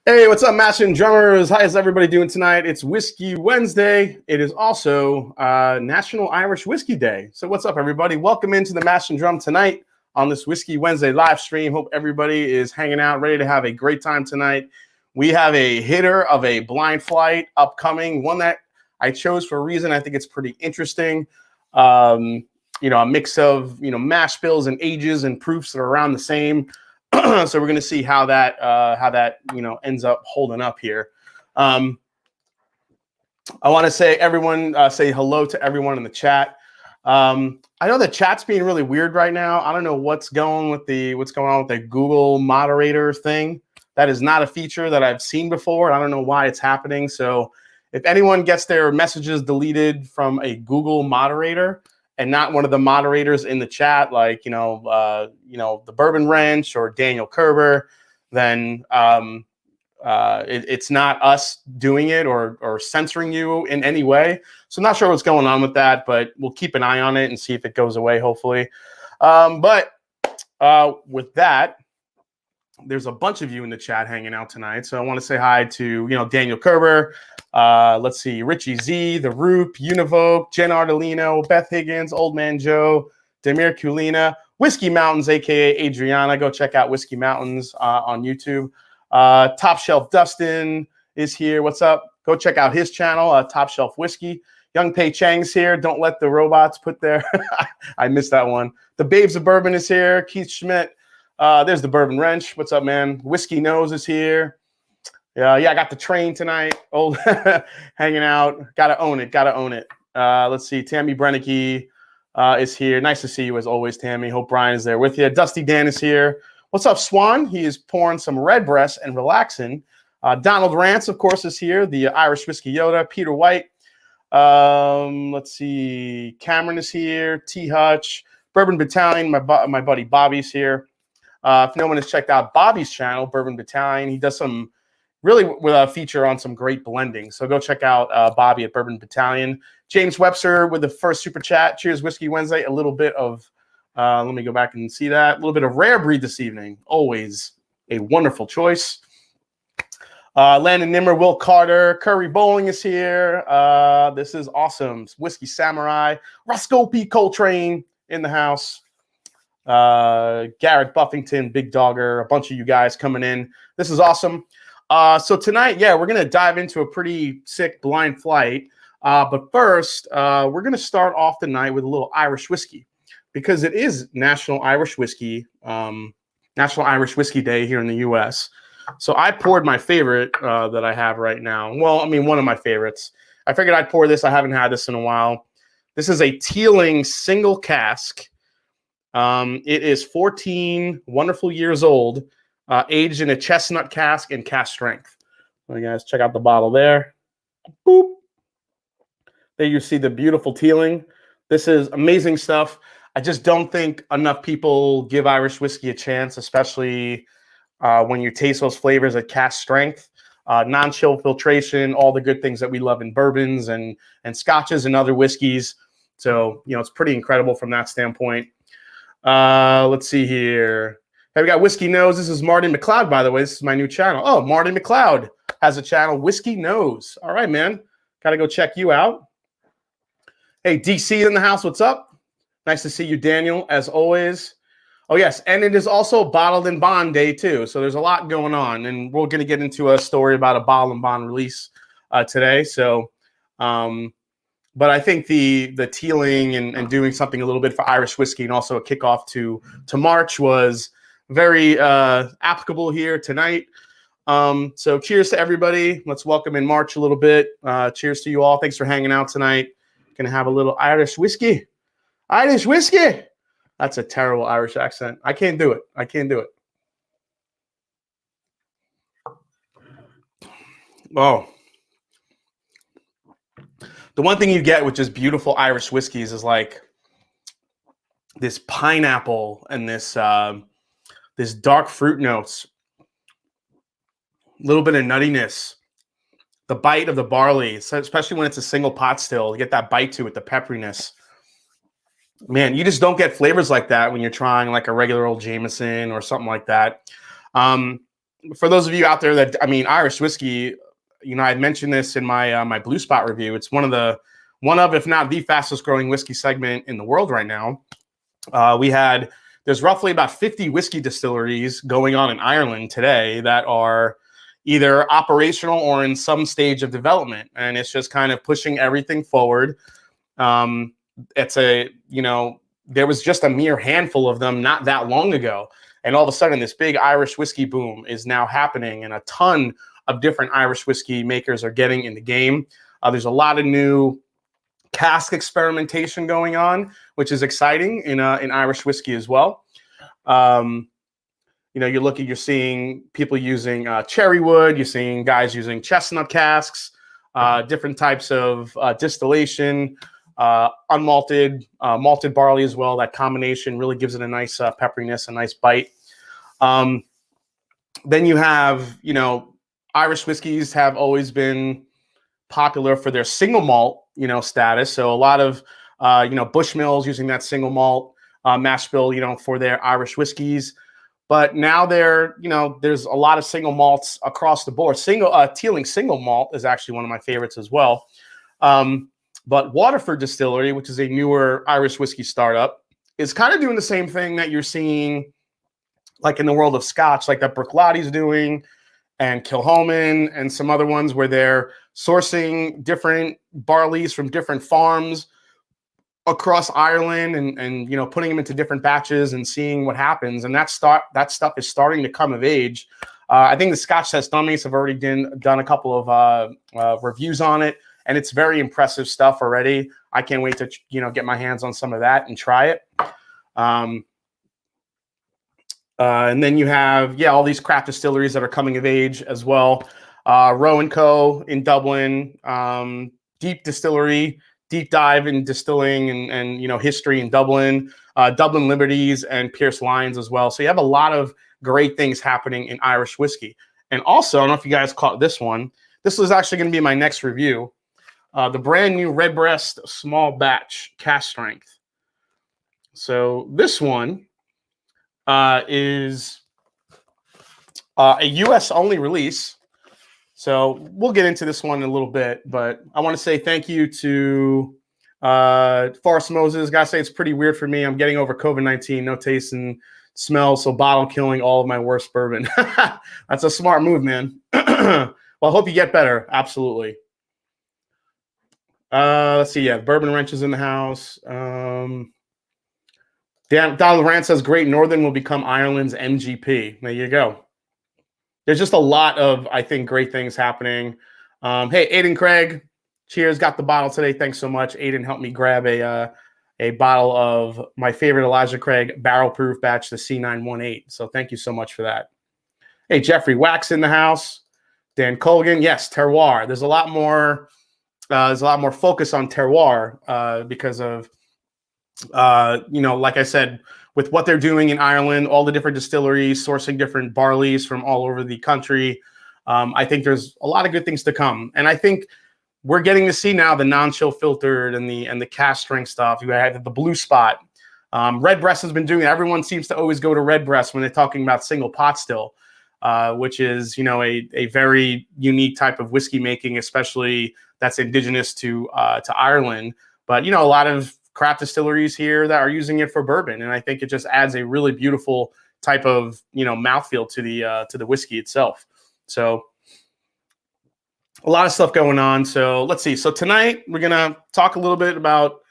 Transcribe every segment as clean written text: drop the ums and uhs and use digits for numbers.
Hey, what's up, Mashing Drummers? How is everybody doing tonight? It's Whiskey Wednesday. It is also National Irish Whiskey Day. So what's up, everybody? Welcome into the Mashing Drum tonight on this Whiskey Wednesday live stream. Hope everybody is hanging out, ready to have a great time tonight. We have a hitter of a blind flight upcoming, one that I chose for a reason. I think it's pretty interesting. A mix of, mash bills and ages and proofs that are around the same. So we're going to see how that ends up holding up here. I want to say say hello to everyone in the chat. I know the chat's being really weird right now. I don't know what's going on with the Google moderator thing. That is not a feature that I've seen before. I don't know why it's happening. So if anyone gets their messages deleted from a Google moderator and not one of the moderators in the chat, like, the Bourbon Wrench or Daniel Kerber, then it's not us doing it or censoring you in any way. So I'm not sure what's going on with that, but we'll keep an eye on it and see if it goes away, hopefully. But with that, there's a bunch of you in the chat hanging out tonight. So I want to say hi to, Daniel Kerber. Let's see, Richie Z, The Roop, Univoke, Jen Ardolino, Beth Higgins, Old Man Joe, Demir Kulina, Whiskey Mountains, a.k.a. Adriana. Go check out Whiskey Mountains on YouTube. Top Shelf Dustin is here. What's up? Go check out his channel, Top Shelf Whiskey. Young Pei Chang's here. Don't let the robots put their... I missed that one. The Babes of Bourbon is here. Keith Schmidt. There's the Bourbon Wrench. What's up, man? Whiskey Nose is here. Yeah, I got the train tonight. Old hanging out. Gotta own it. Let's see. Tammy Brennicky is here. Nice to see you as always, Tammy. Hope Brian is there with you. Dusty Dan is here. What's up, Swan? He is pouring some Redbreast and relaxing. Donald Rance, of course, is here. The Irish Whiskey Yoda. Peter White. Let's see. Cameron is here. T. Hutch. Bourbon Battalion. My buddy Bobby's here. If no one has checked out Bobby's channel, Bourbon Battalion, he does some really with a feature on some great blending. So go check out Bobby at Bourbon Battalion. James Webster with the first super chat. Cheers, Whiskey Wednesday. A little bit of, let me go back and see that. A little bit of rare breed this evening. Always a wonderful choice. Landon Nimmer, Will Carter, Curry Bowling is here. This is awesome. Whiskey Samurai. Roscoe P. Coltrane in the house. Garrett Buffington, Big Dogger, a bunch of you guys coming in. This is awesome. So tonight, we're going to dive into a pretty sick blind flight. But first, we're going to start off the night with a little Irish whiskey because it is National Irish Whiskey Day here in the U.S. So I poured my favorite that I have right now. Well, I mean, one of my favorites. I figured I'd pour this. I haven't had this in a while. This is a Teeling single cask. It is 14 wonderful years old, aged in a chestnut cask and cask strength. So you guys check out the bottle there. Boop. There you see the beautiful Teeling. This is amazing stuff. I just don't think enough people give Irish whiskey a chance, especially when you taste those flavors at cask strength, non-chill filtration, all the good things that we love in bourbons and scotches and other whiskeys. So, it's pretty incredible from that standpoint. Let's see here. Hey, we got Whiskey Nose. This is Marty McLeod, by the way. This is my new channel. Oh, Marty McLeod has a channel, Whiskey Nose. All right, man. Got to go check you out. Hey, DC in the house. What's up? Nice to see you, Daniel, as always. Oh, yes. And it is also Bottled and Bond Day, too. So there's a lot going on. And we're going to get into a story about a Bottled and Bond release today. So, but I think the Teeling and doing something a little bit for Irish whiskey and also a kickoff to March was very applicable here tonight. So cheers to everybody. Let's welcome in March a little bit. Cheers to you all. Thanks for hanging out tonight. Gonna have a little Irish whiskey. Irish whiskey. That's a terrible Irish accent. I can't do it. Oh. The one thing you get with just beautiful Irish whiskeys is like this pineapple and this dark fruit notes, a little bit of nuttiness, the bite of the barley, especially when it's a single pot still, you get that bite to it, the pepperiness. Man, you just don't get flavors like that when you're trying like a regular old Jameson or something like that. for those of you out there that, I mean, Irish whiskey, you know, I mentioned this in my my Blue Spot review. It's one of, if not the fastest growing whiskey segment in the world right now. There's roughly about 50 whiskey distilleries going on in Ireland today that are either operational or in some stage of development. And it's just kind of pushing everything forward. You know, there was just a mere handful of them not that long ago. And all of a sudden, this big Irish whiskey boom is now happening, and a ton of different Irish whiskey makers are getting in the game. There's a lot of new cask experimentation going on, which is exciting in Irish whiskey as well. You know, you're seeing people using cherry wood. You're seeing guys using chestnut casks, different types of distillation, unmalted, malted barley as well. That combination really gives it a nice pepperiness, a nice bite. Then you have, you know, Irish whiskeys have always been popular for their single malt, you know, status. So a lot of, you know, Bushmills using that single malt mash bill, you know, for their Irish whiskeys. But now you know, there's a lot of single malts across the board. Teeling single malt is actually one of my favorites as well. But Waterford Distillery, which is a newer Irish whiskey startup, is kind of doing the same thing that you're seeing like in the world of Scotch, like that Bruichlotti's doing, and Kilchoman and some other ones, where they're sourcing different barleys from different farms across Ireland and you know, putting them into different batches and seeing what happens. And that stuff is starting to come of age. I think the Scotch Test Dummies have already done a couple of reviews on it, and it's very impressive stuff already. I can't wait to, you know, get my hands on some of that and try it. And then you have, all these craft distilleries that are coming of age as well. Roe & Co. in Dublin, Deep Distillery, deep dive in distilling and you know, history in Dublin, Dublin Liberties and Pierce Lyons as well. So you have a lot of great things happening in Irish whiskey. And also, I don't know if you guys caught this one. This was actually going to be my next review. The brand new Redbreast Small Batch Cask Strength. So this one is a US only release. So we'll get into this one in a little bit, but I want to say thank you to Forrest Moses. Gotta say, it's pretty weird for me. I'm getting over COVID-19, no taste and smell, so bottle killing all of my worst bourbon. That's a smart move, man. Well, I hope you get better. Absolutely. Let's see. Yeah, Bourbon Wrench is in the house. Donald Rand says Great Northern will become Ireland's MGP. There you go. There's just a lot of, I think, great things happening. Hey, Aiden Craig, cheers. Got the bottle today. Thanks so much. Aiden helped me grab a bottle of my favorite Elijah Craig barrel proof batch, the C918. So thank you so much for that. Hey, Jeffrey Wax in the house. Dan Colgan. Yes, terroir. There's a lot more focus on terroir because of, you know, like I said, with what they're doing in Ireland, all the different distilleries sourcing different barleys from all over the country. I think there's a lot of good things to come. And I think we're getting to see now the non-chill filtered and the cask strength stuff. You have the Blue Spot. Redbreast has been doing it. Everyone seems to always go to Redbreast when they're talking about single pot still, which is, you know, a very unique type of whiskey making, especially that's indigenous to Ireland. But, you know, a lot of craft distilleries here that are using it for bourbon, and I think it just adds a really beautiful type of, you know, mouthfeel to the whiskey itself. So a lot of stuff going on. So let's see. So tonight we're gonna talk a little bit about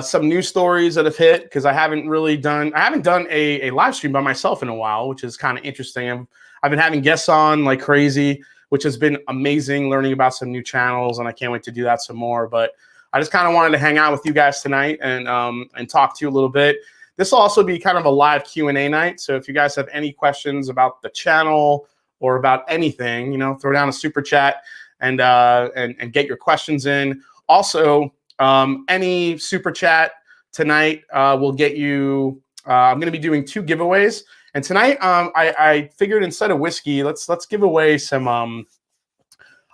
some news stories that have hit, because I haven't done a live stream by myself in a while, which is kind of interesting. I've been having guests on like crazy, which has been amazing, learning about some new channels, and I can't wait to do that some more. But I just kind of wanted to hang out with you guys tonight and talk to you a little bit. This will also be kind of a live Q&A night. So if you guys have any questions about the channel or about anything, you know, throw down a super chat and get your questions in. Also, any super chat tonight will get you. I'm going to be doing 2 giveaways, and tonight I figured instead of whiskey, let's give away some.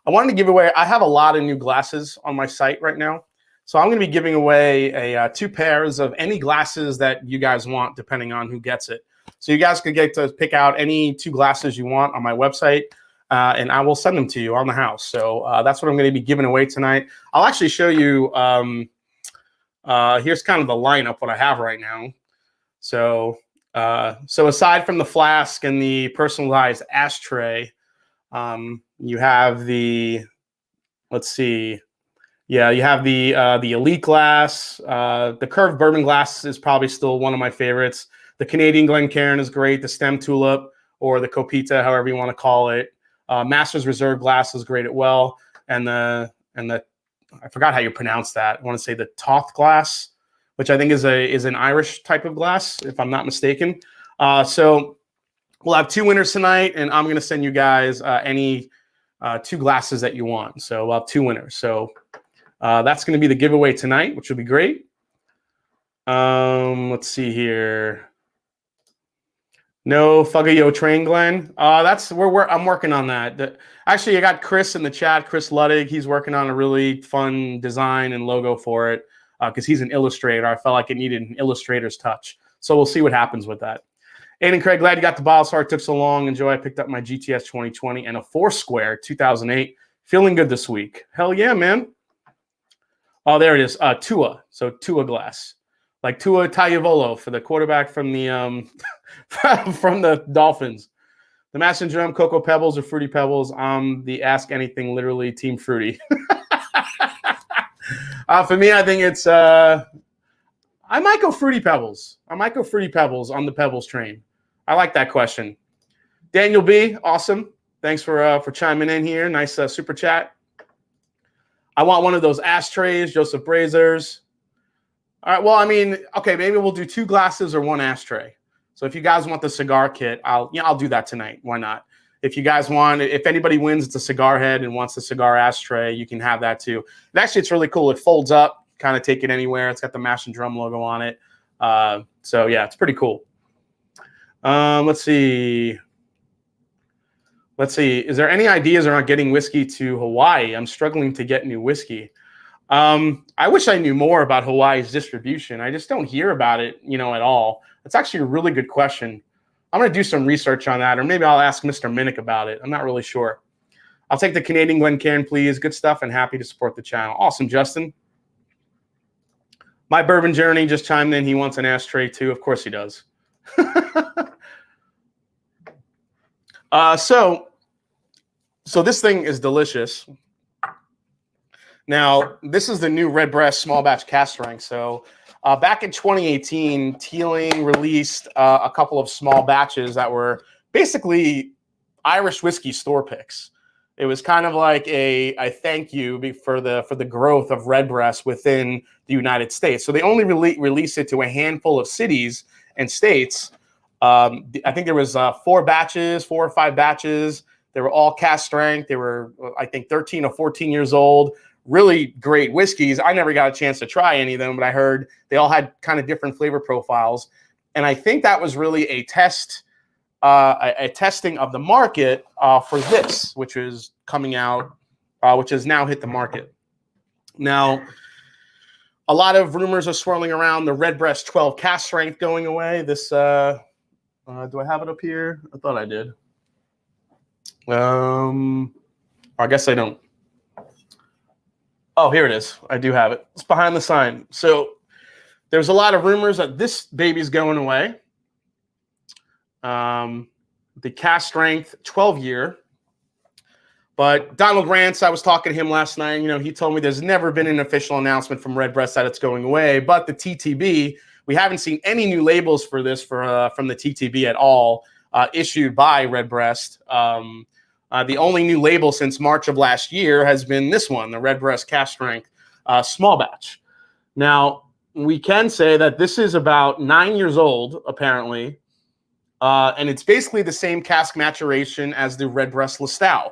I wanted to give away, I have a lot of new glasses on my site right now. So I'm going to be giving away 2 pairs of any glasses that you guys want, depending on who gets it. So you guys could get to pick out any 2 glasses you want on my website, and I will send them to you on the house. So that's what I'm going to be giving away tonight. I'll actually show you. Here's kind of the lineup what I have right now. So aside from the flask and the personalized ashtray, you have the, let's see. Yeah, you have the elite glass. The curved bourbon glass is probably still one of my favorites. The Canadian Glencairn is great. The stem tulip or the Copita, however you want to call it. Master's Reserve glass is great as well. And the I forgot how you pronounce that. I want to say the Toth glass, which I think is an Irish type of glass, if I'm not mistaken. So we'll have 2 winners tonight, and I'm going to send you guys any 2 glasses that you want. So we'll have 2 winners. So that's going to be the giveaway tonight, which will be great. Let's see here. No Fugayo Train, Glenn. That's where I'm working on that. Actually, I got Chris in the chat, Chris Luddig. He's working on a really fun design and logo for it because he's an illustrator. I felt like it needed an illustrator's touch. So we'll see what happens with that. Aiden Craig, glad you got the bottle. Sorry it took so long. Enjoy. I picked up my GTS 2020 and a Foursquare 2008. Feeling good this week. Hell yeah, man. Oh, there it is. Tua. So Tua glass. Like Tua Tagovailoa for the quarterback from the from the Dolphins. The Master Drum, Cocoa Pebbles or Fruity Pebbles. The Ask Anything, literally Team Fruity. For me, I think it's I might go Fruity Pebbles. I might go Fruity Pebbles on the Pebbles train. I like that question. Daniel B, awesome. Thanks for chiming in here. Nice super chat. I want one of those ashtrays, Joseph Brazers. All right, well, I mean, okay, maybe we'll do 2 glasses or 1 ashtray. So if you guys want the cigar kit, I'll do that tonight. Why not? If you guys want, if anybody wins, it's a cigar head and wants the cigar ashtray, you can have that too. And actually, it's really cool. It folds up, kind of take it anywhere. It's got the Mash and Drum logo on it. So yeah, it's pretty cool. Let's see. Is there any ideas around getting whiskey to Hawaii? I'm struggling to get new whiskey. I wish I knew more about Hawaii's distribution. I just don't hear about it, at all. It's actually a really good question. I'm going to do some research on that, or maybe I'll ask Mr. Minnick about it. I'm not really sure. I'll take the Canadian Glencairn, please. Good stuff and happy to support the channel. Awesome, Justin. My Bourbon Journey just chimed in. He wants an ashtray too. Of course he does. So this thing is delicious. Now, this is the new Redbreast small batch cask strength. So back in 2018, Teeling released a couple of small batches that were basically Irish whiskey store picks. It was kind of like a thank you for the growth of Redbreast within the United States. So they only released it to a handful of cities and states. I think there was 4 or 5 batches. They were all cask strength. They were, I think, 13 or 14 years old. Really great whiskeys. I never got a chance to try any of them, but I heard they all had kind of different flavor profiles. And I think that was really a test, a testing of the market for this, which is coming out, which has now hit the market. Now, a lot of rumors are swirling around the Redbreast 12 cask strength going away. This, do I have it up here? I thought I did. I guess I don't. Oh, here it is. I do have it. It's behind the sign. So there's a lot of rumors that this baby's going away. The cask strength 12-year. But Donald Rance, I was talking to him last night. He told me there's never been an official announcement from Redbreast that it's going away. But the TTB, we haven't seen any new labels for this from the TTB at all issued by Redbreast. The only new label since March of last year has been this one, the Redbreast cask strength small batch. Now, we can say that this is about 9 years old, apparently, and it's basically the same cask maturation as the Redbreast Listowel,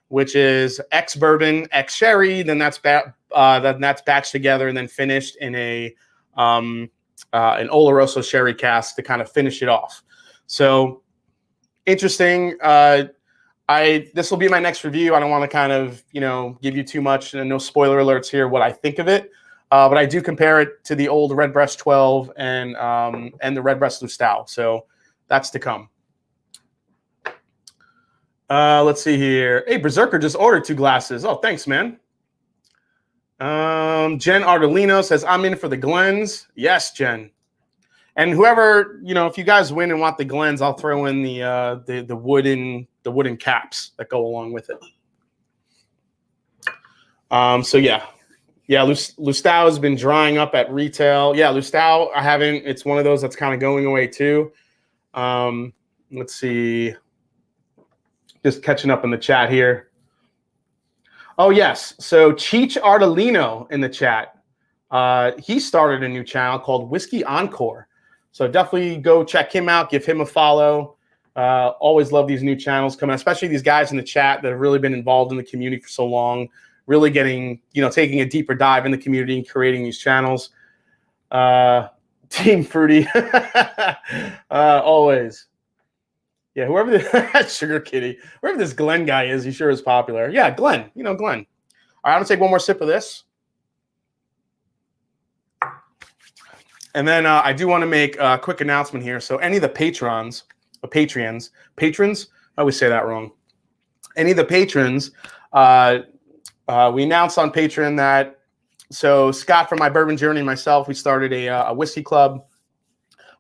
which is ex-bourbon, ex-sherry, then that's batched together and then finished in an Oloroso sherry cask to kind of finish it off. So, interesting. This will be my next review. I don't want to kind of, give you too much and no spoiler alerts here what I think of it. But I do compare it to the old Redbreast 12 and the Redbreast Listowel. So That's to come. Let's see here. Hey, Berserker just ordered 2 glasses. Oh, thanks, man. Jen Ardolino says, I'm in for the Glens. Yes, Jen. And whoever, you know, if you guys win and want the Glens, I'll throw in the wooden caps that go along with it. So yeah. Lustau has been drying up at retail. Yeah, Lustau, I haven't. It's one of those that's kind of going away too. Let's see. Just catching up in the chat here. Oh, yes. So Cheech Ardolino in the chat. He started a new channel called Whiskey Encore. So definitely go check him out. Give him a follow. Always love these new channels coming, especially these guys in the chat that have really been involved in the community for so long. Really getting, taking a deeper dive in the community and creating these channels. Team Fruity. Always. Yeah, whoever the Sugar Kitty, whoever this Glenn guy is, he sure is popular. Yeah, Glenn. Glenn. All right, I'm going to take one more sip of this. And then I do want to make a quick announcement here. So any of the patrons, I always say that wrong. Any of the patrons, we announced on Patreon that, so Scott from My Bourbon Journey and myself, we started a whiskey club.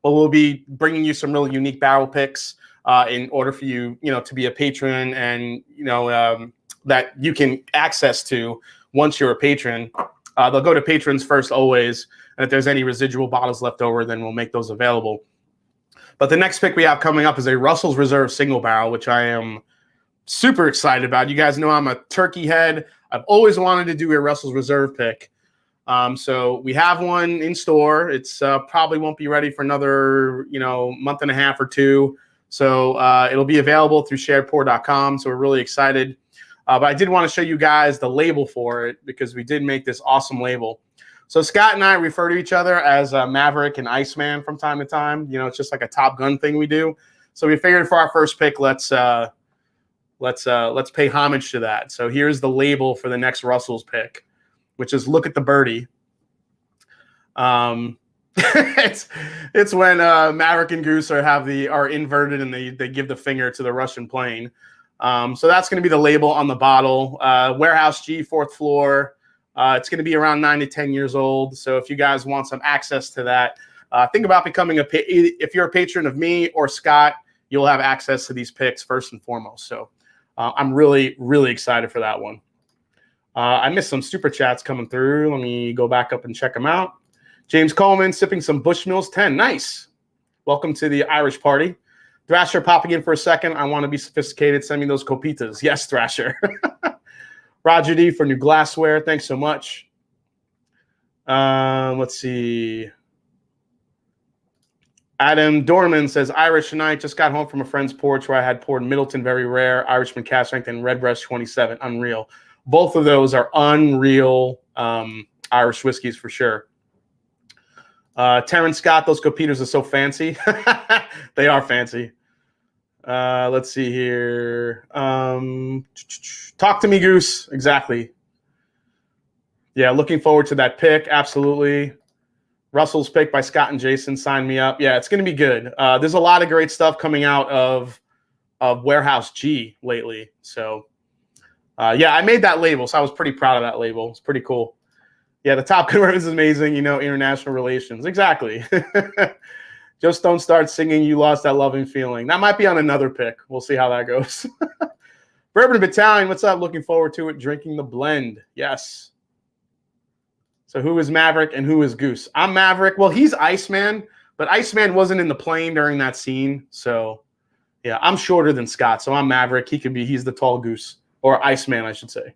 Well, we'll be bringing you some really unique barrel picks in order for you, to be a patron and, that you can access to once you're a patron. They'll go to patrons first always. And if there's any residual bottles left over, then we'll make those available. But the next pick we have coming up is a Russell's Reserve single barrel, which I am super excited about. You guys know I'm a turkey head. I've always wanted to do a Russell's Reserve pick. So we have one in store. It's probably won't be ready for another, month and a half or 2. So it'll be available through sharedpour.com. So we're really excited. But I did want to show you guys the label for it because we did make this awesome label. So Scott and I refer to each other as Maverick and Iceman from time to time. It's just like a Top Gun thing we do. So we figured for our first pick, let's pay homage to that. So here's the label for the next Russell's pick, which is Look at the Birdie. It's when Maverick and Goose are inverted and they give the finger to the Russian plane. So that's going to be the label on the bottle. Warehouse G, 4th floor. It's going to be around 9 to 10 years old. So if you guys want some access to that, think about becoming if you're a patron of me or Scott, you'll have access to these picks first and foremost. So I'm really, really excited for that one. I missed some super chats coming through. Let me go back up and check them out. James Coleman sipping some Bushmills 10. Nice. Welcome to the Irish party. Thrasher popping in for a second. I want to be sophisticated. Send me those copitas. Yes, Thrasher. Roger D for new glassware. Thanks so much. Let's see. Adam Dorman says, Irish tonight. Just got home from a friend's porch where I had poured Middleton Very Rare, Irishman Cask Strength, and Redbreast 27. Unreal. Both of those are unreal Irish whiskeys for sure. Terrence Scott, those copitas are so fancy. They are fancy. Let's see here. Talk to me, Goose. Exactly. Yeah, looking forward to that pick. Absolutely. Russell's pick by Scott and Jason. Sign me up. Yeah, it's going to be good. There's a lot of great stuff coming out of Warehouse G lately. So, yeah, I made that label, so I was pretty proud of that label. It's pretty cool. Yeah, the Top Gun is amazing. International relations. Exactly. Just don't start singing You Lost That Loving Feeling. That might be on another pick. We'll see how that goes. Bourbon Battalion, what's up? Looking forward to it. Drinking the blend. Yes. So who is Maverick and who is Goose? I'm Maverick. Well, he's Iceman, but Iceman wasn't in the plane during that scene. So, yeah, I'm shorter than Scott, so I'm Maverick. He's the tall Goose. Or Iceman, I should say.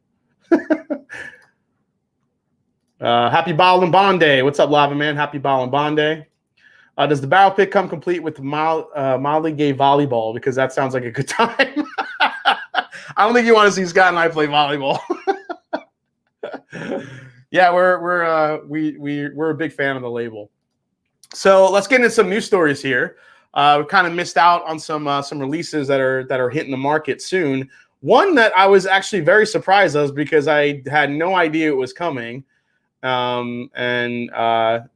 Happy Bottle and Bond Day. What's up, Lava Man? Happy Bottle and Bond Day. Does the barrel pick come complete with mildly gay volleyball? Because that sounds like a good time. I don't think you want to see Scott and I play volleyball. Yeah, we're a big fan of the label. So let's get into some news stories here. We kind of missed out on some releases that are hitting the market soon. One that I was actually very surprised of because I had no idea it was coming.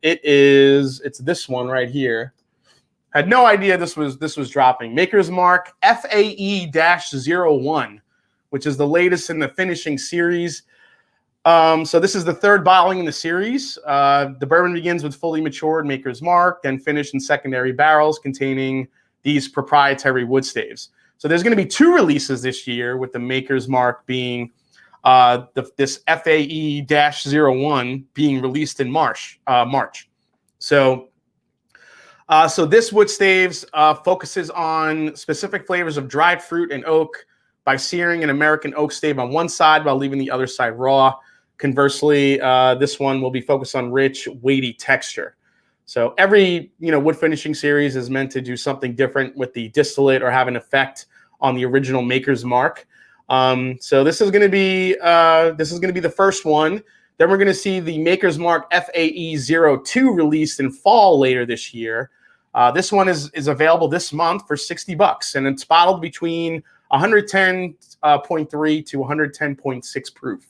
It's this one right here. Had no idea this was dropping. Maker's Mark FAE-01, which is the latest in the finishing series. So this is the third bottling in the series. The bourbon begins with fully matured Maker's Mark, then finished in secondary barrels containing these proprietary wood staves. So there's going to be 2 releases this year, with the Maker's Mark being this FAE-01 being released in March. So this wood staves focuses on specific flavors of dried fruit and oak by searing an American oak stave on one side while leaving the other side raw. Conversely, this one will be focused on rich, weighty texture. So every wood finishing series is meant to do something different with the distillate or have an effect on the original Maker's Mark. So this is going to be the first one. Then we're going to see the Maker's Mark FAE-02 released in fall later this year. This one is available this month for $60, and it's bottled between 110.3 to 110.6 proof.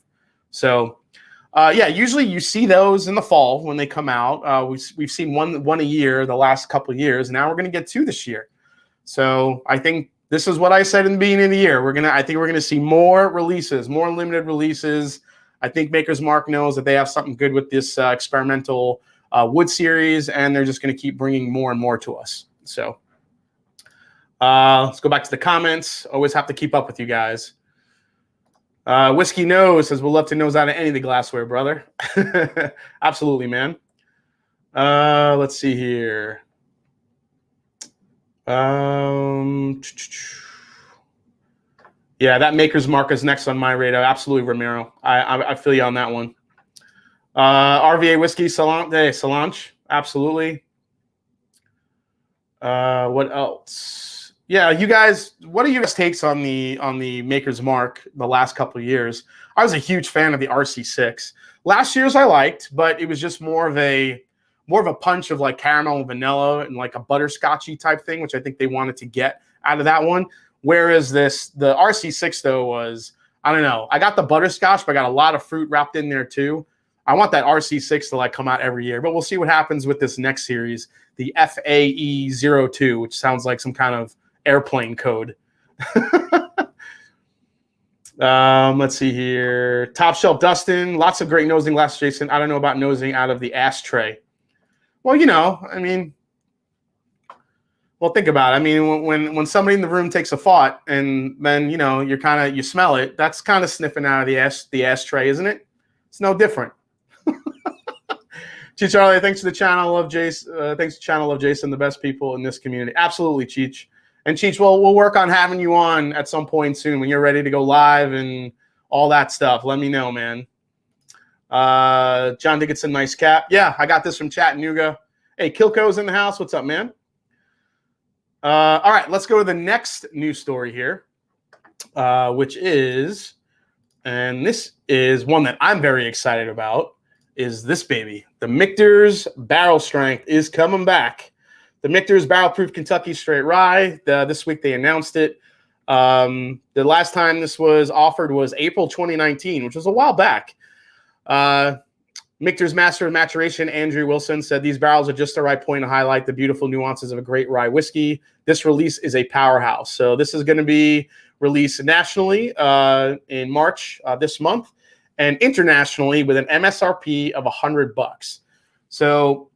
So, yeah, usually you see those in the fall when they come out. We've seen one a year the last couple of years. Now we're going to get 2 this year. So I think this is what I said in the beginning of the year. I think we're going to see more releases, more limited releases. I think Maker's Mark knows that they have something good with this experimental wood series, and they're just going to keep bringing more and more to us. So let's go back to the comments. Always have to keep up with you guys. Whiskey Nose says, we'll love to nose out of any of the glassware, brother. Absolutely, man. Let's see here. Yeah, that Maker's Mark is next on my radar. Absolutely, Ramiro. I feel you on that one. RVA Whiskey, Solange. Absolutely. What else? Yeah, you guys, what are your guys' takes on the Maker's Mark the last couple of years? I was a huge fan of the RC6. Last year's I liked, but it was just more of a punch of like caramel and vanilla and like a butterscotchy type thing, which I think they wanted to get out of that one. Whereas the RC6 though was, I don't know, I got the butterscotch, but I got a lot of fruit wrapped in there too. I want that RC6 to like come out every year, but we'll see what happens with this next series, the FAE-02, which sounds like some kind of airplane code. Let's see here. Top Shelf Dustin, lots of great nosing glasses, Jason. I don't know about nosing out of the ashtray. Well, I mean, well, think about it. I mean, when somebody in the room takes a fart and then, you smell it, that's kind of sniffing out of the ashtray, isn't it? It's no different. Cheech Charlie, thanks to the channel of Jason. Thanks to the channel of Jason, the best people in this community. Absolutely, Cheech. And Cheech, we'll work on having you on at some point soon when you're ready to go live and all that stuff. Let me know, man. John Dickinson, nice cap. Yeah, I got this from Chattanooga. Hey, Kilco's in the house. What's up, man? All right, let's go to the next news story here, which is, and this is one that I'm very excited about, is this baby. The Michter's Barrel Strength is coming back. The Michter's Barrel Proof Kentucky Straight Rye. This week they announced it. The last time this was offered was April 2019, which was a while back. Michter's Master of Maturation, Andrew Wilson, said these barrels are just the right point to highlight the beautiful nuances of a great rye whiskey. This release is a powerhouse. So this is going to be released nationally in March this month, and internationally with an MSRP of $100. So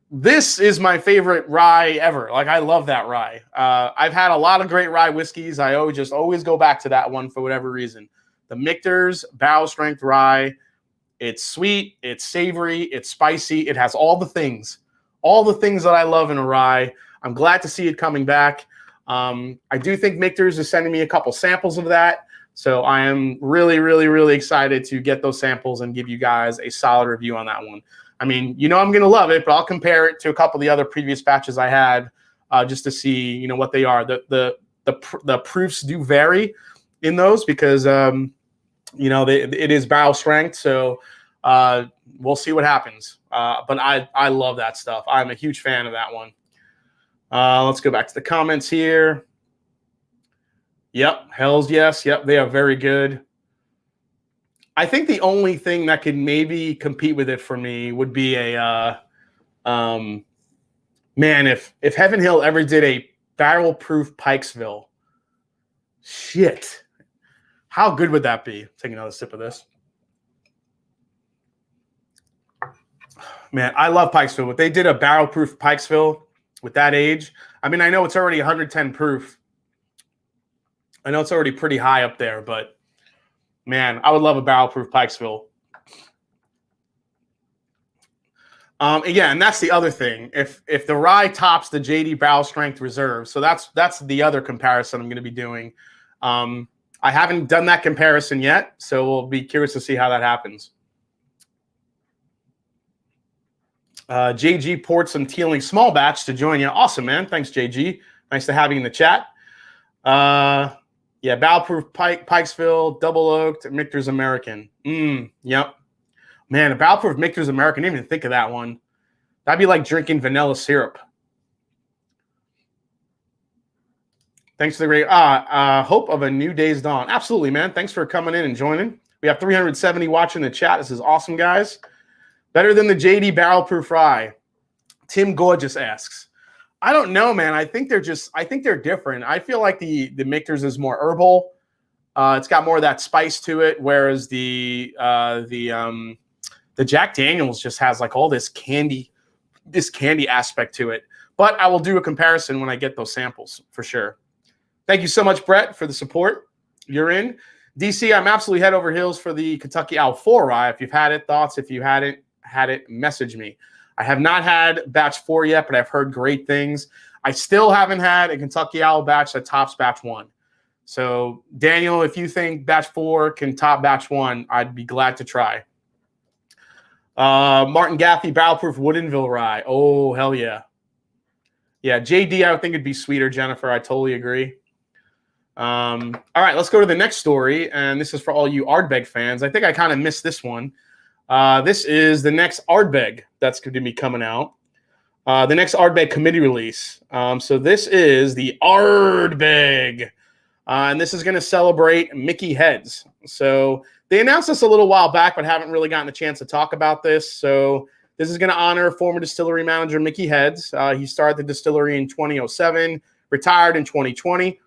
this is my favorite rye ever. Like, I love that rye. I've had a lot of great rye whiskeys. I always go back to that one for whatever reason. The Michter's Barrel Strength Rye. It's sweet, it's savory, it's spicy. It has all the things that I love in a rye. I'm glad to see it coming back. I do think Michter's is sending me a couple samples of that. So I am really, really, really excited to get those samples and give you guys a solid review on that one. I mean, I'm going to love it, but I'll compare it to a couple of the other previous batches I had just to see, what they are. The proofs do vary in those because, it is barrel strength. So we'll see what happens. But I love that stuff. I'm a huge fan of that one. Let's go back to the comments here. Yep. Hells yes. Yep. They are very good. I think the only thing that could maybe compete with it for me would be a Man, if Heaven Hill ever did a barrel-proof Pikesville, shit. How good would that be? Take another sip of this. Man, I love Pikesville. If they did a barrel-proof Pikesville with that age, I mean, I know it's already 110 proof. I know it's already pretty high up there, but man, I would love a barrel-proof Pikesville. Yeah, and that's the other thing. If the rye tops the JD Barrel Strength Reserve, so that's the other comparison I'm going to be doing. I haven't done that comparison yet, so we'll be curious to see how that happens. JG poured some Teeling small batch to join you. Awesome, man. Thanks, JG. Nice to have you in the chat. Yeah, barrel-proof Pikesville, double oaked, Michter's American. Yep. Man, a barrel-proof Michter's American. I didn't even think of that one. That'd be like drinking vanilla syrup. Thanks for the great hope of a new day's dawn. Absolutely, man. Thanks for coming in and joining. We have 370 watching the chat. This is awesome, guys. Better than the JD Barrel-Proof Rye. Tim Gorgeous asks. I don't know, man. I think they're different. I feel like the Michter's is more herbal. It's got more of that spice to it, whereas the Jack Daniel's just has like all this candy aspect to it. But I will do a comparison when I get those samples for sure. Thank you so much, Brett, for the support. You're in. DC, I'm absolutely head over heels for the Kentucky Owl 4 Rye. If you've had it, thoughts. If you hadn't had it, message me. I have not had batch 4 yet, but I've heard great things. I still haven't had a Kentucky Owl batch that tops batch 1. So, Daniel, if you think batch 4 can top batch 1, I'd be glad to try. Martin Gaffey, barrel-proof Woodinville Rye. Oh, hell yeah. Yeah, JD, I would think it'd be sweeter, Jennifer. I totally agree. All right, let's go to the next story, and this is for all you Ardbeg fans. I think I kind of missed this one. This is the next Ardbeg that's going to be coming out. The next Ardbeg committee release. So this is the Ardbeg, and this is going to celebrate Mickey Heads. So they announced this a little while back, but haven't really gotten a chance to talk about this. So this is going to honor former distillery manager Mickey Heads. He started the distillery in 2007, retired in 2020.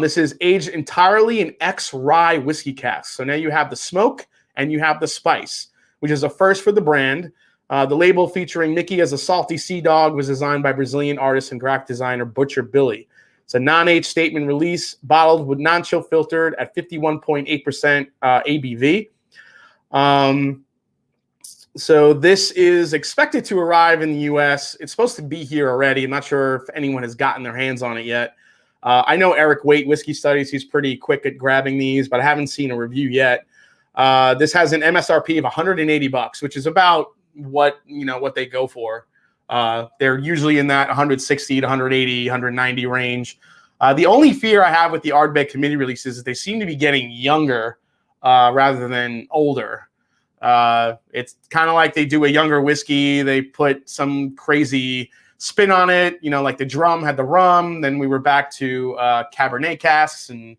This is aged entirely in ex-rye whiskey casks. So now you have the smoke and you have the spice, which is a first for the brand. The label featuring Mickey as a salty sea dog was designed by Brazilian artist and graphic designer Butcher Billy. It's a non-age statement release, bottled with non-chill filtered at 51.8% ABV. So this is expected to arrive in the U.S. It's supposed to be here already. I'm not sure if anyone has gotten their hands on it yet. I know Eric Waite, Whiskey Studies, he's pretty quick at grabbing these, but I haven't seen a review yet. This has an MSRP of $180, which is about what they go for. They're usually in that 160 to 180, 190 range. The only fear I have with the Ardbeg committee releases is they seem to be getting younger rather than older. It's kind of like they do a younger whiskey. They put some crazy spin on it, like the drum had the rum. Then we were back to Cabernet casks and,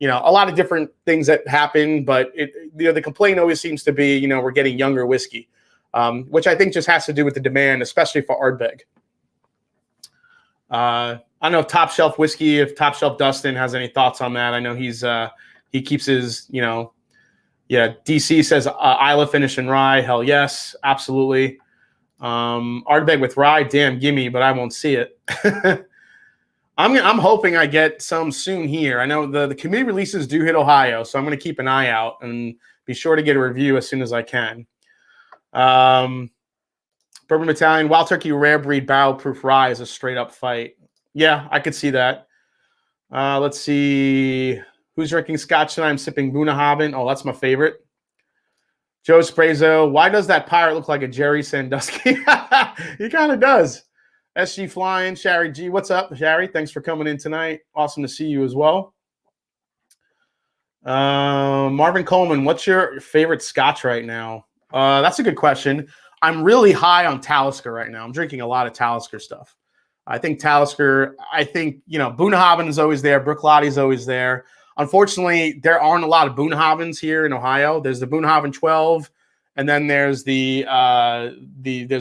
a lot of different things that happen. But the complaint always seems to be, we're getting younger whiskey, which I think just has to do with the demand, especially for Ardbeg. I don't know if Top Shelf Whiskey, if Top Shelf Dustin has any thoughts on that. I know he keeps his, yeah, DC says Isla finish and rye. Hell yes, absolutely. Ardbeg with rye, damn, gimme, but I won't see it. I'm hoping I get some soon here. I know the committee releases do hit Ohio, so I'm going to keep an eye out and be sure to get a review as soon as I can. Bourbon Battalion, Wild Turkey Rare Breed Barrel Proof Rye is a straight up fight. Yeah, I could see that. Let's see. Who's drinking scotch tonight? I'm sipping Bunnahabhain. Oh, that's my favorite. Joe Sprazo, why does that pirate look like a Jerry Sandusky? He kind of does. SG Flying, Shari G. What's up, Shari? Thanks for coming in tonight. Awesome to see you as well. Marvin Coleman, what's your favorite scotch right now? That's a good question. I'm really high on Talisker right now. I'm drinking a lot of Talisker stuff. I think Talisker, Bunnahabhain is always there. Bruichladdich is always there. Unfortunately, there aren't a lot of Bunnahabhains here in Ohio. There's the Bunnahabhain 12, and then there's there's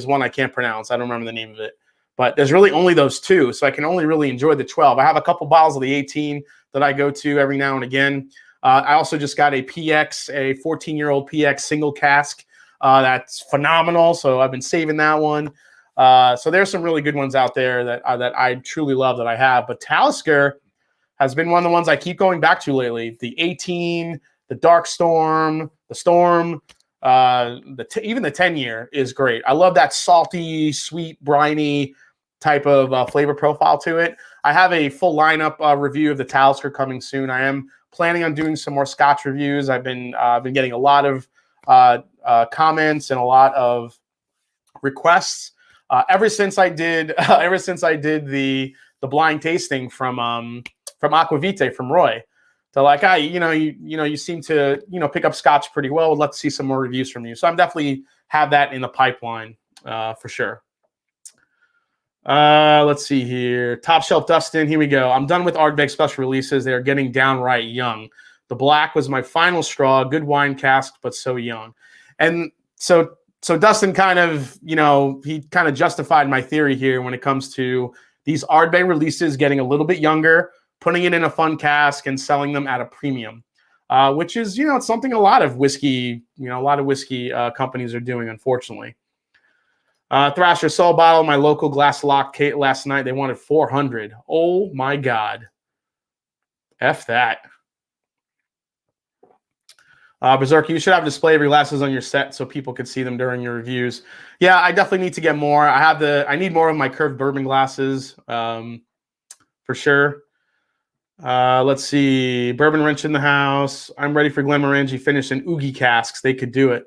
one I can't pronounce. I don't remember the name of it. but there's really only those two, so I can only really enjoy the 12. I have a couple bottles of the 18 that I go to every now and again. I also just got a PX, a 14-year-old PX single cask. That's phenomenal, so I've been saving that one. So there's some really good ones out there that I truly love that I have. But Talisker has been one of the ones I keep going back to lately. The 18, the Dark Storm, the Storm, even the 10-year is great. I love that salty, sweet, briny type of flavor profile to it. I have a full lineup review of the Talisker coming soon. I am planning on doing some more Scotch reviews. I've been getting a lot of comments and a lot of requests ever since I did the blind tasting from Aquavite from Roy. So like, you seem to pick up Scotch pretty well. Would love to see some more reviews from you. So I'm definitely have that in the pipeline for sure. Let's see here. Top Shelf Dustin. Here we go. I'm done with Ardbeg special releases. They are getting downright young. The black was my final straw. Good wine cask, but so young. And so Dustin kind of, he kind of justified my theory here when it comes to these Ardbeg releases getting a little bit younger, putting it in a fun cask and selling them at a premium, which is, it's something a lot of whiskey companies are doing, unfortunately. Thrasher sold bottle, my local glass lock Kate last night. They wanted 400. Oh my God. F that. Berserker, you should have a display of your glasses on your set so people could see them during your reviews. Yeah, I definitely need to get more. I need more of my curved bourbon glasses, for sure. Let's see. Bourbon Wrench in the house. I'm ready for Glenmorangie finished in Oogie casks. They could do it.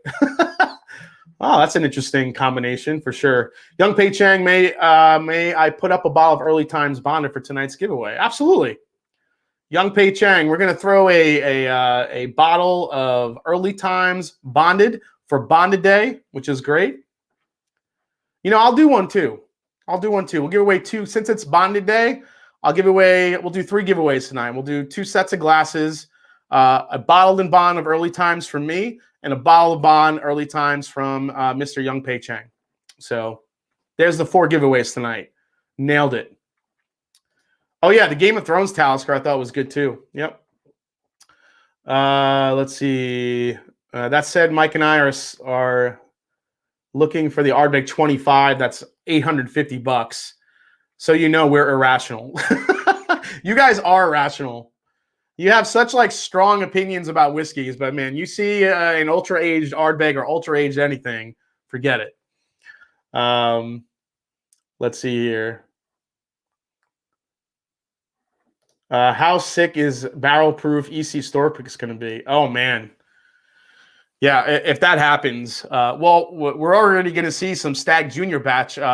Oh, that's an interesting combination for sure. Young Pei Chang, may I put up a bottle of Early Times Bonded for tonight's giveaway? Absolutely. Young Pei Chang, we're going to throw a bottle of Early Times Bonded for Bonded Day, which is great. I'll do one too. We'll give away two. Since it's Bonded Day, we'll do 3 giveaways tonight. We'll do 2 sets of glasses, a bottled and bond of Early Times from me, and a bottle of bond Early Times from Mr. Young Pei Chang. So there's the 4 giveaways tonight. Nailed it. Oh, yeah, the Game of Thrones Talisker I thought was good, too. Yep. Let's see. That said, Mike and I are looking for the Ardbeg 25. That's $850. So we're irrational. You guys are irrational. You have such strong opinions about whiskeys, but man, you see an ultra-aged Ardbeg or ultra-aged anything, forget it. Let's see here. How sick is barrel-proof EC store picks going to be? Oh, man. Yeah, if that happens, well, we're already going to see some Stag Junior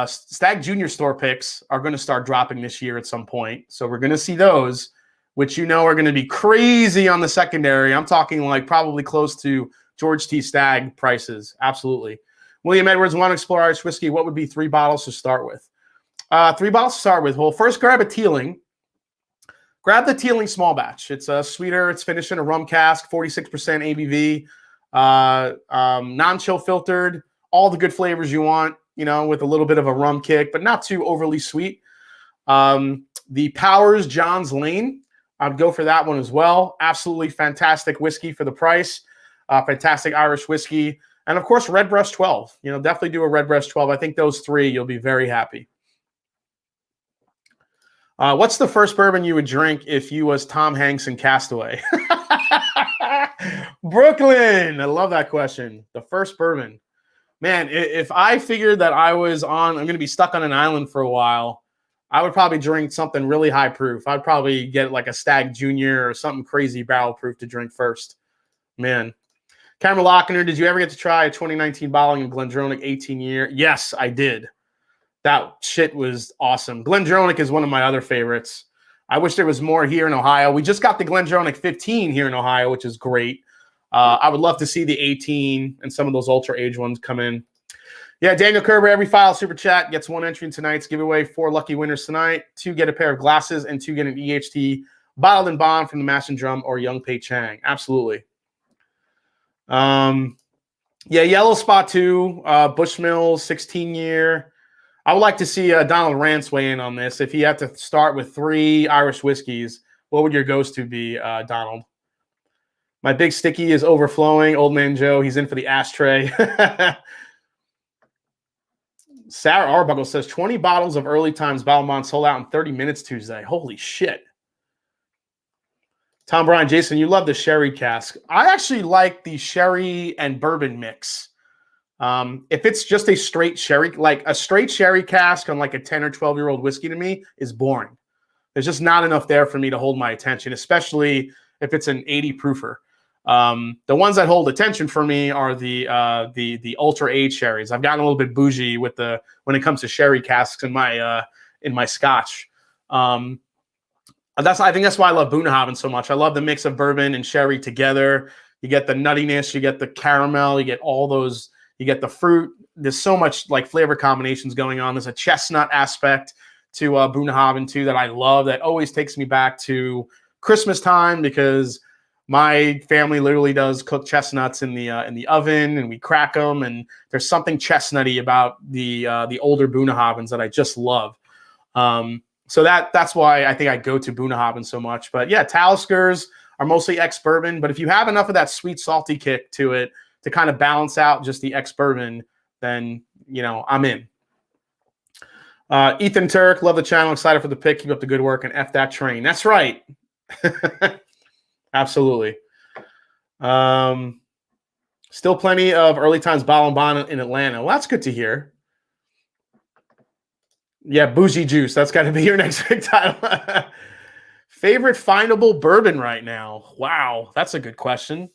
Stag Junior store picks are going to start dropping this year at some point. So we're going to see those, which are going to be crazy on the secondary. I'm talking probably close to George T. Stagg prices. Absolutely. William Edwards, want to explore Irish whiskey? What would be 3 bottles to start with? 3 bottles to start with. Well, first grab a Teeling. Grab the Teeling small batch. It's sweeter. It's finished in a rum cask, 46% ABV, non-chill filtered, all the good flavors you want, with a little bit of a rum kick, but not too overly sweet. The Powers John's Lane, I'd go for that one as well. Absolutely fantastic whiskey for the price. Fantastic Irish whiskey. And, of course, Redbreast 12. Definitely do a Redbreast 12. I think those 3, you'll be very happy. What's the first bourbon you would drink if you was Tom Hanks in Castaway? Brooklyn. I love that question. The first bourbon. Man, if I figured that I'm going to be stuck on an island for a while, I would probably drink something really high proof. I'd probably get a Stag Junior or something crazy barrel proof to drink first. Man. Cameron Lochner, did you ever get to try a 2019 bottling of Glendronach 18-year? Yes, I did. That shit was awesome. Glendronach is one of my other favorites. I wish there was more here in Ohio. We just got the Glendronach 15 here in Ohio, which is great. I would love to see the 18 and some of those ultra-aged ones come in. Yeah, Daniel Kerber, every file super chat gets 1 entry in tonight's giveaway. 4 lucky winners tonight. 2 get a pair of glasses and 2 get an EHT bottled and bond from the Mash and Drum or Young Pei Chang. Absolutely. Yeah, Yellow Spot 2, Bushmills 16-year. I would like to see Donald Rance weigh in on this. If he had to start with 3 Irish whiskeys, what would your go-to be, Donald? My big sticky is overflowing. Old man Joe, he's in for the ashtray. Sarah Arbuckle says 20 bottles of Early Times Bourbon sold out in 30 minutes Tuesday. Holy shit. Tom Bryan, Jason, you love the sherry cask. I actually like the sherry and bourbon mix. If it's just a straight sherry, like a straight sherry cask on like a 10 or 12-year-old whiskey to me is boring. There's just not enough there for me to hold my attention, especially if it's an 80 proofer. The ones that hold attention for me are the ultra aged sherries. I've gotten a little bit bougie with when it comes to sherry casks in my scotch. I think that's why I love Bunnahabhain so much. I love the mix of bourbon and sherry together. You get the nuttiness, you get the caramel, you get all those, you get the fruit. There's so much like flavor combinations going on. There's a chestnut aspect to Bunnahabhain too that I love. That always takes me back to Christmas time because my family literally does cook chestnuts in the oven, and we crack them. And there's something chestnutty about the older Bunnahabhains that I just love. So that's why I think I go to Bunnahabhain so much. But yeah, Taliskers are mostly ex-bourbon. But if you have enough of that sweet, salty kick to it to kind of balance out just the ex-bourbon, then, you know, I'm in. Ethan Turk, love the channel. Excited for the pick. Keep up the good work and F that train. That's right. Absolutely. Still plenty of Early Times Bourbon in Atlanta. Well, that's good to hear. Yeah, bougie juice. That's got to be your next big title. Favorite findable bourbon right now? Wow, that's a good question.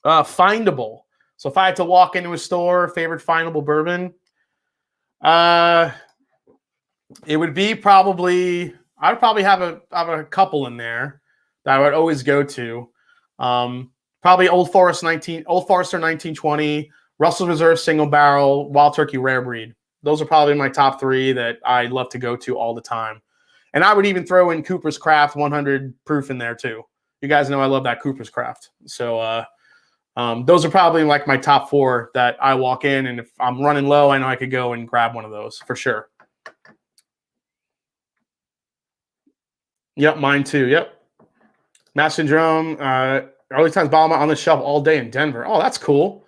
Findable. So if I had to walk into a store, favorite findable bourbon, it would be probably, I'd probably have a couple in there that I would always go to. Probably Old Forester 1920, Russell's Reserve Single Barrel, Wild Turkey Rare Breed. Those are probably my top 3 that I love to go to all the time. And I would even throw in Cooper's Craft 100 proof in there too. You guys know I love that Cooper's Craft. So those are probably like my top 4 that I walk in. And if I'm running low, I know I could go and grab one of those for sure. Yep, mine too. Yep. Master Drum, Early Times Bourbon on the shelf all day in Denver. Oh, that's cool.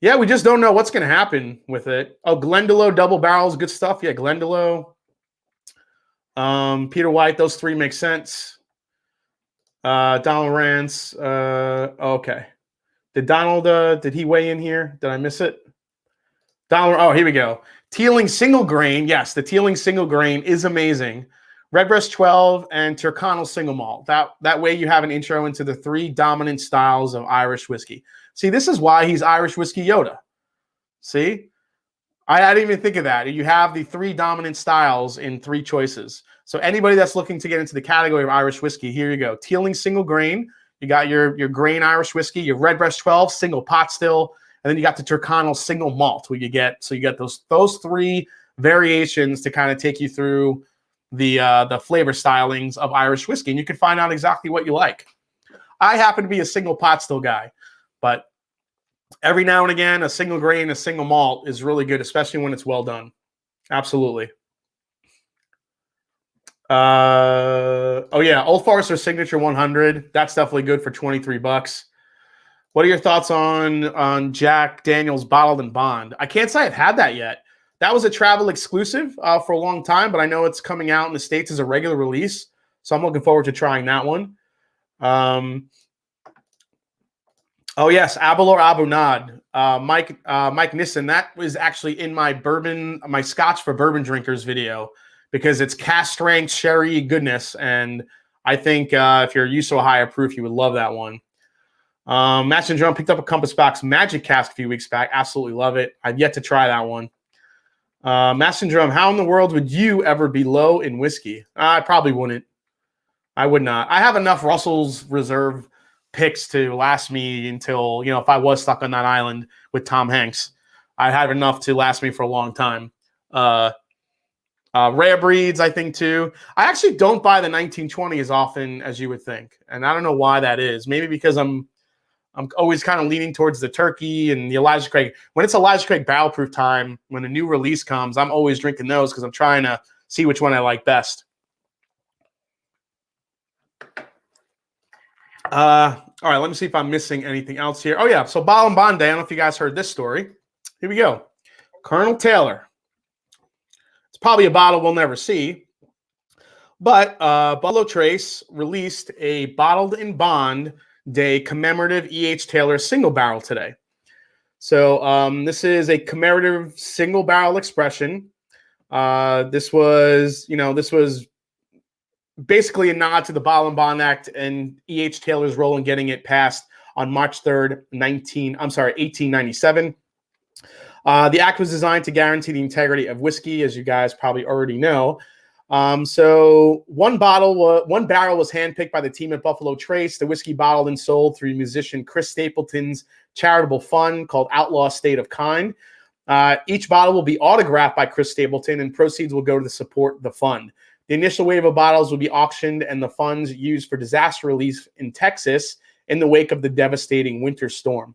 Yeah, we just don't know what's going to happen with it. Oh, Glendalough double barrels, good stuff. Yeah, Glendalough. Peter White, those 3 make sense. Donald Rance. Okay. Did Donald, did he weigh in here? Did I miss it? Donald, oh, here we go. Teeling single grain. Yes, the Teeling single grain is amazing. Redbreast 12 and Tyrconnell single malt. That way you have an intro into the 3 dominant styles of Irish whiskey. See, this is why he's Irish Whiskey Yoda. See? I didn't even think of that. You have the 3 dominant styles in 3 choices. So anybody that's looking to get into the category of Irish whiskey, here you go. Teeling single grain. You got your grain Irish whiskey, your Redbreast 12 single pot still, and then you got the Tyrconnell single malt. What you get? So you get those 3 variations to kind of take you through the flavor stylings of Irish whiskey, and you can find out exactly what you like. I happen to be a single pot still guy, but every now and again, a single grain, a single malt is really good, especially when it's well done. Absolutely. Oh yeah, Old Forester Signature 100. That's definitely good for $23. What are your thoughts on Jack Daniel's Bottled and Bond? I can't say I've had that yet. That was a travel exclusive for a long time, but I know it's coming out in the States as a regular release, so I'm looking forward to trying that one. Oh yes, Abelor Abunad, Mike Nissen. That was actually in my Scotch for bourbon drinkers video because it's cask strength sherry goodness, and I think if you're used to a higher proof, you would love that one. Master Drum picked up a Compass Box Magic Cask a few weeks back. Absolutely love it. I've yet to try that one. Master Drum, how in the world would you ever be low in whiskey? I probably wouldn't. I would not. I have enough Russell's Reserve picks to last me until, you know, if I was stuck on that island with Tom Hanks, I'd have enough to last me for a long time. Rare breeds, I think, too. I actually don't buy the 1920 as often as you would think. And I don't know why that is. Maybe because I'm I'm always kind of leaning towards the turkey and the Elijah Craig. When it's Elijah Craig barrel proof time, when a new release comes, I'm always drinking those because I'm trying to see which one I like best. All right, let me see if I'm missing anything else here. Oh, yeah, so Bottle and Bond Day. I don't know if you guys heard this story. Here we go. Colonel Taylor. It's probably a bottle we'll never see. But Buffalo Trace released a Bottled in Bond Day commemorative E.H. Taylor single barrel today. So this is a commemorative single barrel expression. This was basically a nod to the Bottle and Bond Act and E.H. Taylor's role in getting it passed on March 3rd, 1897. The act was designed to guarantee the integrity of whiskey, as you guys probably already know. So one barrel was handpicked by the team at Buffalo Trace. The whiskey bottled and sold through musician Chris Stapleton's charitable fund called Outlaw State of Kind. Each bottle will be autographed by Chris Stapleton, and proceeds will go to support the fund. The initial wave of bottles will be auctioned and the funds used for disaster relief in Texas in the wake of the devastating winter storm.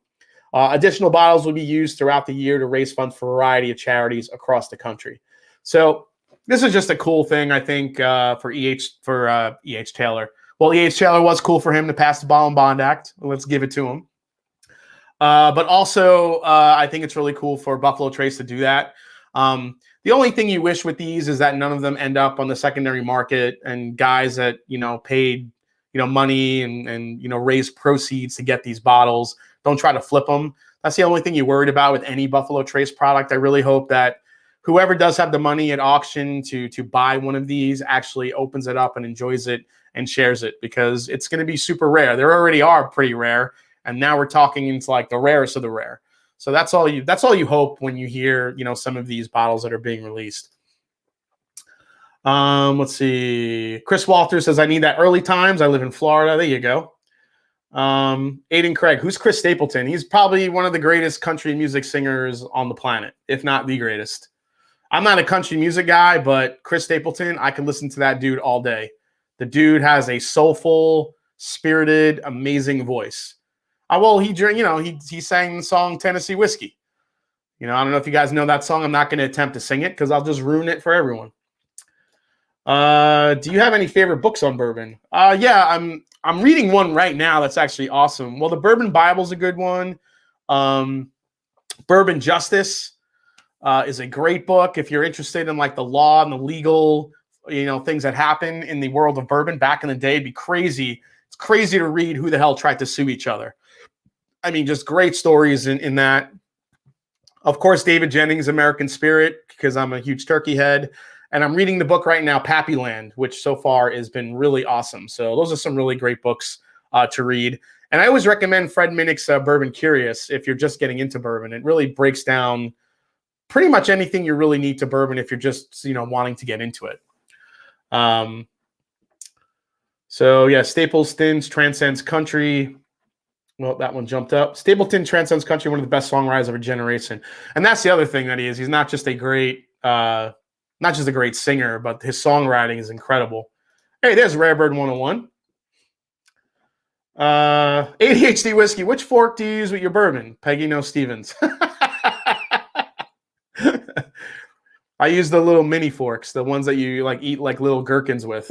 Additional bottles will be used throughout the year to raise funds for a variety of charities across the country. So this is just a cool thing, I think, for E.H. Taylor. Well, E.H. Taylor was cool for him to pass the Bottle and Bond Act. Let's give it to him. But also, I think it's really cool for Buffalo Trace to do that. The only thing you wish with these is that none of them end up on the secondary market, and guys that, paid, money and raised proceeds to get these bottles don't try to flip them. That's the only thing you're worried about with any Buffalo Trace product. I really hope that whoever does have the money at auction to buy one of these actually opens it up and enjoys it and shares it, because it's going to be super rare. They already are pretty rare, and now we're talking into like the rarest of the rare. So that's all you hope when you hear, some of these bottles that are being released. Let's see. Chris Walters says, I need that early times. I live in Florida. There you go. Aiden Craig, who's Chris Stapleton? He's probably one of the greatest country music singers on the planet, if not the greatest. I'm not a country music guy, but Chris Stapleton, I can listen to that dude all day. The dude has a soulful, spirited, amazing voice. He sang the song Tennessee Whiskey. I don't know if you guys know that song. I'm not going to attempt to sing it because I'll just ruin it for everyone. Do you have any favorite books on bourbon? Yeah, I'm reading one right now that's actually awesome. Well, the Bourbon Bible's a good one. Bourbon Justice is a great book if you're interested in like the law and the legal, things that happen in the world of bourbon back in the day. It'd be crazy. It's crazy to read who the hell tried to sue each other. I mean, just great stories in that. Of course, David Jennings' American Spirit, because I'm a huge turkey head. And I'm reading the book right now, Pappyland, which so far has been really awesome. So those are some really great books to read. And I always recommend Fred Minnick's Bourbon Curious if you're just getting into bourbon. It really breaks down pretty much anything you really need to bourbon if you're just, wanting to get into it. So, yeah, Stapleton's Transcends Country. Well, that one jumped up. Stapleton transcends country, one of the best songwriters of a generation. And that's the other thing that he is. He's not just a great singer, but his songwriting is incredible. Hey, there's Rarebird 101. ADHD whiskey. Which fork do you use with your bourbon? Peggy No Stevens. I use the little mini forks, the ones that you eat like little gherkins with.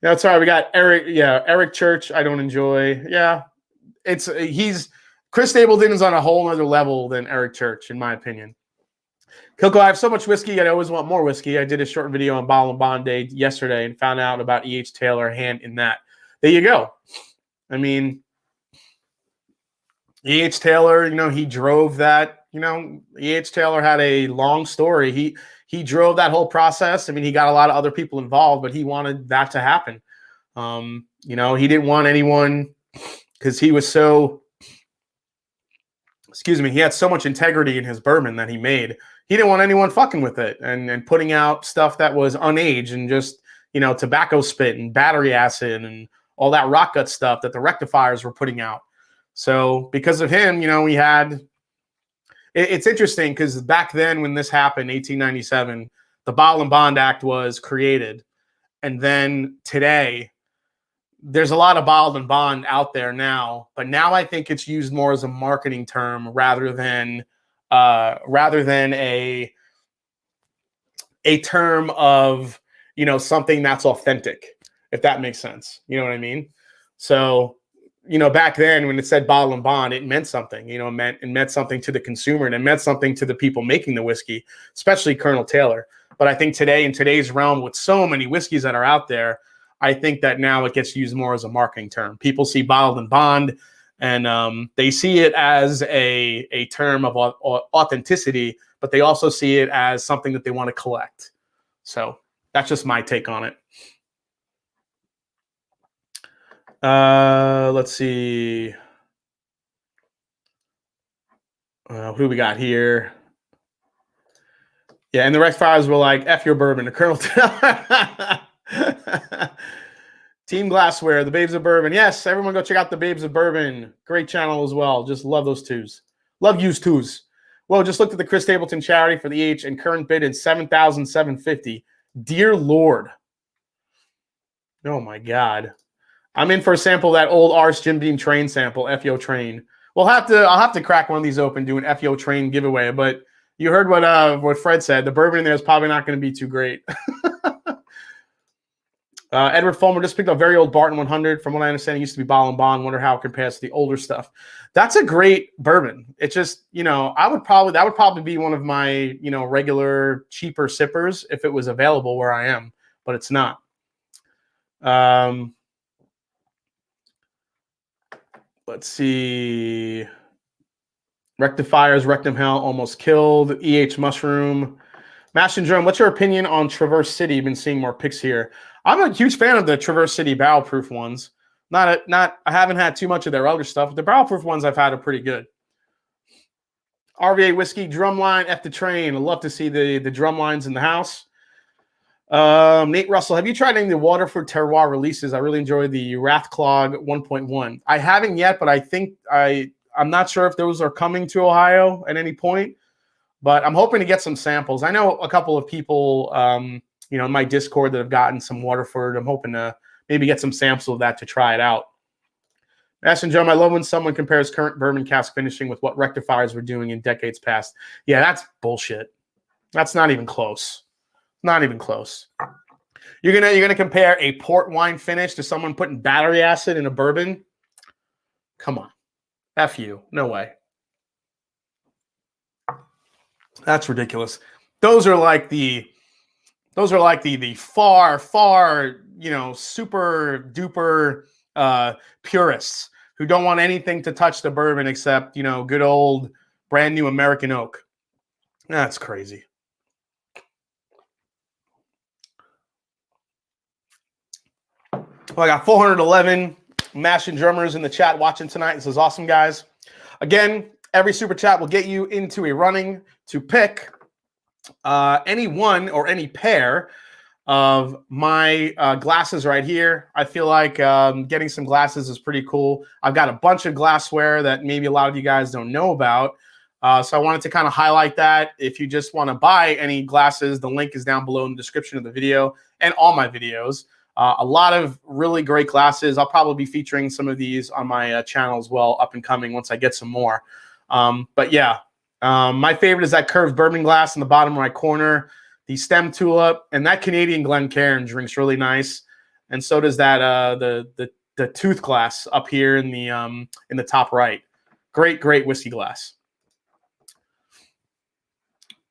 No, sorry, we got Eric. Yeah, Eric Church. I don't enjoy. Yeah, Chris Stapleton is on a whole other level than Eric Church, in my opinion. Kilko, I have so much whiskey. I always want more whiskey. I did a short video on Bottle and Bond Day yesterday and found out about E.H. Taylor hand in that. There you go. I mean, E.H. Taylor, he drove that. E.H. Taylor had a long story. He drove that whole process. I mean, he got a lot of other people involved, but he wanted that to happen. He didn't want anyone, because he was so, he had so much integrity in his bourbon that he made. He didn't want anyone fucking with it and putting out stuff that was unaged and just, tobacco spit and battery acid and all that rock gut stuff that the rectifiers were putting out. So because of him, we had... It's interesting because back then when this happened, 1897, the Bottle and Bond Act was created. And then today, there's a lot of bottled and bond out there now, but now I think it's used more as a marketing term rather than a term of, you know, something that's authentic, if that makes sense. You know what I mean? So, you know, back then when it said bottle and bond, it meant something. You know, it meant something to the consumer, and it meant something to the people making the whiskey, especially Colonel Taylor. But I think today, in today's realm, with so many whiskeys that are out there, I think that now it gets used more as a marketing term. People see bottled and bond, and they see it as a term of authenticity, but they also see it as something that they want to collect. So that's just my take on it. Let's see. Who do we got here? Yeah, and the Rex Fires were like, F your bourbon, the Colonel. Team Glassware, the Babes of Bourbon. Yes, everyone go check out the Babes of Bourbon. Great channel as well. Just love those twos. Love used twos. Well, just looked at the Chris Stapleton charity for the H, and current bid is $7,750. Dear Lord. Oh my God. I'm in for a sample of that old Ars Jim Beam train sample, FYO train. I'll have to crack one of these open, do an FYO train giveaway, but you heard what Fred said. The bourbon in there is probably not going to be too great. Edward Fulmer just picked up very old Barton 100. From what I understand, it used to be bottle and bond. Wonder how it compares to the older stuff. That's a great bourbon. It's just, you know, that would probably be one of my, you know, regular cheaper sippers if it was available where I am, but it's not. Let's see. Rectifiers, Rectum Hell, almost killed. EH Mushroom. Mash and Drum, what's your opinion on Traverse City? You've been seeing more picks here. I'm a huge fan of the Traverse City barrel-proof ones. I haven't had too much of their other stuff. But the barrel-proof ones I've had are pretty good. RVA Whiskey, Drumline, F the Train. I'd love to see the Drumlines in the house. Nate Russell, have you tried any of the Waterford Terroir releases? I really enjoy the Rathclog 1.1. I haven't yet, but I think I'm not sure if those are coming to Ohio at any point. But I'm hoping to get some samples. I know a couple of people, you know, in my Discord that have gotten some Waterford. I'm hoping to maybe get some samples of that to try it out. Ashton Joe, I love when someone compares current bourbon cask finishing with what rectifiers were doing in decades past. Yeah, that's bullshit. That's not even close. Not even close. You're gonna compare a port wine finish to someone putting battery acid in a bourbon? Come on. F you. No way. That's ridiculous. Those are like the far, you know, super duper purists who don't want anything to touch the bourbon except, you know, good old brand new American oak. That's crazy. Well, I got 411 Mash and Drummers in the chat watching tonight. This is awesome, guys. Again, every super chat will get you into a running to pick any one or any pair of my glasses right here. I feel like getting some glasses is pretty cool. I've got a bunch of glassware that maybe a lot of you guys don't know about. So I wanted to kind of highlight that. If you just want to buy any glasses, the link is down below in the description of the video and all my videos. A lot of really great glasses. I'll probably be featuring some of these on my channel as well, up and coming once I get some more. But yeah, my favorite is that curved bourbon glass in the bottom right corner, the stem tulip, and that Canadian Glencairn drinks really nice. And so does that the tooth glass up here in the top right. Great whiskey glass.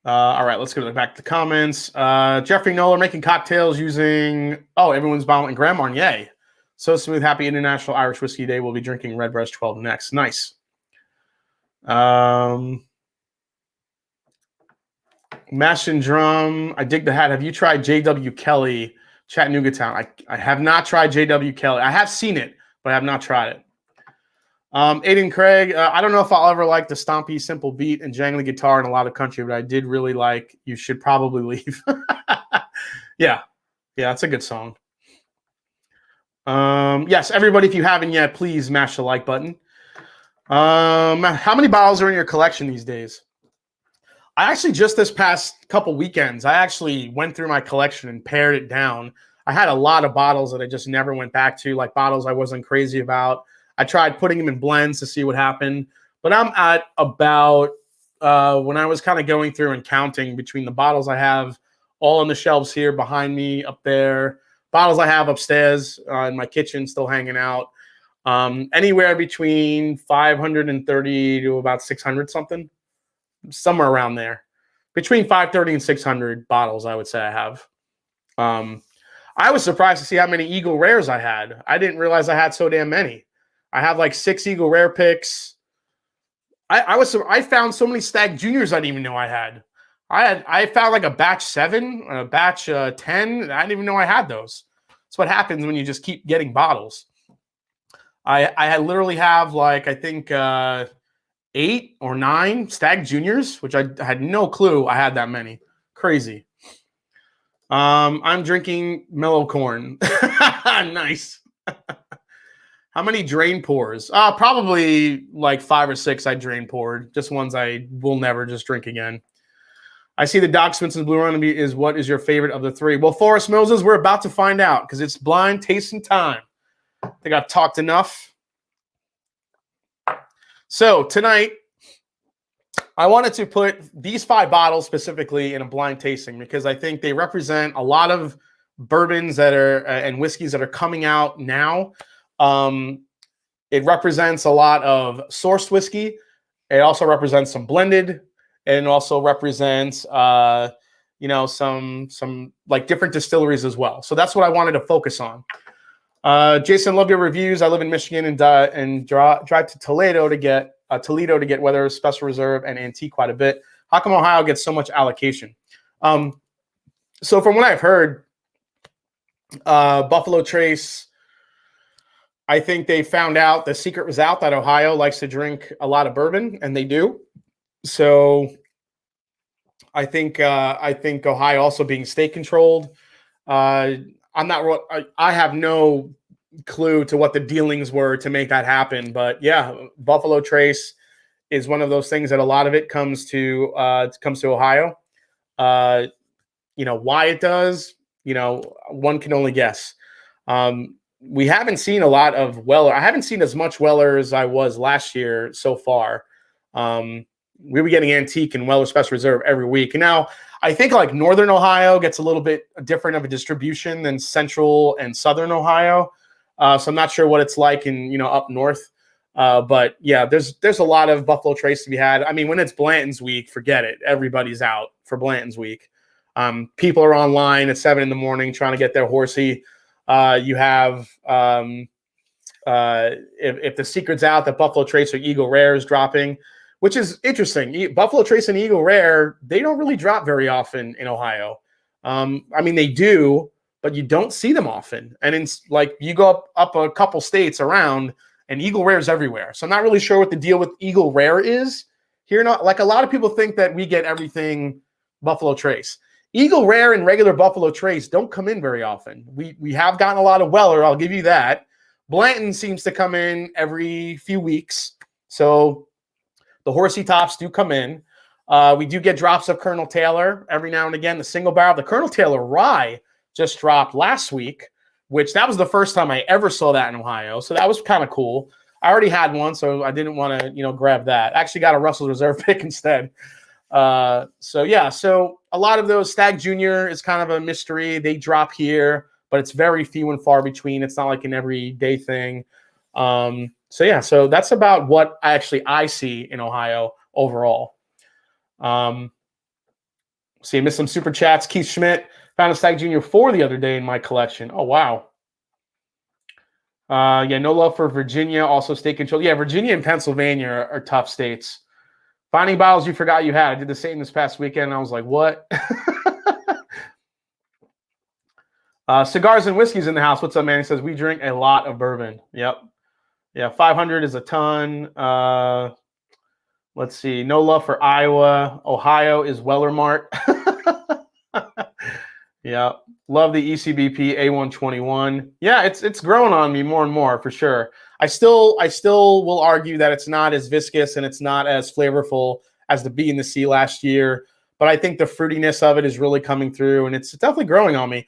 All right, let's go back to the comments. Jeffrey Noller making cocktails using, everyone's bottling Grand Marnier. So smooth, happy International Irish Whiskey Day. We'll be drinking Redbreast 12 next. Nice. Mash and Drum. I dig the hat. Have you tried J.W. Kelly, Chattanooga Town? I have not tried J.W. Kelly. I have seen it, but I have not tried it. Aiden Craig, I don't know if I'll ever like the stompy, simple beat and jangly guitar in a lot of country, but I did really like You Should Probably Leave. Yeah, it's a good song. Yes, everybody, if you haven't yet, please mash the like button. How many bottles are in your collection these days? I actually just this past couple weekends, I actually went through my collection and pared it down. I had a lot of bottles that I just never went back to, like bottles I wasn't crazy about. I tried putting them in blends to see what happened, but I'm at about, when I was kind of going through and counting between the bottles I have all on the shelves here behind me, up there, bottles I have upstairs in my kitchen still hanging out, anywhere between 530 to about 600 something, somewhere around there. Between 530 and 600 bottles, I would say I have. I was surprised to see how many Eagle Rares I had. I didn't realize I had so damn many. I have like 6 Eagle Rare picks. I found so many Stag Juniors I didn't even know I had. I found like a batch 7, a batch 10. I didn't even know I had those. That's what happens when you just keep getting bottles. I literally have like, I think 8 or 9 Stag Juniors, which I had no clue I had that many. Crazy. I'm drinking Mellow Corn. Nice. How many drain pours? Probably like 5 or 6 I drain poured. Just ones I will never just drink again. I see the Doc Swinson's Blue Run is what is your favorite of the 3? Well, Forrest Moses, we're about to find out because it's blind tasting time. I think I've talked enough. So tonight, I wanted to put these 5 bottles specifically in a blind tasting because I think they represent a lot of bourbons that are and whiskeys that are coming out now. It represents a lot of sourced whiskey. It also represents some blended, and it also represents you know, some like different distilleries as well. So that's what I wanted to focus on. Jason, love your reviews. I live in Michigan and drive to Toledo to get Weather Special Reserve and Antique quite a bit. How come Ohio gets so much allocation? So from what I've heard, Buffalo Trace, I think they found out the secret was out that Ohio likes to drink a lot of bourbon, and they do. So I think Ohio also being state controlled. I'm not. I have no clue to what the dealings were to make that happen, but yeah, Buffalo Trace is one of those things that a lot of it comes to Ohio. You know why it does. You know, one can only guess. We haven't seen a lot of Weller. I haven't seen as much Weller as I was last year so far. We were getting Antique and Weller Special Reserve every week. And now I think like Northern Ohio gets a little bit different of a distribution than Central and Southern Ohio. So I'm not sure what it's like in, you know, up north. But yeah, there's a lot of Buffalo Trace to be had. I mean, when it's Blanton's week, forget it. Everybody's out for Blanton's week. People are online at 7 a.m. trying to get their horsey. You have if the secret's out that Buffalo Trace or Eagle Rare is dropping, which is interesting. Buffalo Trace and Eagle Rare, they don't really drop very often in Ohio. I mean, they do, but you don't see them often. And it's like you go up a couple states around, and Eagle Rare is everywhere. So I'm not really sure what the deal with Eagle Rare is here. Not like a lot of people think that we get everything Buffalo Trace. Eagle Rare and regular Buffalo Trace don't come in very often. We have gotten a lot of Weller, I'll give you that. Blanton seems to come in every few weeks. So the horsey tops do come in. We do get drops of Colonel Taylor every now and again. The single barrel, the Colonel Taylor rye just dropped last week, which that was the first time I ever saw that in Ohio. So that was kind of cool. I already had one, so I didn't want to, you know, grab that. I actually got a Russell's Reserve pick instead. So yeah, so a lot of those Stag Junior is kind of a mystery. They drop here, but it's very few and far between. It's not like an everyday thing. So yeah, so that's about what I see in Ohio overall. See, I missed some super chats. Keith Schmidt found a Stag Junior 4 the other day in my collection. Oh wow. Yeah, no love for Virginia. Also state control. Yeah, Virginia and Pennsylvania are tough states. Finding bottles you forgot you had. I did the same this past weekend. And I was like, what? Cigars and whiskeys in the house. What's up, man? He says, we drink a lot of bourbon. Yep. Yeah, 500 is a ton. Let's see. No love for Iowa. Ohio is Weller Mart. Yeah. Love the ECBP A121. Yeah, it's growing on me more and more for sure. I still will argue that it's not as viscous and it's not as flavorful as the B and the C last year, but I think the fruitiness of it is really coming through, and it's definitely growing on me.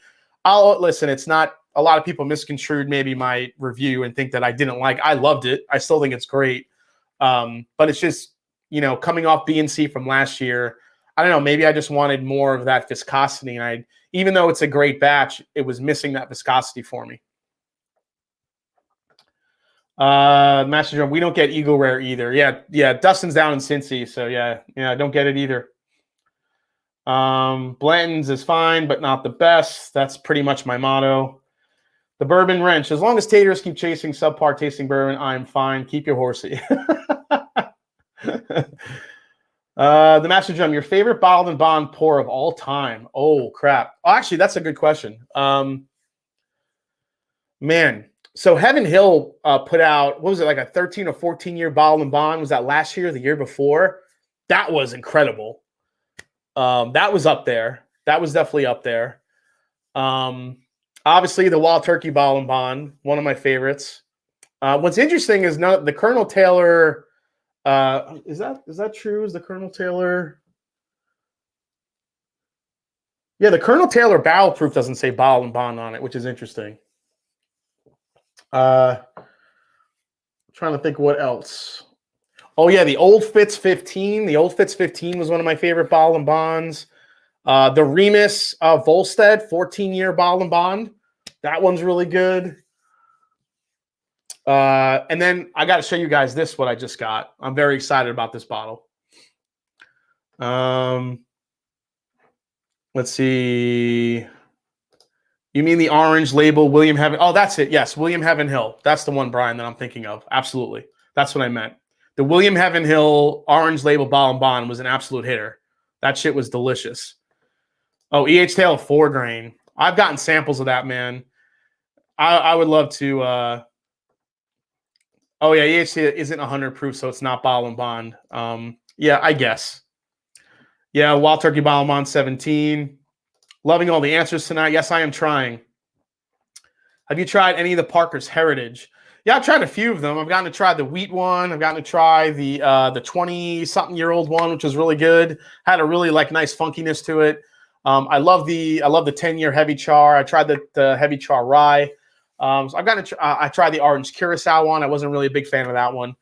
I'll listen. It's not a lot of people misconstrued maybe my review and think that I didn't like. I loved it. I still think it's great. But it's just, you know, coming off B and C from last year. I don't know. Maybe I just wanted more of that viscosity, and even though it's a great batch, it was missing that viscosity for me. Master Drum, we don't get Eagle Rare either. Yeah. Dustin's down in Cincy, so yeah, I don't get it either. Blanton's is fine, but not the best. That's pretty much my motto. The Bourbon Wrench. As long as taters keep chasing subpar tasting bourbon, I'm fine. Keep your horsey. The Master Drum, your favorite bottled and bond pour of all time? Oh, crap. Oh, actually, that's a good question. Man. So Heaven Hill put out, what was it, like a 13 or 14-year bottled and bond? Was that last year or the year before? That was incredible. That was up there. That was definitely up there. Obviously, the Wild Turkey bottled and bond, one of my favorites. What's interesting is the Colonel Taylor. Is that true? Is the Colonel Taylor? Yeah, the Colonel Taylor barrel proof doesn't say bottled and bond on it, which is interesting. Trying to think what else. Oh yeah, the Old Fitz 15. The Old Fitz 15 was one of my favorite bottled and bonds. The Remus Volstead 14-year bottled and bond. That one's really good. And then I got to show you guys this, what I just got. I'm very excited about this bottle. Let's see. You mean the orange label, William Heaven? Oh, that's it. Yes, William Heaven Hill. That's the one, Brian, that I'm thinking of. Absolutely. That's what I meant. The William Heaven Hill orange label bottle and bond was an absolute hitter. That shit was delicious. Oh, E.H. Taylor 4-grain. I've gotten samples of that, man. I would love to. Oh, yeah, E.H. Taylor isn't 100 proof, so it's not bottle and bond. Yeah, I guess. Yeah, Wild Turkey bottle and bond 17. Loving all the answers tonight. Yes, I am trying. Have you tried any of the Parker's Heritage? Yeah, I've tried a few of them. I've gotten to try the wheat one. I've gotten to try the 20-something-year-old one, which was really good. Had a really nice funkiness to it. I love the 10-year heavy char. I tried the heavy char rye. So I've gotten to I tried the orange curacao one. I wasn't really a big fan of that one.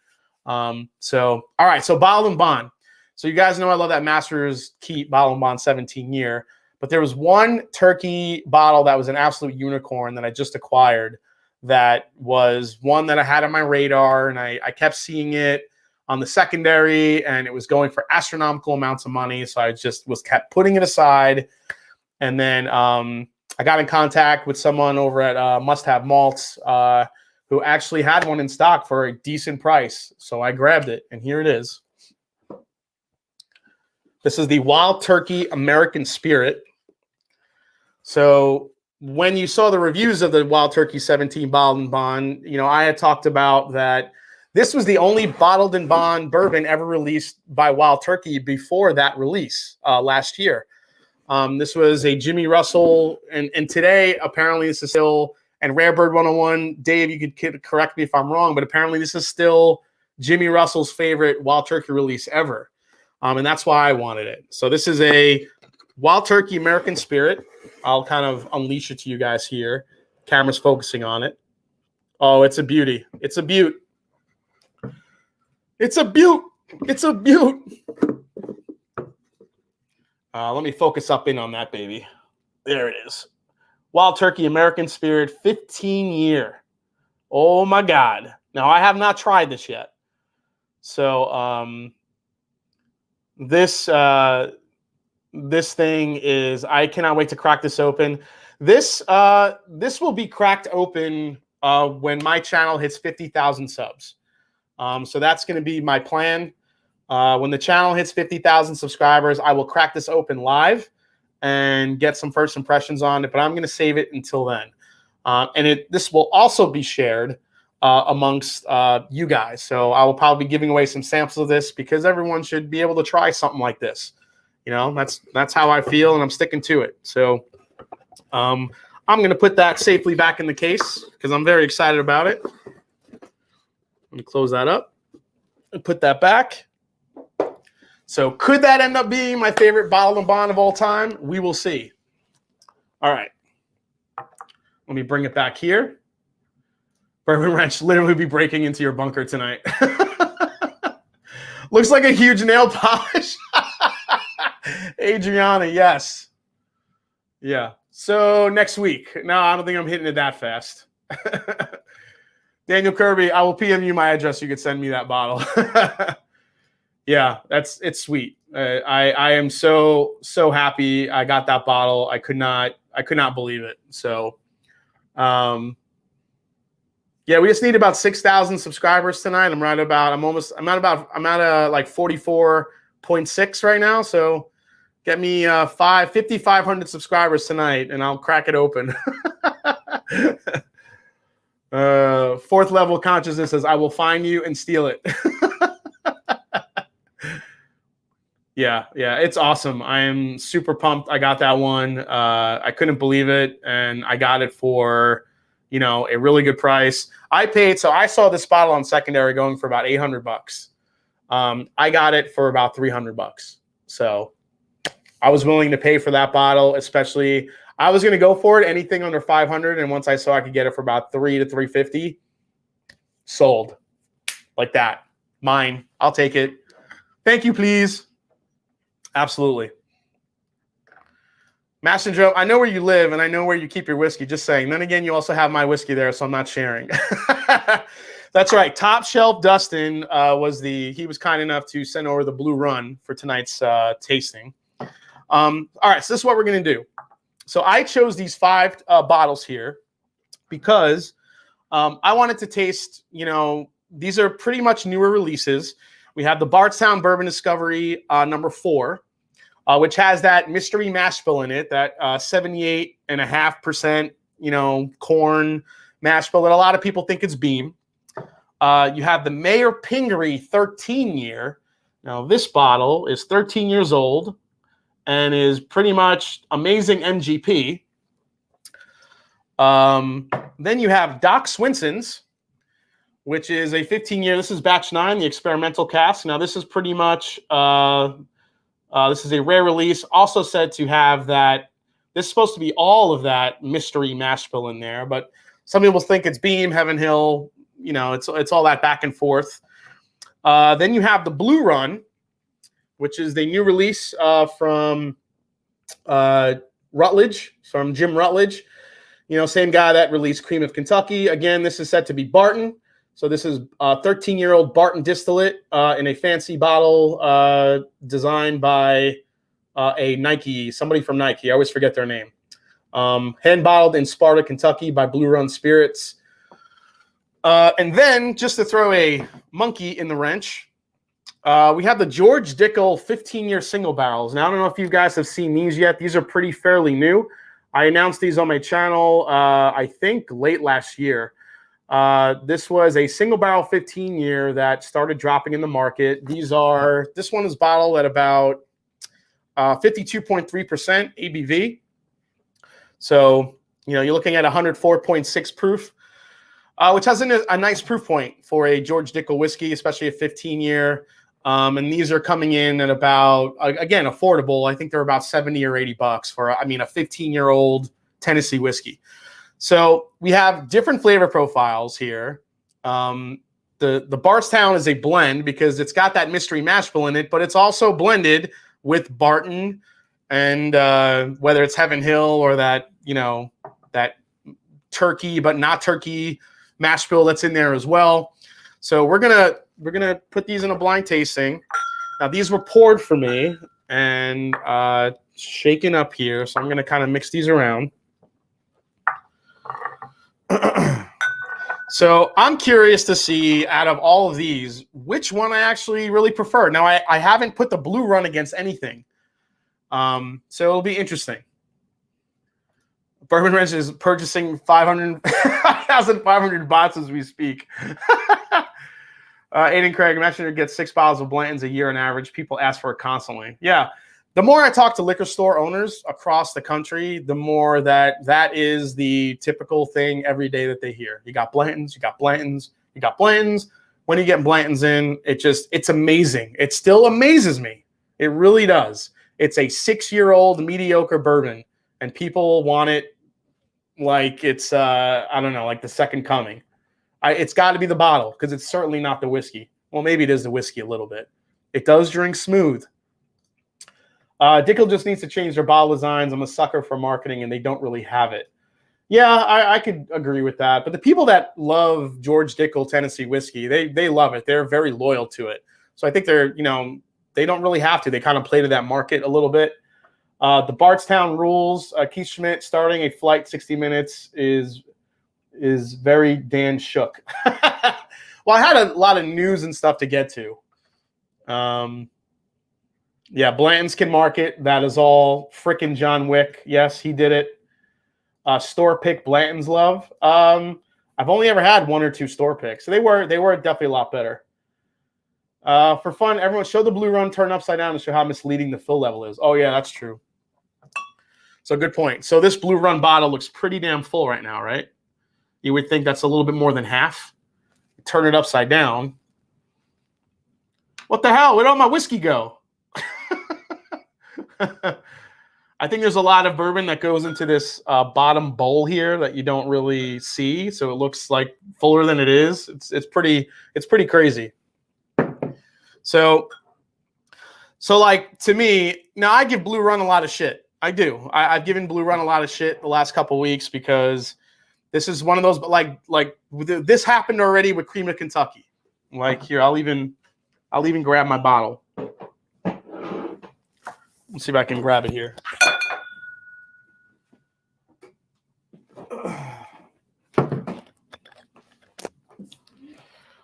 So all right. So bottle and bond. So you guys know I love that Master's Keep bottle and bond 17-year. But there was one turkey bottle that was an absolute unicorn that I just acquired. That was one that I had on my radar, and I kept seeing it on the secondary, and it was going for astronomical amounts of money. So I just kept putting it aside. And then I got in contact with someone over at Must Have Malts who actually had one in stock for a decent price. So I grabbed it, and here it is. This is the Wild Turkey American Spirit. So when you saw the reviews of the Wild Turkey 17 bottled and bond, I had talked about that this was the only bottled and bond bourbon ever released by Wild Turkey before that release last year. This was a Jimmy Russell, and today apparently this is still, and Rare Bird 101, Dave, you could correct me if I'm wrong, but apparently this is still Jimmy Russell's favorite Wild Turkey release ever. And that's why I wanted it. So this is a Wild Turkey American Spirit. I'll kind of unleash it to you guys here. Camera's focusing on it. Oh, it's a beauty. It's a beaut. It's a beaut. It's a beaut. Let me focus up in on that, baby. There it is. Wild Turkey American Spirit 15-year. Oh, my God. Now, I have not tried this yet. So this thing is, I cannot wait to crack this open. This will be cracked open when my channel hits 50,000 subs. So that's going to be my plan. When the channel hits 50,000 subscribers, I will crack this open live and get some first impressions on it, but I'm going to save it until then. And this will also be shared amongst you guys. So I will probably be giving away some samples of this because everyone should be able to try something like this. That's how I feel, and I'm sticking to it. So I'm going to put that safely back in the case because I'm very excited about it. Let me close that up and put that back. So could that end up being my favorite bottle and bond of all time? We will see. All right. Let me bring it back here. Bourbon Wrench literally be breaking into your bunker tonight. Looks like a huge nail polish. Adriana, yes. Yeah. So next week. No, I don't think I'm hitting it that fast. Daniel Kirby, I will PM you my address. You could send me that bottle. Yeah, it's sweet. I am so happy I got that bottle. I could not believe it. So, yeah, we just need about 6,000 subscribers tonight. I'm at like 44.6 right now. So get me 5,500 subscribers tonight, and I'll crack it open. Fourth level consciousness says, I will find you and steal it. Yeah, it's awesome. I am super pumped. I got that one. I couldn't believe it, and I got it for, a really good price. I saw this bottle on secondary going for about $800. I got it for about $300. So I was willing to pay for that bottle, especially I was going to go for it, anything under 500. And once I saw I could get it for about $300 to $350, sold like that. Mine. I'll take it. Thank you, please. Absolutely. Mash and Drum, I know where you live and I know where you keep your whiskey. Just saying. Then again, you also have my whiskey there, so I'm not sharing. That's right. Top Shelf Dustin he was kind enough to send over the Blue Run for tonight's tasting. All right, so this is what we're going to do. So I chose these 5 bottles here because I wanted to taste, these are pretty much newer releases. We have the Bardstown Bourbon Discovery number 4, which has that mystery mash bill in it, that 78.5%, corn mash bill that a lot of people think it's Beam. You have the Mayor Pingree 13-year. Now, this bottle is 13 years old and is pretty much amazing MGP. Then you have Doc Swinson's, which is a 15-year. This is batch 9, the experimental cask. Now, this is pretty much, this is a rare release. Also said to have that, this is supposed to be all of that mystery mash bill in there, but some people think it's Beam, Heaven Hill, it's all that back and forth. Then you have the Blue Run, which is the new release from Rutledge, from Jim Rutledge. Same guy that released Cream of Kentucky. Again, this is said to be Barton. So this is a 13-year-old Barton distillate in a fancy bottle designed by somebody from Nike. I always forget their name. Hand bottled in Sparta, Kentucky by Blue Run Spirits. And then, just to throw a monkey in the wrench, we have the George Dickel 15-year single barrels. Now, I don't know if you guys have seen these yet. These are fairly new. I announced these on my channel, I think, late last year. This was a single barrel 15-year that started dropping in the market. This one is bottled at about 52.3% ABV. So, you're looking at 104.6 proof, which has a nice proof point for a George Dickel whiskey, especially a 15-year. And these are coming in at about, again, affordable. I think they're about $70 or $80 for, a 15-year-old Tennessee whiskey. So we have different flavor profiles here. The Bardstown is a blend because it's got that mystery mash bill in it, but it's also blended with Barton and whether it's Heaven Hill or that, that turkey but not turkey mash bill that's in there as well. So we're gonna put these in a blind tasting. Now these were poured for me and shaken up here, so I'm gonna kind of mix these around. So I'm curious to see, out of all of these, which one I actually really prefer. Now, I haven't put the Blue Run against anything, so it'll be interesting. Bourbon Wrench is purchasing 5,500 bots as we speak. Aiden Craig, Messenger gets 6 bottles of Blanton's a year on average. People ask for it constantly. Yeah. The more I talk to liquor store owners across the country, the more that is the typical thing every day that they hear. You got Blanton's, you got Blanton's, you got Blanton's. When you get Blanton's in, it's amazing. It still amazes me. It really does. It's a 6-year-old mediocre bourbon, and people want it like it's I don't know, like the second coming. It's got to be the bottle because it's certainly not the whiskey. Well, maybe it is the whiskey a little bit. It does drink smooth. Dickel just needs to change their bottle designs. I'm a sucker for marketing, and they don't really have it. Yeah, I could agree with that. But the people that love George Dickel Tennessee whiskey, they love it. They're very loyal to it. So I think they're, they don't really have to. They kind of play to that market a little bit. The Bardstown rules. Keith Schmidt starting a flight 60 minutes is very Dan shook. Well, I had a lot of news and stuff to get to. Yeah, Blanton's can market. That is all frickin' John Wick. Yes, he did it. Store pick Blanton's love. I've only ever had one or two store picks. So they were definitely a lot better. For fun, everyone show the blue run turn upside down to show how misleading the fill level is. Oh yeah, that's true. So good point. So this blue run bottle looks pretty damn full right now, right? You would think that's a little bit more than half. Turn it upside down. What the hell? Where'd all my whiskey go? I think there's a lot of bourbon that goes into this bottom bowl here that you don't really see, so it looks like fuller than it is. It's pretty crazy. So like to me, now I give Blue Run a lot of shit. I do. I've given Blue Run a lot of shit the last couple weeks because this is one of those. But like this happened already with Cream of Kentucky. Like here, I'll even grab my bottle. Let's see if I can grab it here.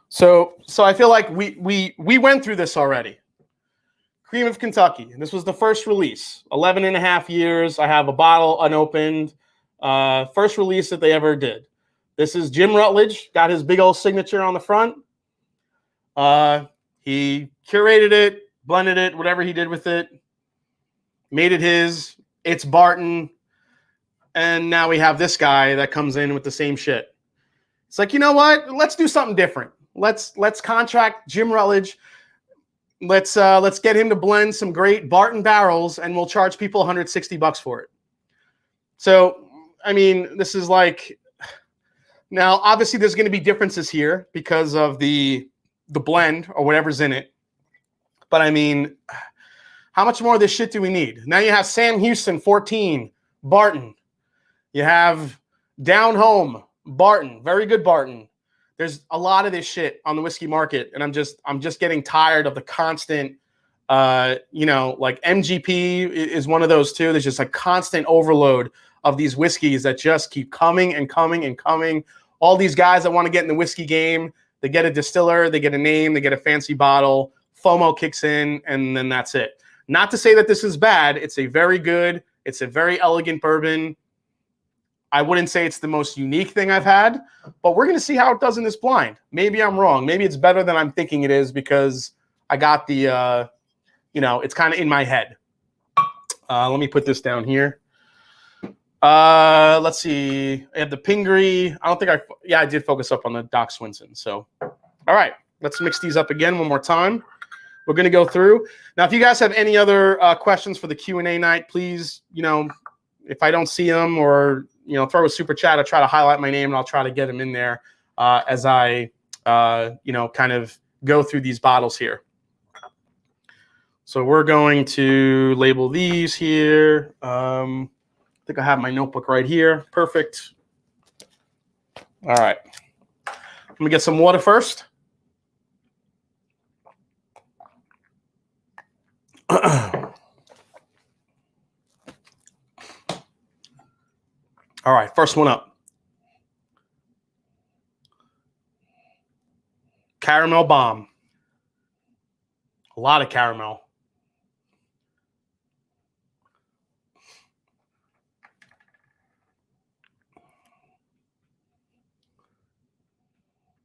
So I feel like we went through this already. Cream of Kentucky. This was the first release. 11 and a half years. I have a bottle unopened. First release that they ever did. This is Jim Rutledge. Got his big old signature on the front. He curated it, blended it, whatever he did with it. Made it his. It's Barton. And now we have this guy that comes in with the same shit. It's like, you know what? Let's do something different. Let's contract Jim Rutledge. Let's get him to blend some great Barton barrels, and we'll charge people $160 for it. So, I mean, this is like, now obviously there's going to be differences here because of the blend or whatever's in it. But I mean, how much more of this shit do we need? Now you have Sam Houston, 14, Barton. You have Down Home, Barton, very good Barton. There's a lot of this shit on the whiskey market, and I'm just getting tired of the constant, like MGP is one of those too. There's just a constant overload of these whiskeys that just keep coming and coming and coming. All these guys that want to get in the whiskey game, they get a distiller, they get a name, they get a fancy bottle, FOMO kicks in, and then that's it. Not to say that this is bad. It's a very elegant bourbon. I wouldn't say it's the most unique thing I've had, but we're going to see how it does in this blind. Maybe I'm wrong. Maybe it's better than I'm thinking it is because I got the, it's kind of in my head. Let me put this down here. Let's see. I have the Pingree. I did focus up on the Doc Swinson. So, all right, let's mix these up again one more time. We're going to go through. Now, if you guys have any other questions for the Q&A night, please, if I don't see them or, throw a super chat, I'll try to highlight my name and I'll try to get them in there as I, kind of go through these bottles here. So we're going to label these here. I think I have my notebook right here. Perfect. All right. Let me get some water first. All right, first one up. Caramel bomb. A lot of caramel.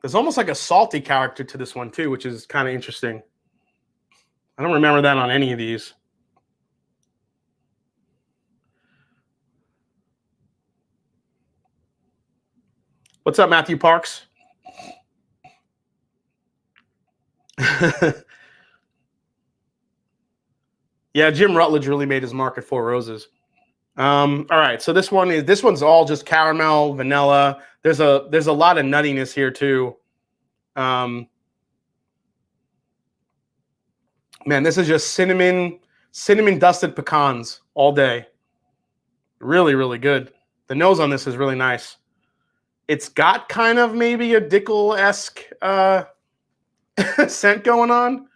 There's almost like a salty character to this one too, which is kind of interesting. I don't remember that on any of these. What's up, Matthew Parks? Yeah, Jim Rutledge really made his mark at Four Roses. All right, so this one's all just caramel, vanilla. There's a lot of nuttiness here too. Man, this is just cinnamon dusted pecans all day. Really, really good. The nose on this is really nice. It's got kind of maybe a Dickel-esque scent going on.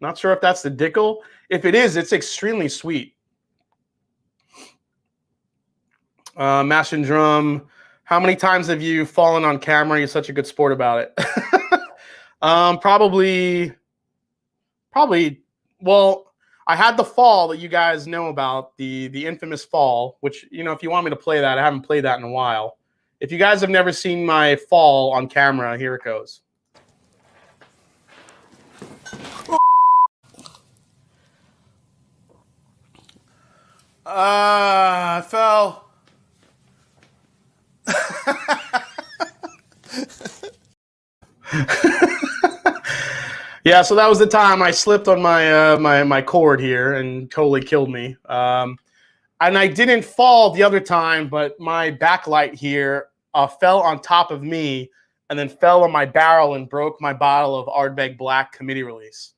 Not sure if that's the Dickel. If it is, it's extremely sweet. Mash and Drum. How many times have you fallen on camera? You're such a good sport about it. Probably. Well, I had the fall that you guys know about, the infamous fall, which, you know, if you want me to play that, I haven't played that in a while. If you guys have never seen my fall on camera, here it goes. I fell. Yeah, so that was the time I slipped on my my cord here and totally killed me. And I didn't fall the other time, but my backlight here fell on top of me and then fell on my barrel and broke my bottle of Ardbeg Black committee release.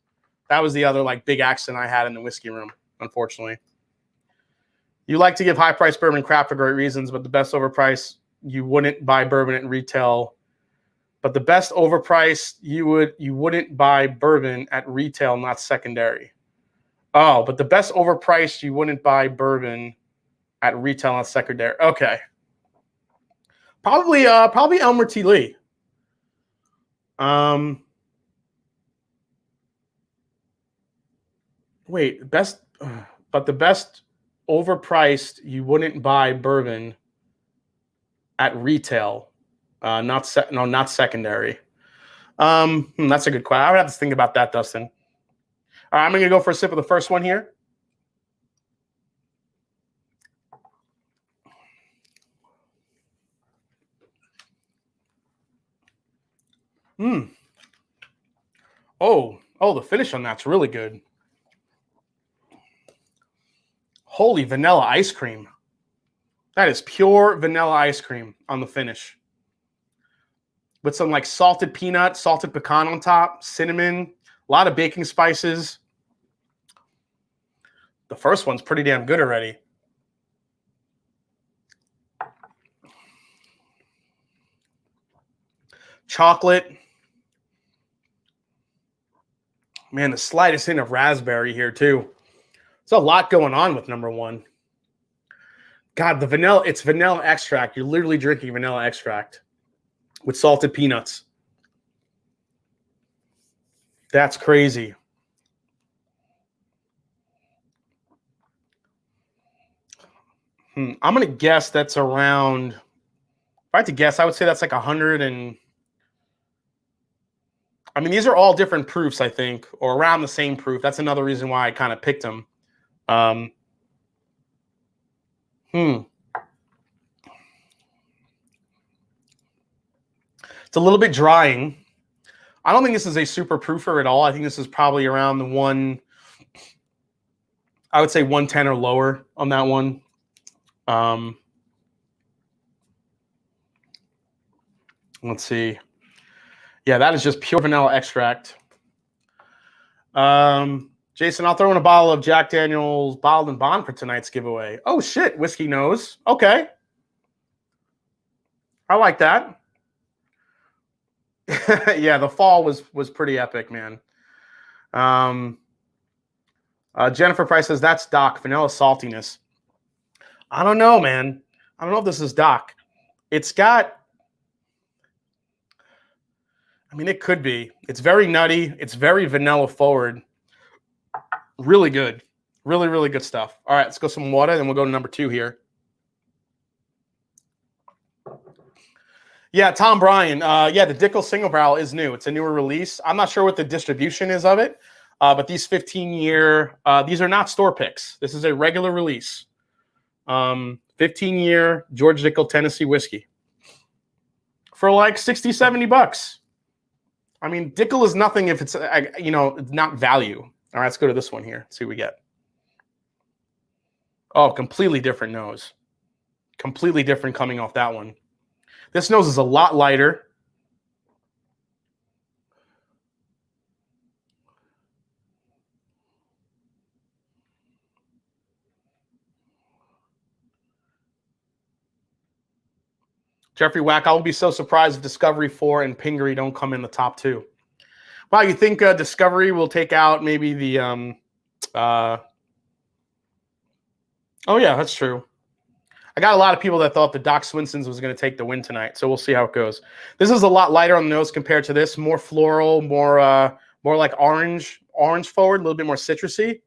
That was the other like big accident I had in the whiskey room, unfortunately. You like to give high-priced bourbon crap for great reasons, but the best overpriced, you wouldn't buy bourbon at retail. But the best overpriced, you wouldn't buy bourbon at retail, not secondary. Oh, but the best overpriced, you wouldn't buy bourbon at retail, not secondary. Okay. Probably Elmer T. Lee. Wait, but the best overpriced, you wouldn't buy bourbon at retail, not secondary. That's a good question. I would have to think about that, Dustin. All right, I'm gonna go for a sip of the first one here. Oh, the finish on that's really good. Holy vanilla ice cream. That is pure vanilla ice cream on the finish. With some like salted peanut, salted pecan on top, cinnamon, a lot of baking spices. The first one's pretty damn good already. Chocolate. Man, the slightest hint of raspberry here too. There's a lot going on with number one. God, the vanilla, it's vanilla extract. You're literally drinking vanilla extract with salted peanuts. That's crazy. I'm going to guess that's around, if I had to guess, I would say that's like 100 and, I mean, these are all different proofs, I think, or around the same proof. That's another reason why I kind of picked them. It's a little bit drying. I don't think this is a super proofer at all. I think this is probably around the one, I would say 110 or lower on that one. Let's see. Yeah, that is just pure vanilla extract. Jason, I'll throw in a bottle of Jack Daniel's Bottled and Bond for tonight's giveaway. Oh, shit. Whiskey nose. Okay. I like that. Yeah, the fall was pretty epic, man. Jennifer Price says, that's Doc. Vanilla saltiness. I don't know, man. I don't know if this is Doc. It's got... I mean, it could be. It's very nutty. It's very vanilla forward. Really good. Really, really good stuff. All right, let's go some water, then we'll go to number 2 here. Yeah, Tom Bryan. Yeah, the Dickel Single Barrel is new. It's a newer release. I'm not sure what the distribution is of it, but these 15-year, these are not store picks. This is a regular release. 15-year George Dickel Tennessee whiskey for like 60, 70 bucks. I mean, Dickel is nothing if it's, you know, not value. All right, let's go to this one here. See what we get. Oh, completely different nose. Completely different coming off that one. This nose is a lot lighter. Jeffrey Wack, I will be so surprised if Discovery 4 and Pingree don't come in the top 2. Wow, you think Discovery will take out maybe the... oh, yeah, that's true. I got a lot of people that thought the Doc Swinson's was going to take the win tonight, so we'll see how it goes. This is a lot lighter on the nose compared to this. More floral, more like orange forward, a little bit more citrusy.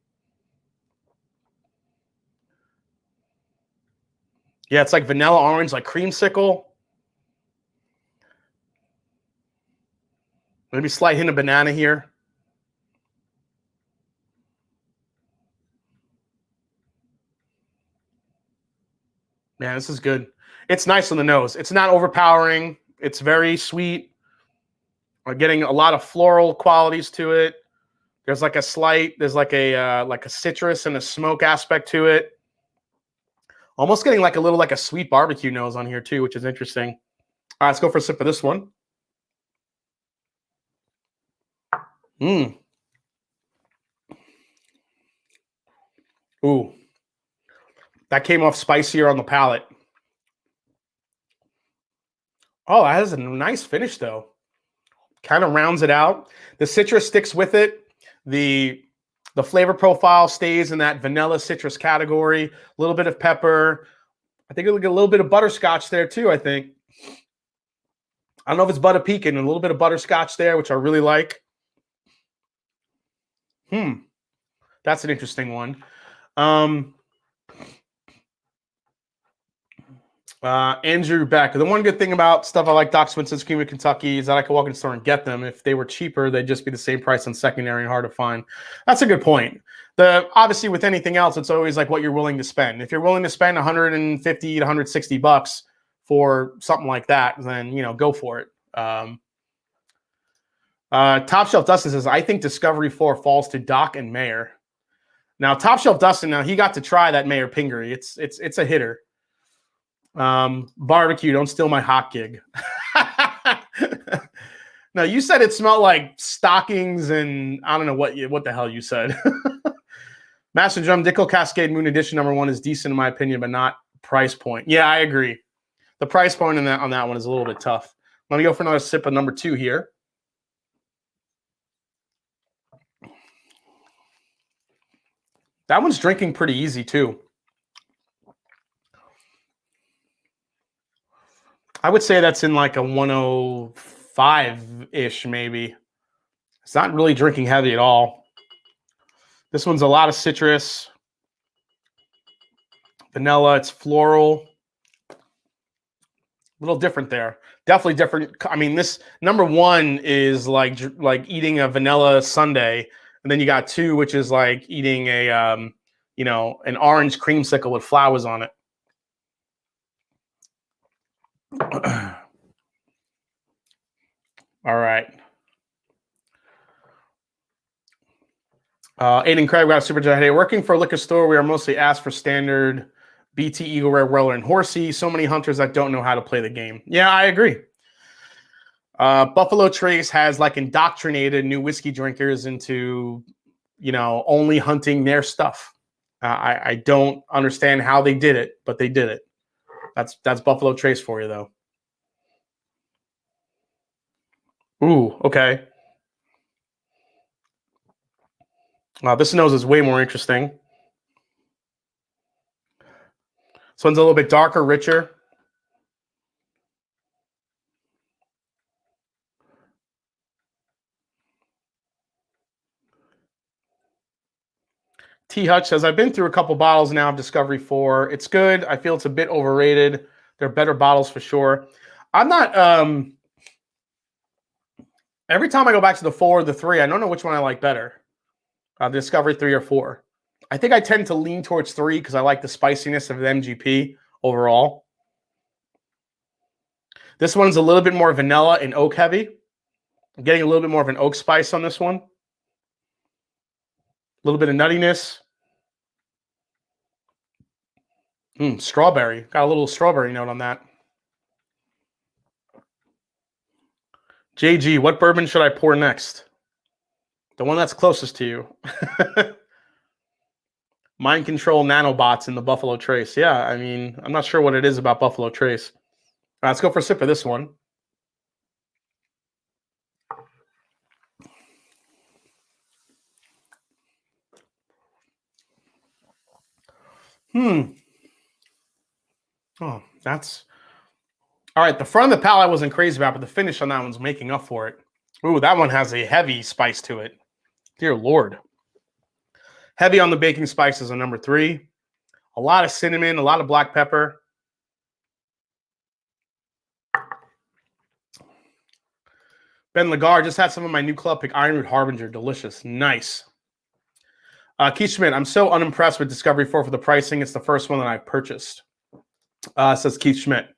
Yeah, it's like vanilla orange, like creamsicle. Maybe slight hint of banana here. Man, this is good. It's nice on the nose. It's not overpowering. It's very sweet. We're getting a lot of floral qualities to it. There's like a citrus and a smoke aspect to it. Almost getting like a sweet barbecue nose on here too, which is interesting. All right, let's go for a sip of this one. Ooh. That came off spicier on the palate. Oh, that has a nice finish, though. Kind of rounds it out. The citrus sticks with it. The flavor profile stays in that vanilla citrus category. A little bit of pepper. I think it'll get a little bit of butterscotch there, too, I think. I don't know if it's butter pecan. A little bit of butterscotch there, which I really like. That's an interesting one. Andrew Beck. The one good thing about stuff I like Doc Swinson's Cream of Kentucky is that I could walk in the store and get them. If they were cheaper, they'd just be the same price on secondary and hard to find. That's a good point. Obviously, with anything else, it's always like what you're willing to spend. If you're willing to spend $150 to $160 for something like that, then go for it. Top Shelf Dustin says, I think Discovery 4 falls to Doc and Mayer. Now, Top Shelf Dustin, now he got to try that Mayer Pingree. It's a hitter. Barbecue, don't steal my hot gig. No, you said it smelled like stockings and I don't know what the hell you said. Master Drum Dickel Cascade Moon Edition #1 is decent in my opinion, but not price point. Yeah, I agree. The price point on that one is a little bit tough. Let me go for another sip of #2 here. That one's drinking pretty easy too. I would say that's in like a 105-ish maybe. It's not really drinking heavy at all. This one's a lot of citrus. Vanilla, it's floral. A little different there. Definitely different. I mean, this #1 is like eating a vanilla sundae, and then you got 2, which is like eating a an orange creamsicle with flowers on it. All right. Aiden Craig got a super chat. Hey, working for a liquor store, we are mostly asked for standard BT, Eagle, Red, Weller, and Horsey. So many hunters that don't know how to play the game. Yeah, I agree. Buffalo Trace has like indoctrinated new whiskey drinkers into, only hunting their stuff. I don't understand how they did it, but they did it. That's Buffalo Trace for you, though. Ooh, okay. This nose is way more interesting. This one's a little bit darker, richer. T. Hutch says, I've been through a couple bottles now of Discovery 4. It's good. I feel it's a bit overrated. They're better bottles for sure. I'm not... every time I go back to the 4 or the 3, I don't know which one I like better. Discovery 3 or 4. I think I tend to lean towards 3 because I like the spiciness of the MGP overall. This one's a little bit more vanilla and oak heavy. I'm getting a little bit more of an oak spice on this one. A little bit of nuttiness. Strawberry. Got a little strawberry note on that. JG, what bourbon should I pour next? The one that's closest to you. Mind control nanobots in the Buffalo Trace. Yeah, I mean, I'm not sure what it is about Buffalo Trace. All right, let's go for a sip of this one. Oh, that's... All right, the front of the palate I wasn't crazy about, but the finish on that one's making up for it. Ooh, that one has a heavy spice to it. Dear Lord. Heavy on the baking spices on number 3. A lot of cinnamon, a lot of black pepper. Ben Lagarde just had some of my new club pick, Ironwood Harbinger. Delicious. Nice. Keith Schmidt, I'm so unimpressed with Discovery 4 for the pricing. It's the first one that I've purchased. Says Keith Schmidt.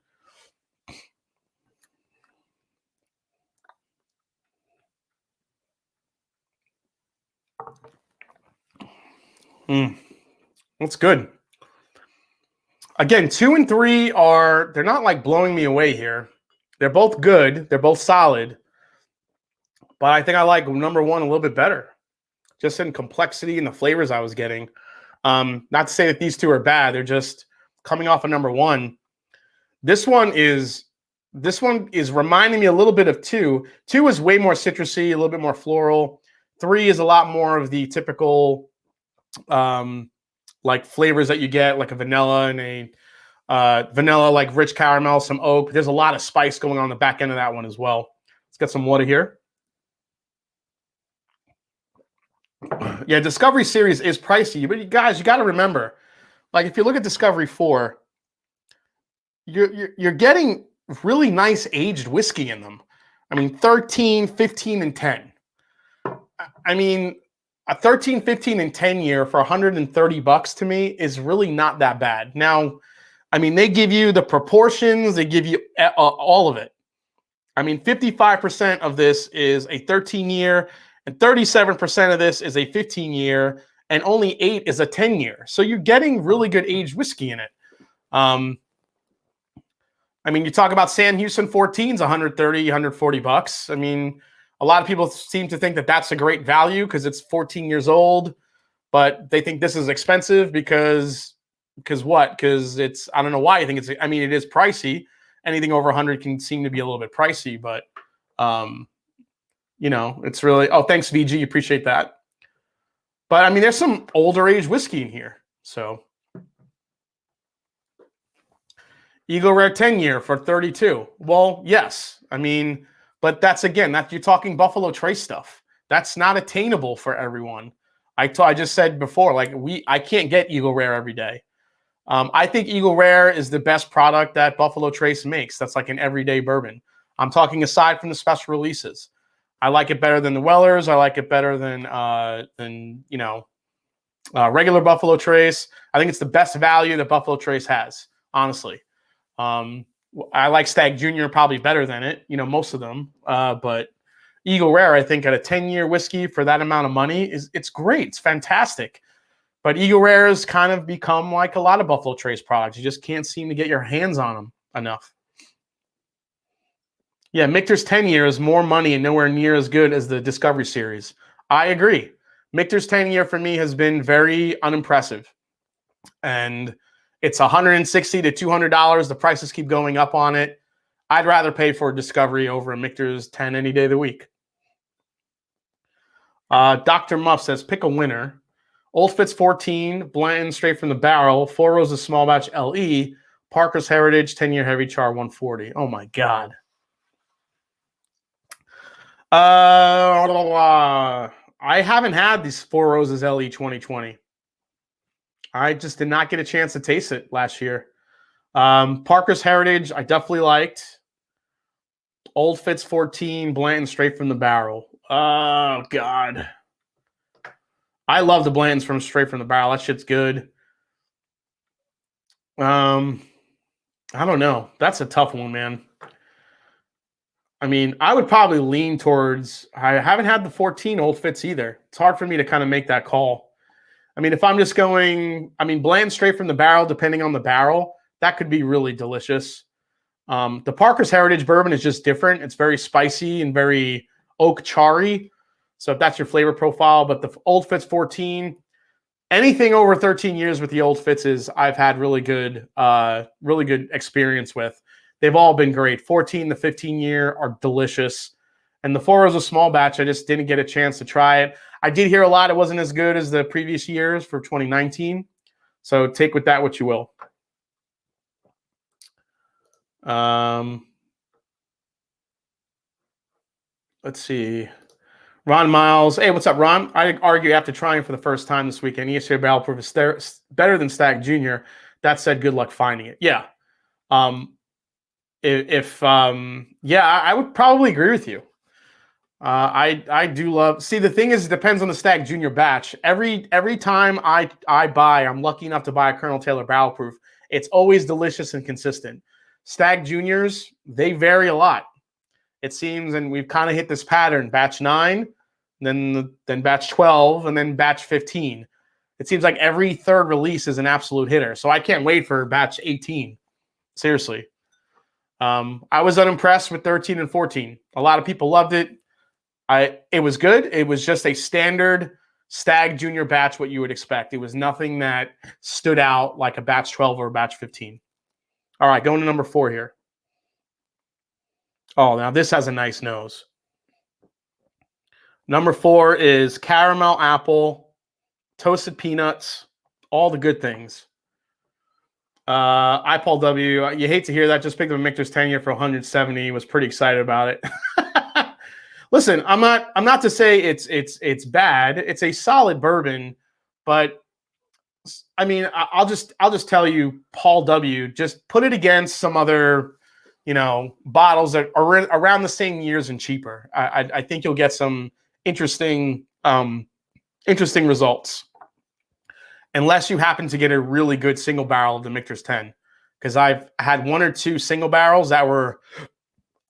That's good. Again, 2 and 3 they're not like blowing me away here. They're both good. They're both solid. But I think I like number 1 a little bit better. Just in complexity and the flavors I was getting. Not to say that these two are bad. They're just coming off of number 1. This one is reminding me a little bit of 2. 2 is way more citrusy, a little bit more floral. 3 is a lot more of the typical like flavors that you get, like a vanilla and a vanilla, like rich caramel, some oak. There's a lot of spice going on the back end of that one as well. Let's get some water here. Yeah, Discovery Series is pricey, but you guys, you got to remember, like if you look at Discovery 4, you're getting really nice aged whiskey in them. I mean, 13, 15, and 10. I mean, a 13, 15, and 10 year for $130 to me is really not that bad. Now, I mean, they give you the proportions, they give you all of it. I mean, 55% of this is a 13 year, and 37% of this is a 15 year, and only 8 is a 10 year. So you're getting really good aged whiskey in it. I mean, you talk about Sam Houston 14's $130, $140. I mean, a lot of people seem to think that that's a great value because it's 14 years old, but they think this is expensive because what? Because it's, I don't know why you think it's, I mean, it is pricey. Anything over 100 can seem to be a little bit pricey, but, you know, it's really, oh, thanks, VG. Appreciate that. But I mean, there's some older age whiskey in here. So Eagle Rare 10 year for 32. Well, yes. I mean, but that's, again, that you're talking Buffalo Trace stuff. That's not attainable for everyone. I just said before, like I can't get Eagle Rare every day. I think Eagle Rare is the best product that Buffalo Trace makes. That's like an everyday bourbon. I'm talking aside from the special releases. I like it better than the Wellers. I like it better than you know, regular Buffalo Trace. I think it's the best value that Buffalo Trace has, honestly. I like Stag Junior probably better than it, you know, most of them. But Eagle Rare, I think, at a 10-year whiskey for that amount of money it's great. It's fantastic. But Eagle Rare has kind of become like a lot of Buffalo Trace products. You just can't seem to get your hands on them enough. Yeah, Michter's 10-year is more money and nowhere near as good as the Discovery Series. I agree. Michter's 10-year for me has been very unimpressive. And it's $160 to $200. The prices keep going up on it. I'd rather pay for a Discovery over a Michter's 10 any day of the week. Dr. Muff says, pick a winner. Old Fitz 14, Blanton straight from the barrel, Four Roses small batch LE, Parker's Heritage 10-year heavy char 140. Oh my God. I haven't had these Four Roses LE 2020. I just did not get a chance to taste it last year. Parker's Heritage, I definitely liked. Old Fitz 14, Blanton straight from the barrel. Oh, God. I love the Blantons from straight from the barrel. That shit's good. I don't know. That's a tough one, man. I mean, I would probably lean towards, I haven't had the 14 Old Fitz either. It's hard for me to kind of make that call. I mean, if I'm just going, I mean, bland straight from the barrel, depending on the barrel, that could be really delicious. The Parker's Heritage Bourbon is just different. It's very spicy and very oak charry. So if that's your flavor profile, but the Old Fitz 14, anything over 13 years with the Old Fitzes, I've had really good experience with. They've all been great. 14 to 15 year are delicious. And the 4 is a small batch. I just didn't get a chance to try it. I did hear a lot. It wasn't as good as the previous years for 2019. So take with that what you will. Let's see. Ron Miles. Hey, what's up, Ron? I argue after trying for the first time this weekend, ESA Barrel Proof is better than Stag Junior. That said, good luck finding it. Yeah. Yeah, I would probably agree with you. I do love. See, the thing is, it depends on the Stag Junior batch. Every time I buy, I'm lucky enough to buy a Colonel Taylor Barrel Proof. It's always delicious and consistent. Stag Juniors, they vary a lot. It seems, and we've kind of hit this pattern: batch 9, then batch 12, and then batch 15. It seems like every third release is an absolute hitter. So I can't wait for batch 18. Seriously. I was unimpressed with 13 and 14. A lot of people loved it. It was good. It was just a standard Stag Junior batch, what you would expect. It was nothing that stood out like a batch 12 or a batch 15. All right, going to number 4 here. Oh, now this has a nice nose. Number 4 is caramel apple, toasted peanuts, all the good things. Paul W. You hate to hear that. Just picked up a Michter's 10-year for 170. Was pretty excited about it. Listen, I'm not to say it's bad. It's a solid bourbon, but I mean, I'll just tell you, Paul W. Just put it against some other, bottles that are around the same years and cheaper. I think you'll get some interesting results. Unless you happen to get a really good single barrel of the Michter's 10, because I've had 1 or 2 single barrels that were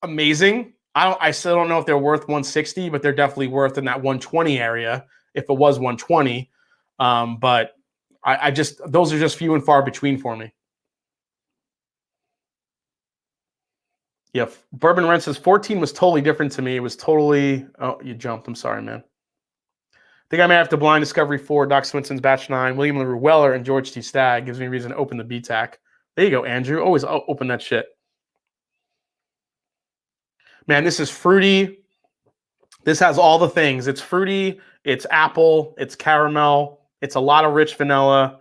amazing. I still don't know if they're worth 160, but they're definitely worth in that 120 area if it was 120. But those are just few and far between for me. Yeah, Bourbon Rent says 14 was totally different to me. It was totally. Oh, you jumped. I'm sorry, man. I think I may have to blind Discovery 4, Doc Swinson's Batch 9, William LaRue Weller, and George T. Stagg. Gives me a reason to open the BTAC. There you go, Andrew. Always open that shit. Man, this is fruity. This has all the things. It's fruity. It's apple. It's caramel. It's a lot of rich vanilla.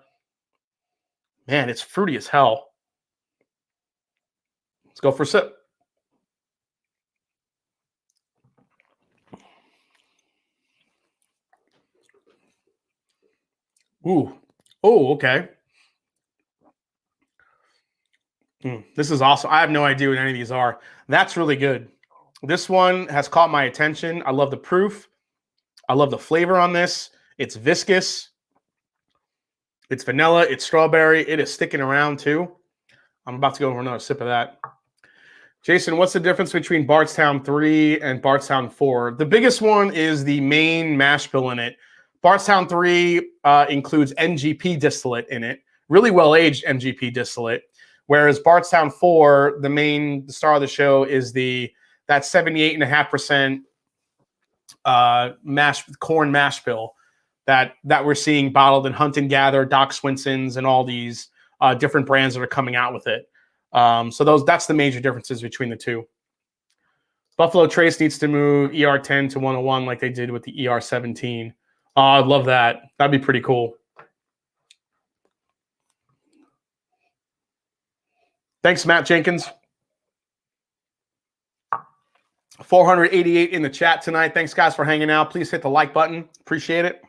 Man, it's fruity as hell. Let's go for a sip. Ooh. Oh, okay. This is awesome. I have no idea what any of these are. That's really good. This one has caught my attention. I love the proof. I love the flavor on this. It's viscous. It's vanilla. It's strawberry. It is sticking around too. I'm about to go for another sip of that. Jason, what's the difference between Bardstown 3 and Bardstown 4? The biggest one is the main mash bill in it. Bardstown 3 includes NGP distillate in it, really well-aged NGP distillate, whereas Bardstown 4, the star of the show, is that 78.5% corn mash bill that we're seeing bottled in Hunt and Gather, Doc Swinson's, and all these different brands that are coming out with it. So that's the major differences between the two. Buffalo Trace needs to move ER10 to 101 like they did with the ER17. Oh, I'd love that. That'd be pretty cool. Thanks, Matt Jenkins. 488 in the chat tonight. Thanks, guys, for hanging out. Please hit the like button. Appreciate it.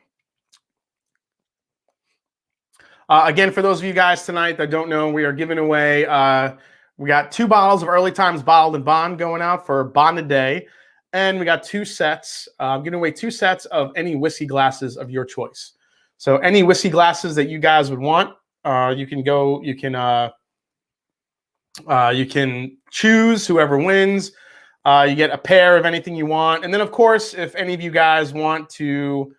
Again, for those of you guys tonight that don't know, we are giving away, we got 2 bottles of Early Times Bottled in Bond going out for Bonded Day. And we got 2 sets. I'm giving away 2 sets of any whiskey glasses of your choice. So any whiskey glasses that you guys would want, you can choose whoever wins. You get a pair of anything you want. And then, of course, if any of you guys want to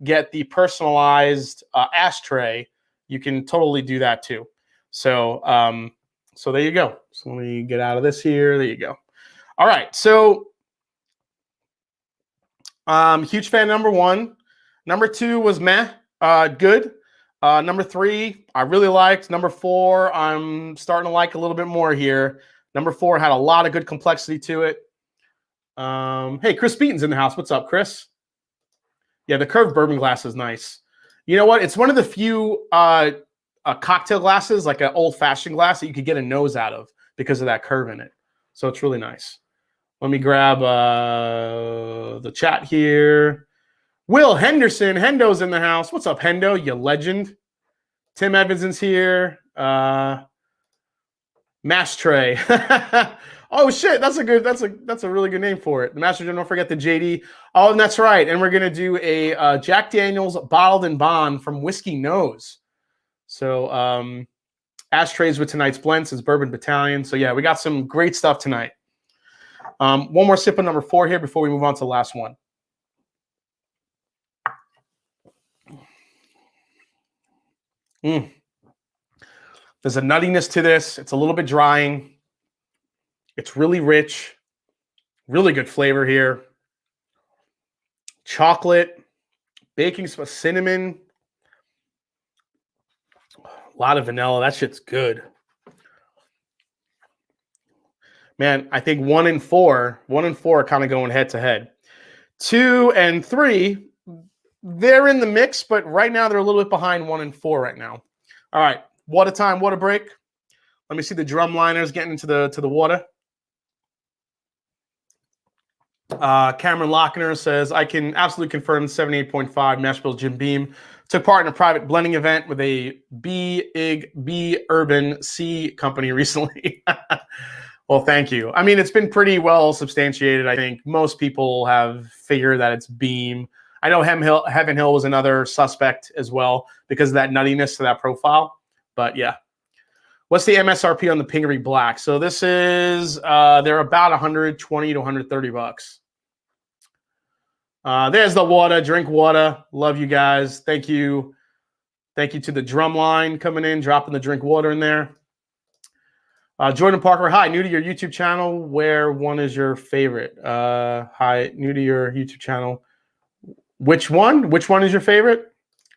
get the personalized ashtray, you can totally do that too. So, so there you go. So let me get out of this here. There you go. All right. So, huge fan number 1. Number 2 was meh, good. Number 3, I really liked. Number 4, I'm starting to like a little bit more here. Number 4 had a lot of good complexity to it. Hey, Chris Beaton's in the house. What's up, Chris? Yeah, the curved bourbon glass is nice. You know what? It's one of the few cocktail glasses, like an old-fashioned glass, that you could get a nose out of because of that curve in it. So it's really nice. Let me grab the chat here. Will Henderson, Hendo's in the house. What's up, Hendo? You legend. Tim Evanson's here. Mash Tray. Oh shit, that's a really good name for it. The Master Drum, don't forget the JD. Oh, and that's right. And we're gonna do a Jack Daniel's Bottled and Bond from Whiskey Nose. So ashtrays with tonight's blend says Bourbon Battalion. So yeah, we got some great stuff tonight. One more sip of number 4 here before we move on to the last one. There's a nuttiness to this. It's a little bit drying. It's really rich. Really good flavor here. Chocolate, baking soda, cinnamon. A lot of vanilla. That shit's good. Man, I think 1 and 4 are kind of going head to head. 2 and 3, they're in the mix, but right now they're a little bit behind 1 and 4 right now. All right, water time, water break. Let me see the drum liners getting into the water. Cameron Lochner says, I can absolutely confirm 78.5 Nashville Jim Beam took part in a private blending event with a B Urban C company recently. Well, thank you. I mean, it's been pretty well substantiated. I think most people have figured that it's Beam. I know Heaven Hill was another suspect as well because of that nuttiness to that profile. But yeah. What's the MSRP on the Pingery Black? So this is, they're about 120 to 130 bucks. There's the water. Drink water. Love you guys. Thank you. Thank you to the Drumline coming in, dropping the drink water in there. Jordan Parker, hi, new to your YouTube channel. Where one is your favorite? Hi, new to your YouTube channel. Which one? Which one is your favorite?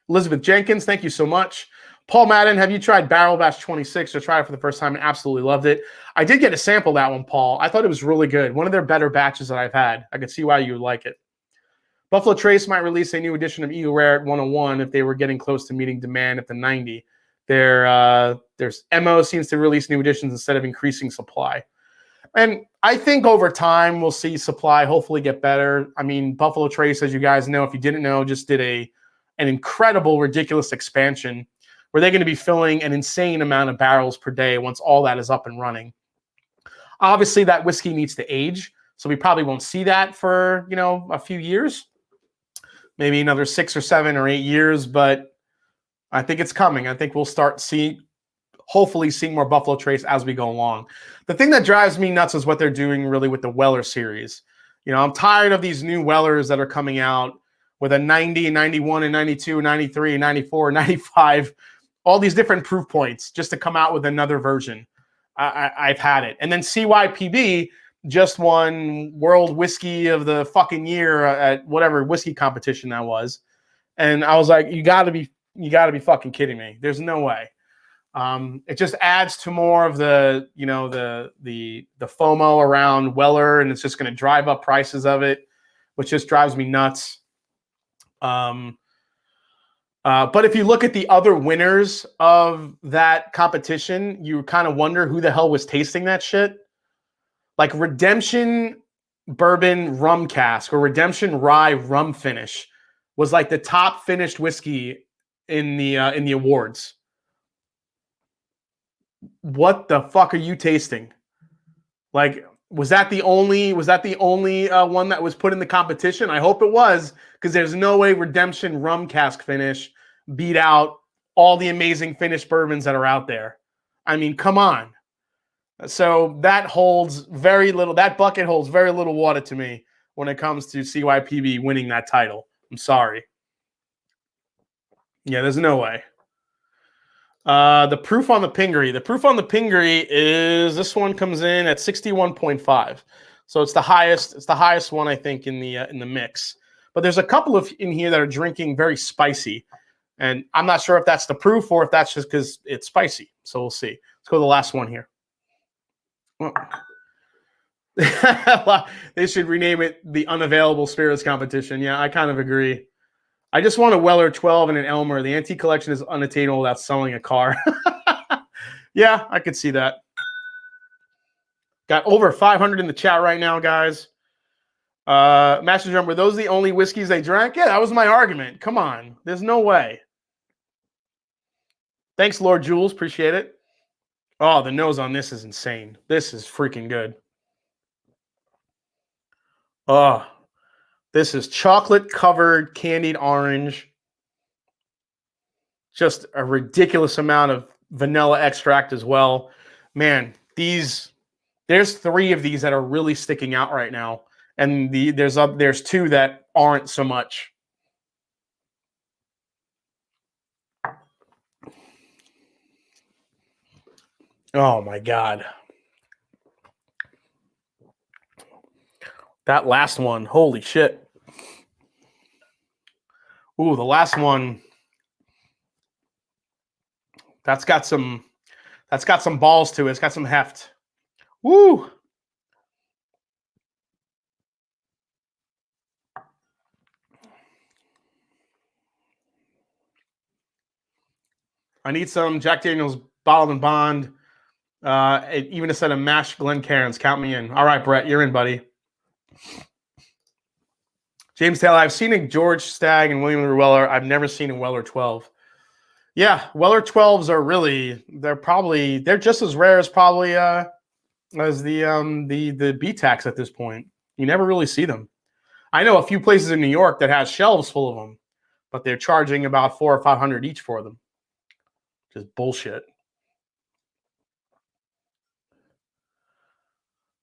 Elizabeth Jenkins, thank you so much. Paul Madden, have you tried Barrel Bash 26? I tried it for the first time and absolutely loved it. I did get a sample of that one, Paul. I thought it was really good. One of their better batches that I've had. I could see why you would like it. Buffalo Trace might release a new edition of Eagle Rare at 101 if they were getting close to meeting demand at the 90. There's MO seems to release new editions instead of increasing supply. And I think over time we'll see supply hopefully get better. I mean, Buffalo Trace, as you guys know, if you didn't know, just did an incredible, ridiculous expansion where they're going to be filling an insane amount of barrels per day once all that is up and running. Obviously, that whiskey needs to age, so we probably won't see that for, you know, a few years, maybe another 6 or 7 or 8 years, but I think it's coming. I think we'll start hopefully seeing more Buffalo Trace as we go along. The thing that drives me nuts is what they're doing really with the Weller series. You know, I'm tired of these new Wellers that are coming out with a 90, 91, and 92, 93, 94, 95, all these different proof points just to come out with another version. I've had it. And then CYPB just won World Whiskey of the fucking Year at whatever whiskey competition that was. And I was like, you gotta be fucking kidding me. There's no way. It just adds to more of the, you know, the FOMO around Weller, and it's just going to drive up prices of it, which just drives me nuts. But if you look at the other winners of that competition, you kind of wonder who the hell was tasting that shit. Like Redemption Bourbon Rum Cask or Redemption Rye Rum Finish was like the top finished whiskey in the awards. What the fuck are you tasting? Like, was that the only one that was put in the competition? I hope it was, because there's no way Redemption Rum Cask Finish beat out all the amazing finished bourbons that are out there. I mean, come on. So that holds very little. That bucket holds very little water to me when it comes to CYPB winning that title. I'm sorry. Yeah, there's no way. The proof on the Pingree. The proof on the Pingree is this one comes in at 61.5. So it's the highest. It's the highest one I think in the mix. But there's a couple of in here that are drinking very spicy, and I'm not sure if that's the proof or if that's just because it's spicy. So we'll see. Let's go to the last one here. They should rename it the Unavailable Spirits Competition. Yeah, I kind of agree. I just want a Weller 12 and an Elmer. The antique collection is unattainable without selling a car. Yeah, I could see that. Got over 500 in the chat right now, guys. Master Drum, were those the only whiskeys they drank? Yeah, that was my argument. Come on. There's no way. Thanks, Lord Jules. Appreciate it. Oh, the nose on this is insane. This is freaking good. Oh, this is chocolate-covered candied orange. Just a ridiculous amount of vanilla extract as well. Man, there's 3 of these that are really sticking out right now. And there's 2 that aren't so much. Oh, my God. That last one, holy shit. Ooh, the last one. That's got some balls to it. It's got some heft. Woo! I need some Jack Daniel's Bottled and Bond. Even a set of mashed Glencairns. Count me in. All right, Brett, you're in, buddy. James Taylor, I've seen a George Stagg and William Weller. I've never seen a Weller 12. Yeah, Weller 12s are really, they're just as rare as probably as the BTACs at this point. You never really see them. I know a few places in New York that has shelves full of them, but they're charging about $400 or $500 each for them. Just bullshit.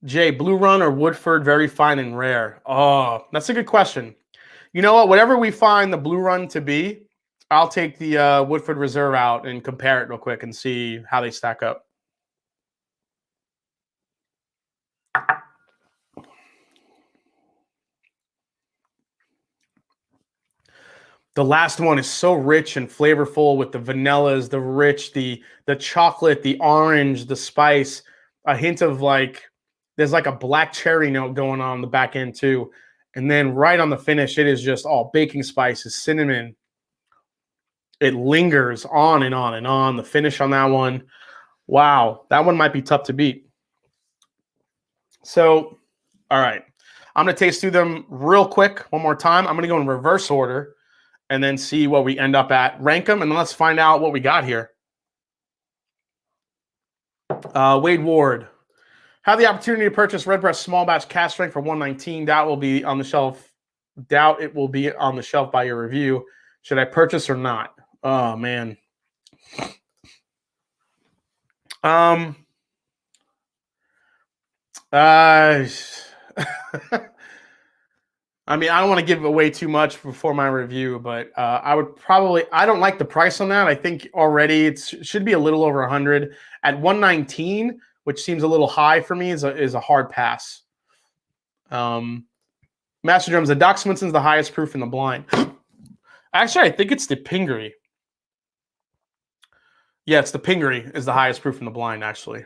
Jay, Blue Run or Woodford, very fine and rare? Oh, that's a good question. You know what? Whatever we find the Blue Run to be, I'll take the Woodford Reserve out and compare it real quick and see how they stack up. The last one is so rich and flavorful with the vanillas, the rich, the chocolate, the orange, the spice, a hint of there's like a black cherry note going on the back end too. And then right on the finish, it is just all baking spices, cinnamon. It lingers on and on and on. The finish on that one, wow, that one might be tough to beat. So, all right. I'm going to taste through them real quick one more time. I'm going to go in reverse order and then see what we end up at. Rank them, and then let's find out what we got here. Wade Ward. Have the opportunity to purchase Redbreast Small Batch Cask Strength for $119. Doubt will be on the shelf. Doubt it will be on the shelf by your review. Should I purchase or not? Oh, man. I mean, I don't want to give away too much before my review, but I don't like the price on that. I think already it should be a little over 100 at 119, which seems a little high for me, is a hard pass. Master Drums, the Doc Swenson's the highest proof in the blind. Actually, I think it's the Pingree. Yeah, it's the Pingree is the highest proof in the blind, actually.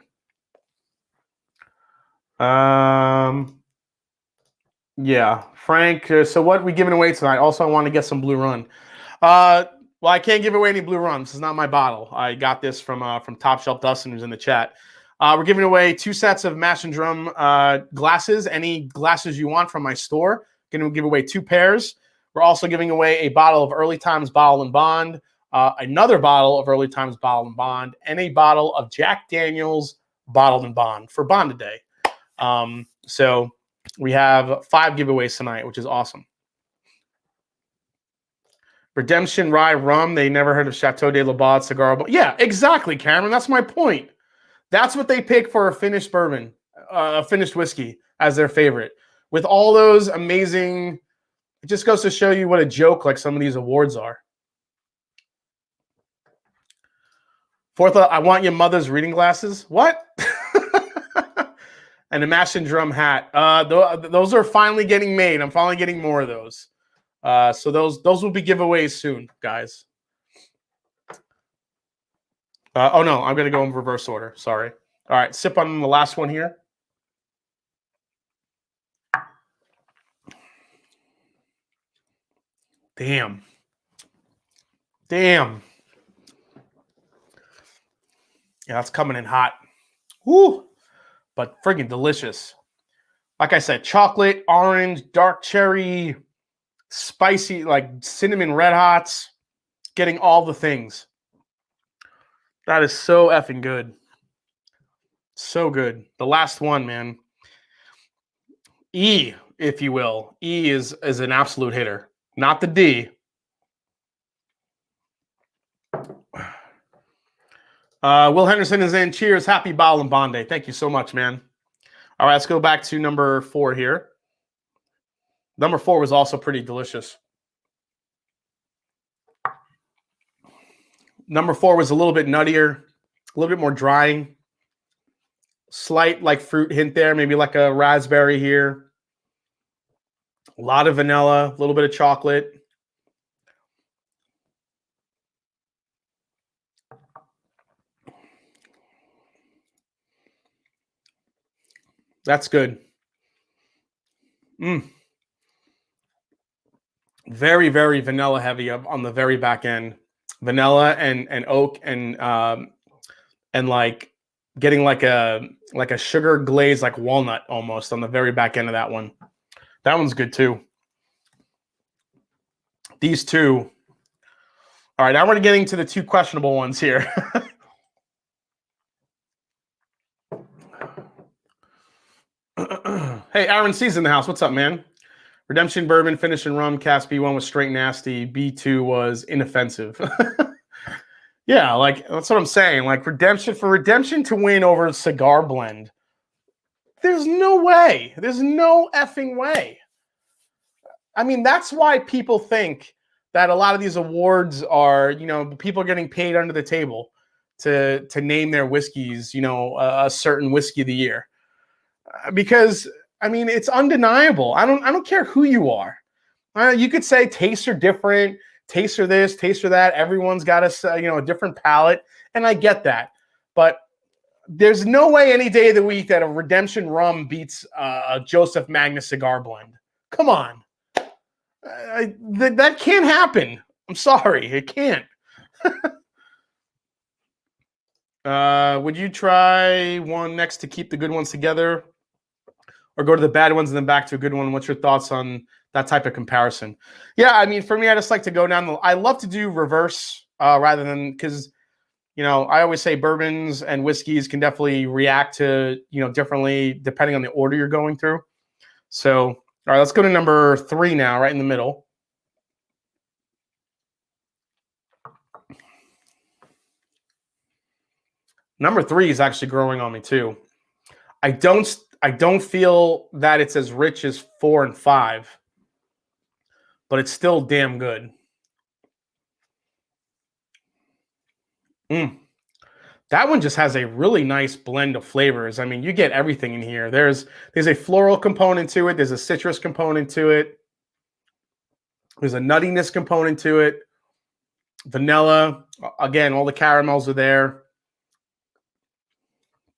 Yeah, Frank. So what are we giving away tonight? Also, I want to get some Blue Run. Well, I can't give away any Blue Run. This is not my bottle. I got this from Top Shelf Dustin, who's in the chat. We're giving away 2 sets of Mash and Drum glasses. Any glasses you want from my store. Going to give away 2 pairs. We're also giving away a bottle of Early Times Bottle and Bond, another bottle of Early Times Bottle and Bond, and a bottle of Jack Daniel's Bottled and Bond for Bond today. So we have 5 giveaways tonight, which is awesome. Redemption Rye Rum. They never heard of Chateau de la Baude Cigar. Yeah, exactly, Cameron. That's my point. That's what they pick for a finished bourbon, a finished whiskey as their favorite. With all those amazing, it just goes to show you what a joke like some of these awards are. Fourth, I want your mother's reading glasses. What? And a mash and drum hat. Those are finally getting made. I'm finally getting more of those. So those will be giveaways soon, guys. Oh no, I'm gonna go in reverse order. Sorry. All right, sip on the last one here. Damn. Yeah, that's coming in hot. Woo! But friggin' delicious. Like I said, chocolate, orange, dark cherry, spicy, like cinnamon red hots, getting all the things. That is so effing good. So good. The last one, man. E, if you will. E is an absolute hitter. Not the D. Will Henderson is in. Cheers. Happy Baal and Bond Day. Thank you so much, man. All right, let's go back to number 4 here. Number 4 was also pretty delicious. Number 4 was a little bit nuttier, a little bit more drying. Slight like fruit hint there, maybe like a raspberry here. A lot of vanilla, a little bit of chocolate. That's good. Very, very vanilla heavy on the very back end. Vanilla and oak and like getting like a sugar glaze, like walnut almost on the very back end of that one. That one's good too. These two. All right, now we're getting to the 2 questionable ones here. Hey, Aaron C's in the house. What's up, man? Redemption Bourbon, Finish and Rum, Cast B1 was straight nasty. B2 was inoffensive. Yeah, like that's what I'm saying. Like Redemption to win over Cigar Blend. There's no way. There's no effing way. I mean, that's why people think that a lot of these awards are, people are getting paid under the table to name their whiskeys, a certain whiskey of the year. Because I mean, it's undeniable. I don't care who you are. You could say tastes are different, tastes are this, tastes are that. Everyone's got a different palate, and I get that. But there's no way any day of the week that a Redemption rum beats a Joseph Magnus Cigar Blend. Come on, that can't happen. I'm sorry, it can't. Would you try one next to keep the good ones together? Or go to the bad ones and then back to a good one? What's your thoughts on that type of comparison? Yeah, I mean, for me, I just like to go down I love to do reverse rather than, because, I always say bourbons and whiskeys can definitely react to, differently depending on the order you're going through. So, all right, let's go to number 3 now, right in the middle. Number 3 is actually growing on me too. I don't feel that it's as rich as 4 and 5, but it's still damn good. That one just has a really nice blend of flavors. I mean, you get everything in here. There's a floral component to it. There's a citrus component to it. There's a nuttiness component to it. Vanilla. Again, all the caramels are there.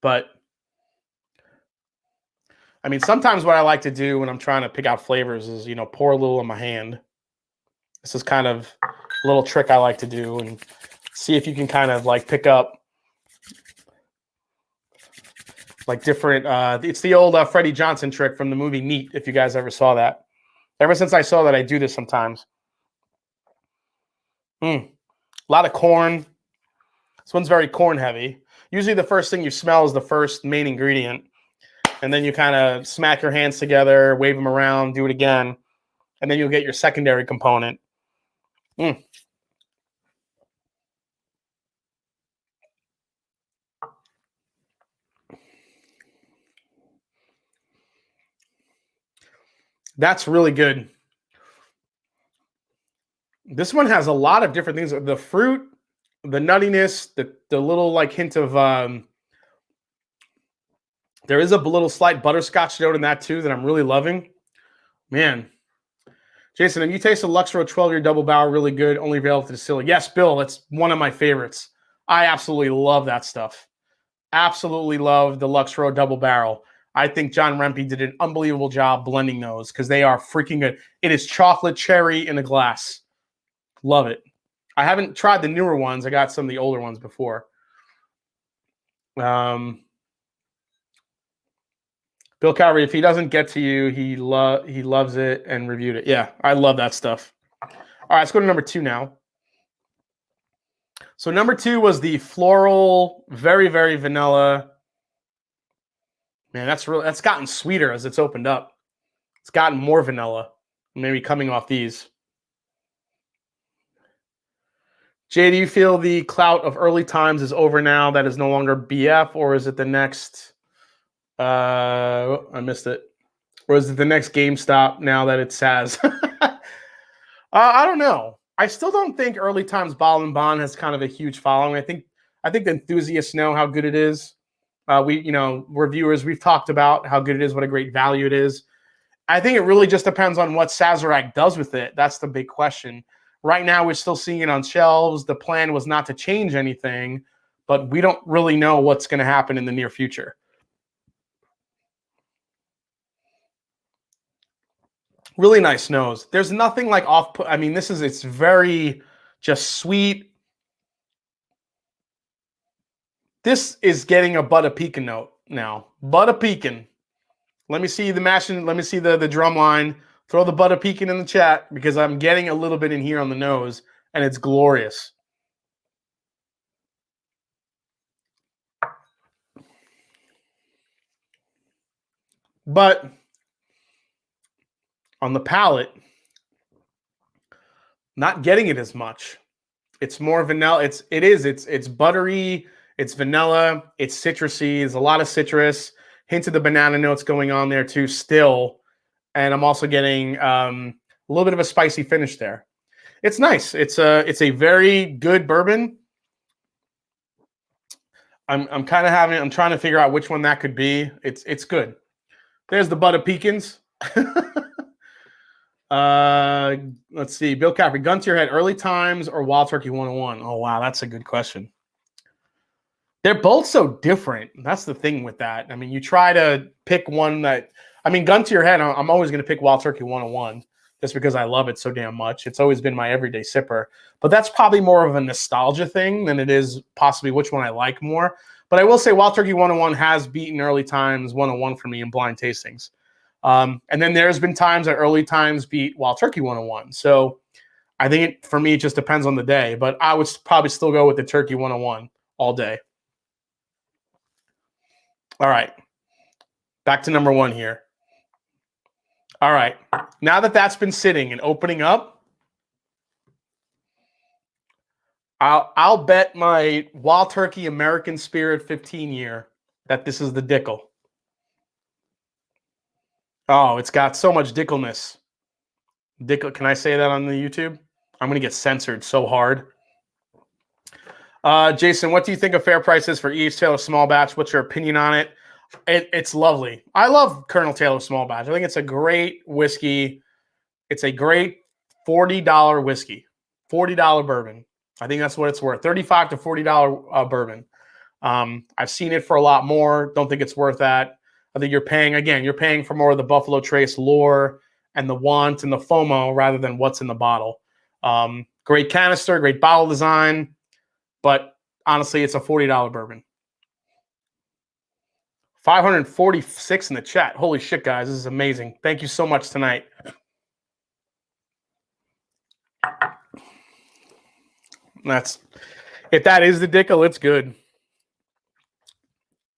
But I mean, sometimes what I like to do when I'm trying to pick out flavors is, pour a little in my hand. This is kind of a little trick I like to do and see if you can kind of like pick up like different. It's the old Freddie Johnson trick from the movie Neat, if you guys ever saw that. Ever since I saw that, I do this sometimes. A lot of corn. This one's very corn heavy. Usually the first thing you smell is the first main ingredient. And then you kind of smack your hands together, wave them around, do it again. And then you'll get your secondary component. That's really good. This one has a lot of different things. The fruit the nuttiness, the little like hint of there is a little slight butterscotch note in that too that I'm really loving. Man. Jason, have you tasted Lux Row 12-year double barrel really good, only available to distillery? Yes, Bill, it's one of my favorites. I absolutely love that stuff. Absolutely love the Lux Row double barrel. I think John Rempe did an unbelievable job blending those because they are freaking good. It is chocolate cherry in a glass. Love it. I haven't tried the newer ones. I got some of the older ones before. Bill Calvary, if he doesn't get to you, he loves it and reviewed it. Yeah, I love that stuff. All right, let's go to number 2 now. So number 2 was the floral, very, very vanilla. Man, that's gotten sweeter as it's opened up. It's gotten more vanilla, maybe coming off these. Jay, do you feel the clout of early times is over now? That is no longer BF, or is it the next? I missed it. Or is it the next GameStop now that it's Saz? I don't know. I still don't think early times Bottle and Bond has kind of a huge following. I think the enthusiasts know how good it is. Reviewers, we've talked about how good it is, what a great value it is. I think it really just depends on what Sazerac does with it. That's the big question. Right now, we're still seeing it on shelves. The plan was not to change anything, but we don't really know what's going to happen in the near future. Really nice nose. There's nothing like off-put. I mean, it's very just sweet. This is getting a Butter Pecan note now. Butter Pecan. Let me see the mashing. Let me see the drum line. Throw the Butter Pecan in the chat because I'm getting a little bit in here on the nose, and it's glorious. But on the palate, not getting it as much. It's more vanilla. It's buttery. It's vanilla. It's citrusy. There's a lot of citrus. Hint of the banana notes going on there too still. And I'm also getting a little bit of a spicy finish there. It's nice. It's a very good bourbon. I'm trying to figure out which one that could be. It's good. There's the Butter Pecans. Let's see. Bill Caffrey, gun to your head, early times or Wild Turkey 101? Oh, wow. That's a good question. They're both so different. That's the thing with that. I mean, you try to pick one that, I mean, gun to your head, I'm always going to pick Wild Turkey 101 just because I love it so damn much. It's always been my everyday sipper. But that's probably more of a nostalgia thing than it is possibly which one I like more. But I will say Wild Turkey 101 has beaten early times 101 for me in blind tastings. And then there's been times that early times beat Wild Turkey 101. So I think for me, it just depends on the day. But I would probably still go with the Turkey 101 all day. All right. Back to number 1 here. All right. Now that that's been sitting and opening up, I'll bet my Wild Turkey American Spirit 15-year that this is the Dickel. Oh, it's got so much Dickelness. Dickel, can I say that on the YouTube? I'm going to get censored so hard. Jason, what do you think of fair prices for E.H. Taylor Small Batch? What's your opinion on it? It's lovely. I love Colonel Taylor Small Batch. I think it's a great whiskey. It's a great $40 whiskey, $40 bourbon. I think that's what it's worth. $35 to $40 bourbon. I've seen it for a lot more. Don't think it's worth that. I think you're paying for more of the Buffalo Trace lore and the want and the FOMO rather than what's in the bottle. Great canister, great bottle design, but honestly, it's a $40 bourbon. 546 in the chat. Holy shit, guys. This is amazing. Thank you so much tonight. If that is the Dickel, it's good.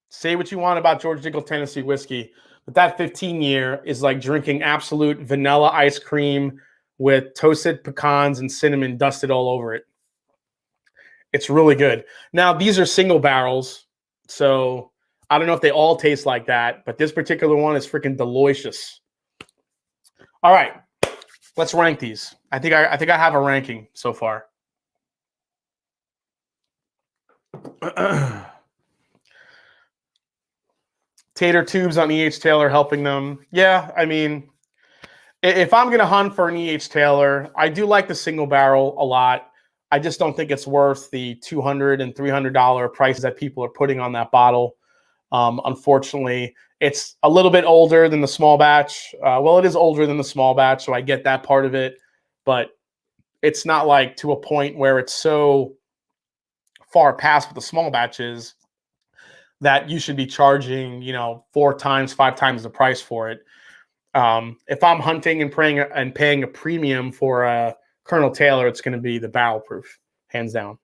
Say what you want about George Dickel Tennessee whiskey, but that 15-year is like drinking absolute vanilla ice cream with toasted pecans and cinnamon dusted all over it. It's really good. Now, these are single barrels, so I don't know if they all taste like that, but this particular one is freaking delicious. All right, let's rank these. I think I have a ranking so far. Tater tubes on E.H. Taylor helping them. Yeah, I mean, if I'm going to hunt for an E.H. Taylor, I do like the single barrel a lot. I just don't think it's worth the $200 and $300 prices that people are putting on that bottle. Unfortunately, it's a little bit older than the small batch. Well, it is older than the small batch, so I get that part of it. But it's not like to a point where it's so far past what the small batch is that you should be charging, 4 times, 5 times the price for it. If I'm hunting and paying a premium for a Colonel Taylor, it's going to be the barrel proof, hands down.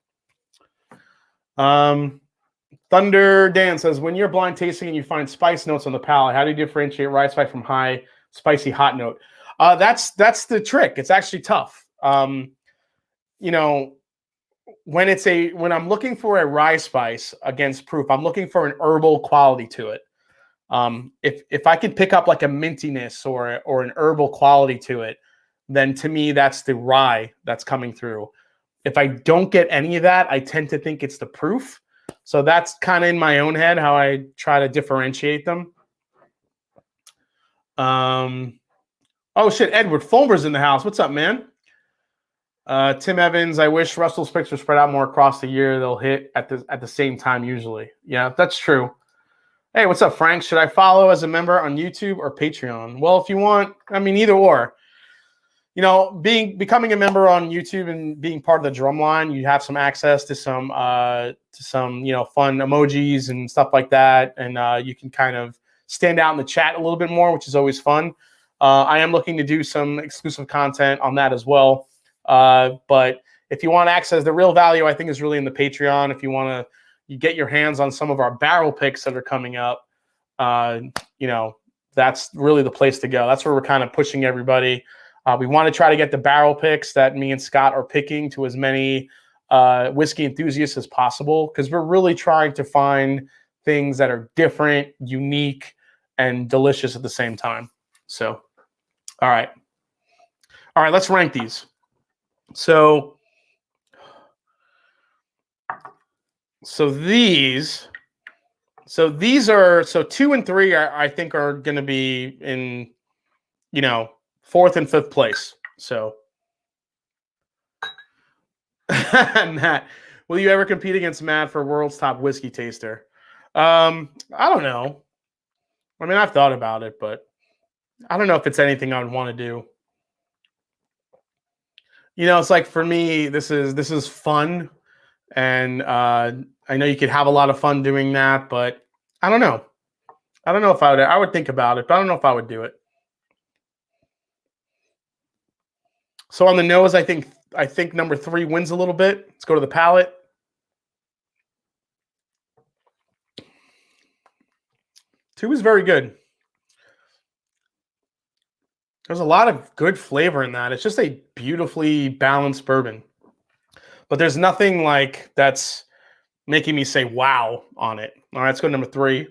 Thunder Dan says, when you're blind tasting and you find spice notes on the palate, how do you differentiate rye spice from high spicy hot note? That's the trick. It's actually tough. When I'm looking for a rye spice against proof, I'm looking for an herbal quality to it. If I could pick up like a mintiness or an herbal quality to it, then to me that's the rye that's coming through. If I don't get any of that, I tend to think it's the proof. So that's kind of in my own head how I try to differentiate them. Oh shit, Edward Fulmer's in the house. What's up, man? Tim Evans, I wish Russell's picks were spread out more across the year. They'll hit at the same time usually. Yeah, that's true. Hey, what's up, Frank? Should I follow as a member on YouTube or Patreon? Well, if you want, I mean, either or. Becoming a member on YouTube and being part of the Drumline, you have some access to some fun emojis and stuff like that, and you can kind of stand out in the chat a little bit more, which is always fun. I am looking to do some exclusive content on that as well. But if you want access, the real value I think is really in the Patreon. If you want to get your hands on some of our barrel picks that are coming up, that's really the place to go. That's where we're kind of pushing everybody. We want to try to get the barrel picks that me and Scott are picking to as many whiskey enthusiasts as possible, because we're really trying to find things that are different, unique, and delicious at the same time. So, all right, let's rank these. So these are 2 and 3 I think are going to be in 4th and 5th place. So Matt, will you ever compete against Matt for world's top whiskey taster? I don't know. I mean, I've thought about it, but I don't know if it's anything I would want to do. It's like, for me, this is fun, and I know you could have a lot of fun doing that, but I don't know. I don't know if I would think about it, but I don't know if I would do it. So on the nose, I think number 3 wins a little bit. Let's go to the palate. Two is very good. There's a lot of good flavor in that. It's just a beautifully balanced bourbon. But there's nothing like that's making me say wow on it. All right, let's go to number 3.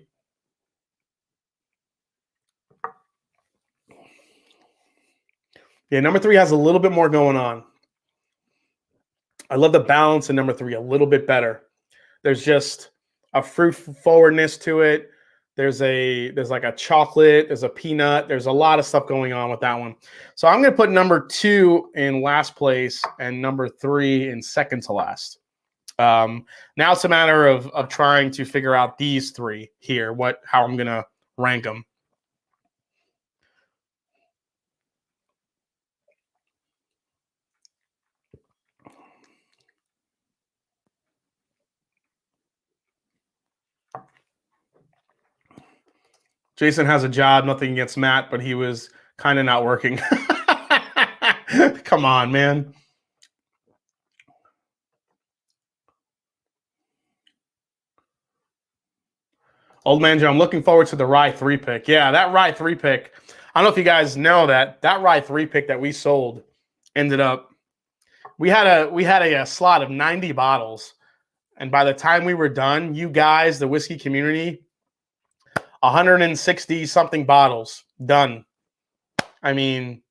Yeah, number 3 has a little bit more going on. I love the balance in number 3 a little bit better. There's just a fruit forwardness to it. There's like a chocolate, there's a peanut, there's a lot of stuff going on with that one. So I'm going to put number 2 in last place and number 3 in second to last. Now it's a matter of trying to figure out these 3 here, how I'm going to rank them. Jason has a job, nothing against Matt, but he was kind of not working. Come on, man. Old Man Joe, I'm looking forward to the rye 3 pick. Yeah, that rye 3 pick. I don't know if you guys know that rye 3 pick that we sold ended up, we had a slot of 90 bottles. And by the time we were done, you guys, the whiskey community, 160 something bottles done. I mean,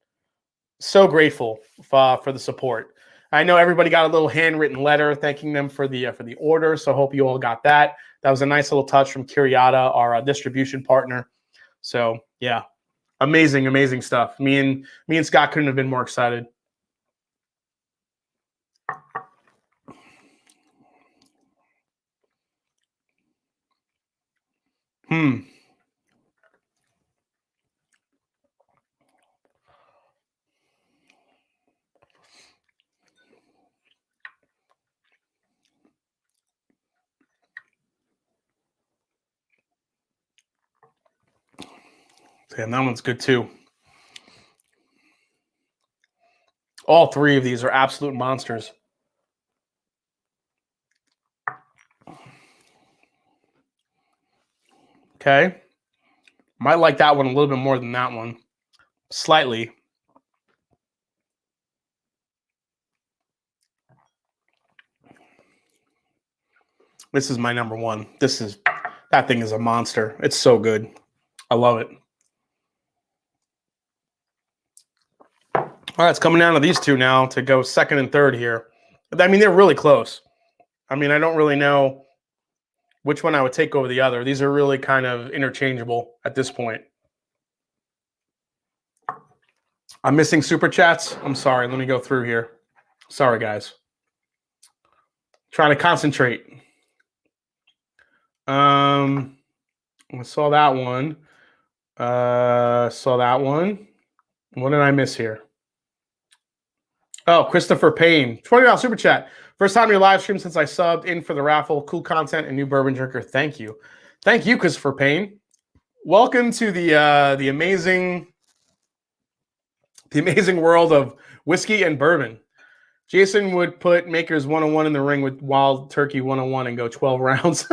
so grateful for the support. I know everybody got a little handwritten letter thanking them for the order, so hope you all got that. That was a nice little touch from Curiata, our distribution partner. So yeah, amazing stuff. Me and Scott couldn't have been more excited. Damn, that one's good too. All three of these are absolute monsters. Okay. Might like that one a little bit more than that one. Slightly. This is my number one. That thing is a monster. It's so good. I love it. All right, it's coming down to these two now to go second and third here. I mean, they're really close. I mean, I don't really know which one I would take over the other. These are really kind of interchangeable at this point. I'm missing super chats. I'm sorry. Let me go through here. Sorry, guys. Trying to concentrate. I saw that one. Saw that one. What did I miss here? Oh, Christopher Payne, $20 super chat. First time in your live stream since I subbed in for the raffle. Cool content and new bourbon drinker. Thank you. Thank you, Christopher Payne. Welcome to the amazing world of whiskey and bourbon. Jason would put Makers 101 in the ring with Wild Turkey 101 and go 12 rounds.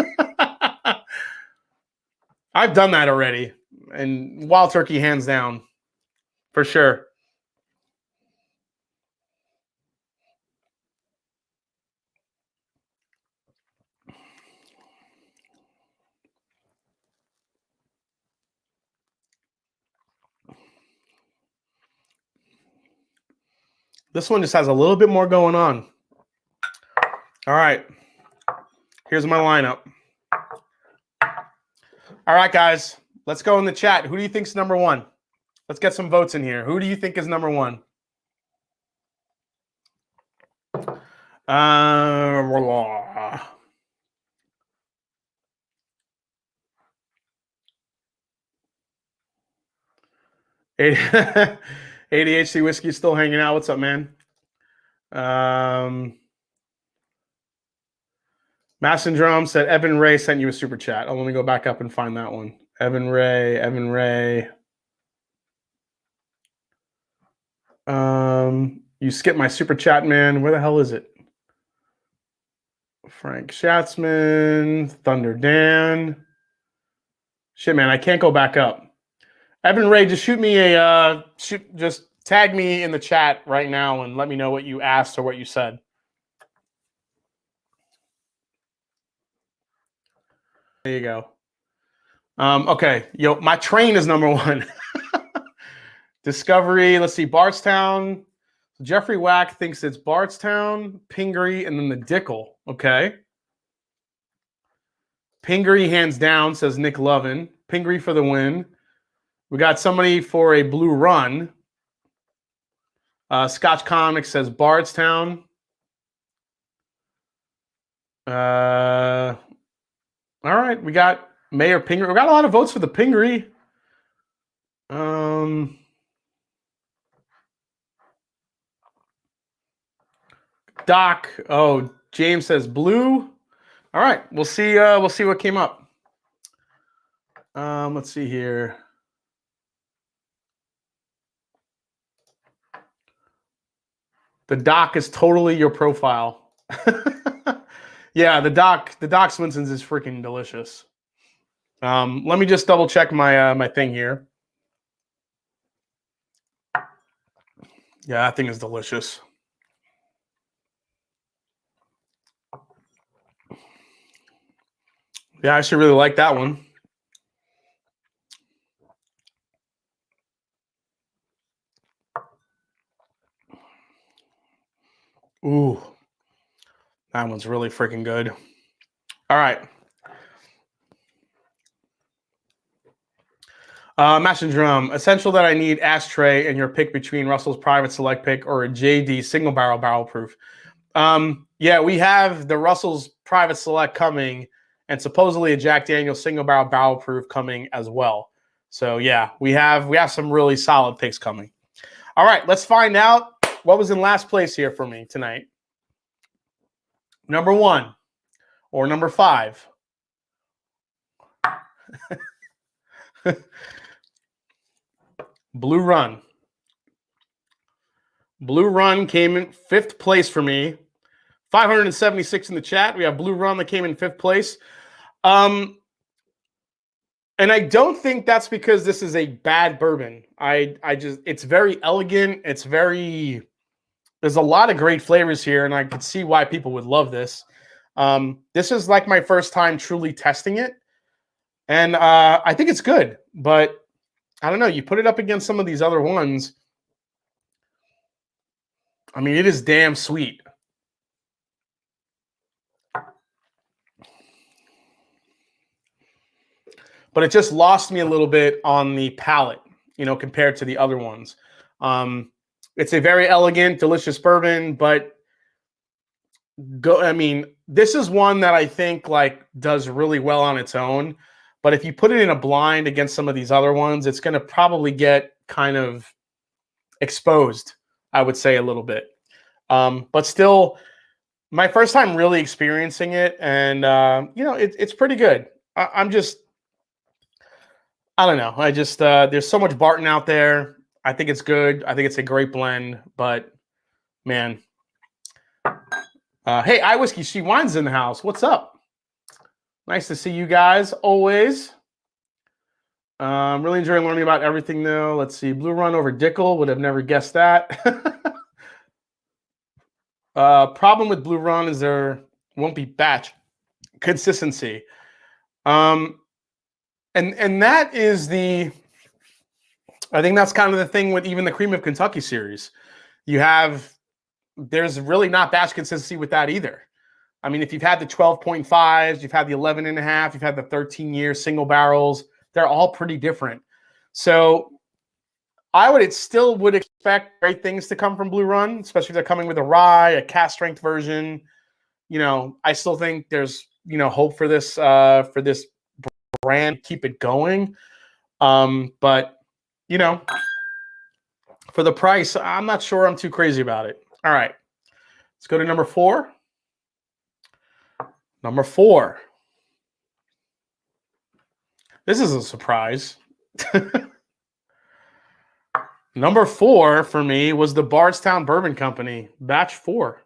I've done that already. And Wild Turkey, hands down. For sure. This one just has a little bit more going on. All right. Here's my lineup. All right, guys. Let's go in the chat. Who do you think's number one? Let's get some votes in here. Who do you think is number one? ADHD whiskey is still hanging out. What's up, man? Mashanddrum said Evan Ray sent you a super chat. Oh, let me go back up and find that one. Evan Ray. You skipped my super chat, man. Where the hell is it? Frank Schatzman, Thunder Dan. Shit, man, I can't go back up. Evan Ray, just shoot me just tag me in the chat right now and let me know what you asked or what you said. There you go. Okay, my train is number one. Discovery, let's see, Bardstown. Jeffrey Wack thinks it's Bardstown, Pingree, and then the Dickel. Okay. Pingree hands down, says Nick Lovin. Pingree for the win. We got somebody for a blue run. Scotch Comics says Bardstown. All right, we got Mayor Pingree. We got a lot of votes for the Pingree. Doc. Oh, James says blue. All right, we'll see. We'll see what came up. Let's see here. The Doc is totally your profile. Yeah, the Doc Swenson's is freaking delicious. Let me just double check my my thing here. Yeah, that thing is delicious. Yeah, I should really like that one. Ooh, that one's really freaking good. All right. Mash and Drum. Essential that I need ashtray and your pick between Russell's Private Select pick or a JD single barrel proof. Yeah, we have the Russell's Private Select coming and supposedly a Jack Daniel's single barrel proof coming as well. So yeah, we have some really solid picks coming. All right, let's find out what was in last place here for me tonight. Number 1 or number 5. Blue Run. Blue Run came in 5th place for me. 576 in the chat. We have Blue Run that came in 5th place. And I don't think that's because this is a bad bourbon. It's very elegant. There's a lot of great flavors here, and I could see why people would love this. This is like my first time truly testing it. And I think it's good, but I don't know. You put it up against some of these other ones. I mean, it is damn sweet. But it just lost me a little bit on the palate, compared to the other ones. It's a very elegant, delicious bourbon, but this is one that I think does really well on its own. But if you put it in a blind against some of these other ones, it's going to probably get kind of exposed, I would say, a little bit. But still, my first time really experiencing it, and it's pretty good. I don't know. There's so much Barton out there. I think it's good. I think it's a great blend. But man, hey, iWhiskey She Wine's in the house. What's up? Nice to see you guys always. Really enjoying learning about everything though. Let's see. Blue Run over Dickel. Would have never guessed that. Problem with Blue Run is there won't be batch consistency. And that is I think that's kind of the thing with even the Cream of Kentucky series. There's really not batch consistency with that either. I mean, if you've had the 12.5s, you've had the 11.5, you've had the 13-year single barrels, they're all pretty different. So still would expect great things to come from Blue Run, especially if they're coming with a rye, a cast strength version. I still think there's, hope for this brand, keep it going. But, for the price, I'm not sure I'm too crazy about it. All right, let's go to number 4. Number 4. This is a surprise. Number 4 for me was the Bardstown Bourbon Company, Batch 4.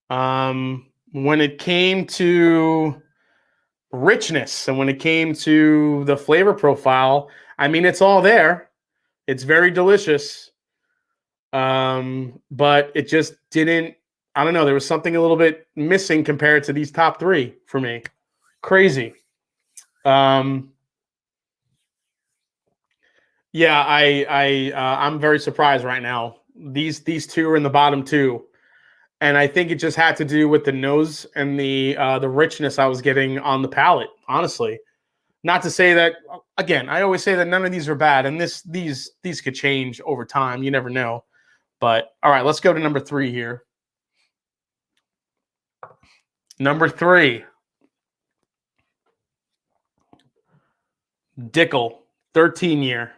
When it came to richness and when it came to the flavor profile, I mean, it's all there. It's very delicious. But it just didn't, I don't know. There was something a little bit missing compared to these top 3 for me. Crazy. Yeah, I'm very surprised right now. These 2 are in the bottom 2, and I think it just had to do with the nose and the richness I was getting on the palate. Honestly, not to say that again. I always say that none of these are bad, and these could change over time. You never know. But all right, let's go to number 3 here. Number 3, Dickel, 13-year.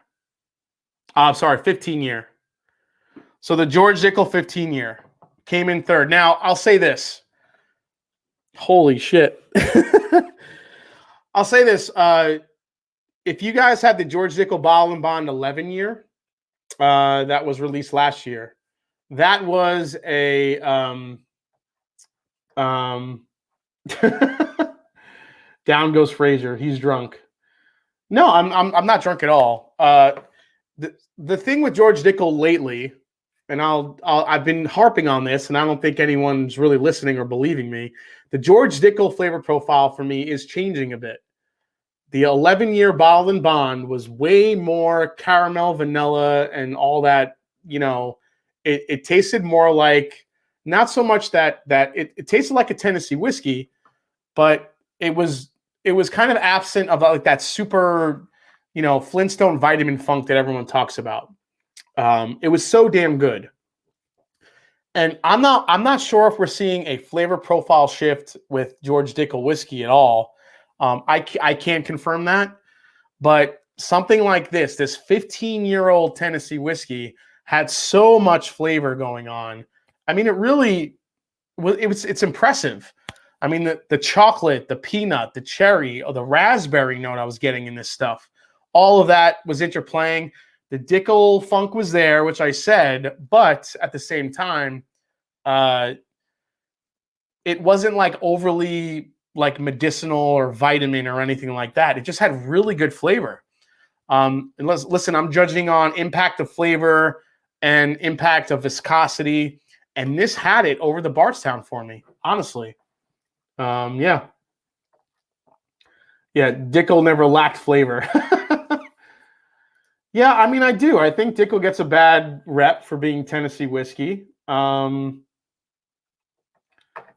15-year. So the George Dickel 15-year came in 3rd. Now, I'll say this. Holy shit. I'll say this. If you guys had the George Dickel Bottle and Bond 11-year that was released last year, that was a down goes Fraser. He's drunk. No, I'm not drunk at all. The thing with George Dickel lately, and I've been harping on this, and I don't think anyone's really listening or believing me. The George Dickel flavor profile for me is changing a bit. The 11-year Bottle and Bond was way more caramel, vanilla, and all that. It tasted more like not so much that it tasted like a Tennessee whiskey, but it was kind of absent of like that super, you know, Flintstone vitamin funk that everyone talks about. It was so damn good. And I'm not sure if we're seeing a flavor profile shift with George Dickel whiskey at all. I can't confirm that, but something like this 15-year-old Tennessee whiskey had so much flavor going on. I mean, it's impressive. I mean, the chocolate, the peanut, the cherry, or the raspberry note I was getting in this stuff, all of that was interplaying. The Dickel funk was there, which I said, but at the same time, it wasn't like overly like medicinal or vitamin or anything like that. It just had really good flavor. And listen, I'm judging on impact of flavor and impact of viscosity, and this had it over the Bardstown for me, honestly. Yeah, Dickel never lacked flavor. Yeah, I mean, I do. I think Dickel gets a bad rep for being Tennessee whiskey.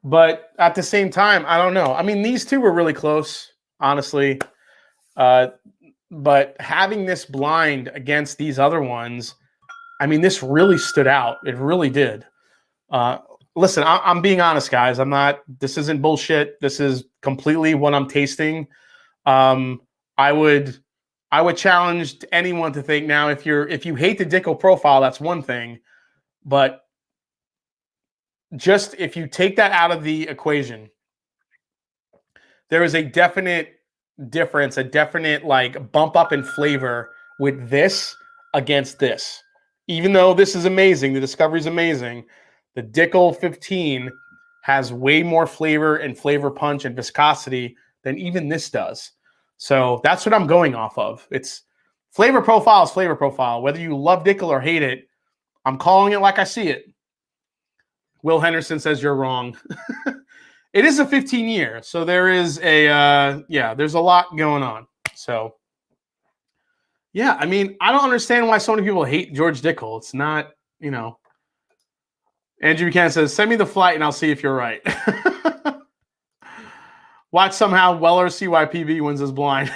But at the same time, I don't know. I mean, these two were really close, honestly. But having this blind against these other ones, I mean, this really stood out. It really did. Listen, I'm being honest, guys. This isn't bullshit. This is completely what I'm tasting. I would challenge anyone to think now, if you hate the Dickel profile, that's one thing. But just if you take that out of the equation, there is a definite difference, a definite like bump up in flavor with this against this. Even though this is amazing, the discovery is amazing, the Dickel 15 has way more flavor and flavor punch and viscosity than even this does. So that's what I'm going off of. It's flavor profile is flavor profile. Whether you love Dickel or hate it, I'm calling it like I see it. Will Henderson says you're wrong. It is a 15-year, so there is there's a lot going on. So, yeah, I mean, I don't understand why so many people hate George Dickel. It's not, you know. Andrew Buchanan says, send me the flight and I'll see if you're right. Watch somehow Weller CYPB wins his blind.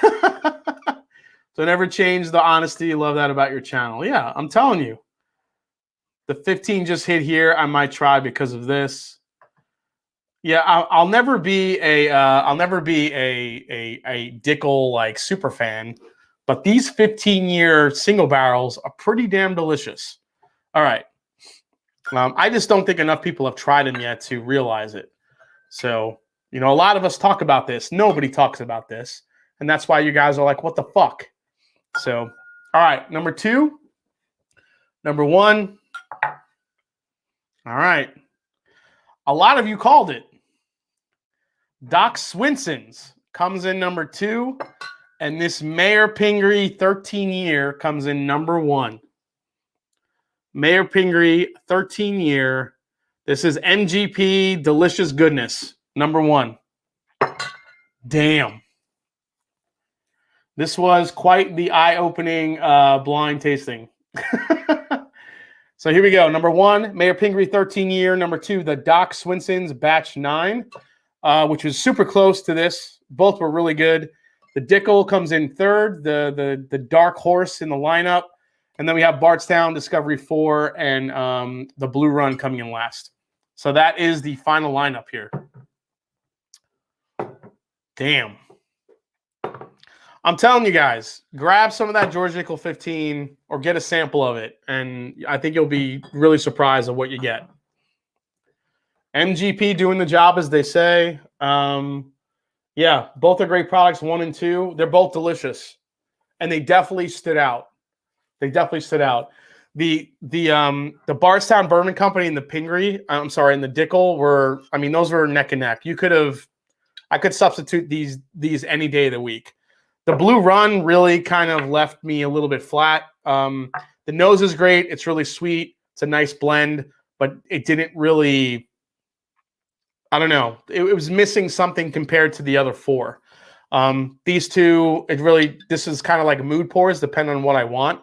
So never change the honesty. Love that about your channel. Yeah, I'm telling you. The 15 just hit here. I might try because of this. Yeah, I'll never be a Dickel like super fan, but these 15-year single barrels are pretty damn delicious. All right, I just don't think enough people have tried them yet to realize it. So, you know, a lot of us talk about this. Nobody talks about this, and that's why you guys are like, "What the fuck?" So, all right, number 2, number 1. All right, a lot of you called it. Doc Swinson's comes in number 2, and this Mayor Pingree 13-year comes in number 1. Mayor Pingree 13-year. This is MGP Delicious Goodness, number 1. Damn. This was quite the eye-opening blind tasting. So here we go. Number 1, Mayor Pingree 13-year. Number 2, the Doc Swinson's Batch 9. Which was super close to this. Both were really good. The Dickel comes in 3rd, the dark horse in the lineup. And then we have Bardstown, Discovery 4, and the Blue Run coming in last. So that is the final lineup here. Damn. I'm telling you guys, grab some of that George Dickel 15 or get a sample of it. And I think you'll be really surprised at what you get. MGP doing the job, as they say. Yeah, both are great products, 1 and 2. They're both delicious, and they definitely stood out. They definitely stood out. The Bardstown Bourbon Company and the Pingree, and the Dickel were, I mean, those were neck and neck. I could substitute these any day of the week. The Blue Run really kind of left me a little bit flat. The nose is great. It's really sweet. It's a nice blend, but it didn't really, I don't know. It was missing something compared to the other 4. These two, this is kind of like mood pours, depending on what I want.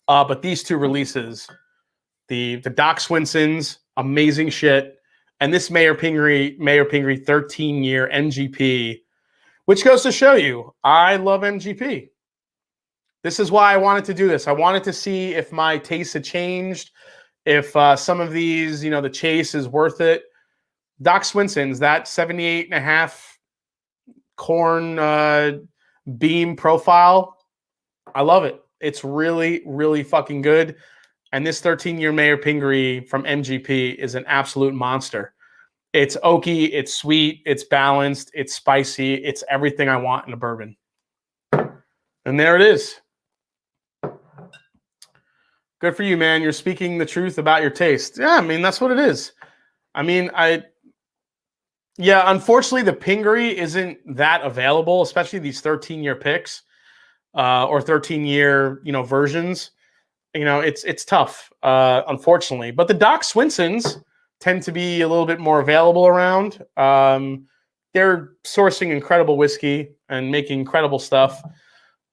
But these two releases, the Doc Swinson's, Amazing shit. And this Mayor Pingree 13-year MGP, which goes to show you, I love MGP. This is why I wanted to do this. I wanted to see if my taste had changed, if some of these, you know, the chase is worth it. Doc Swinson's, that 78.5 corn beam profile, I love it. It's really, really fucking good. And this 13-year Mayor Pingree from MGP is an absolute monster. It's oaky, it's sweet, it's balanced, it's spicy, it's everything I want in a bourbon. And there it is. Good for you, man. You're speaking the truth about your taste. Yeah, I mean, that's what it is. I mean, unfortunately, the Pingree isn't that available, especially these 13-year picks or 13-year, you know, versions. You know, it's tough, unfortunately. But the Doc Swinsons tend to be a little bit more available around. They're sourcing incredible whiskey and making incredible stuff.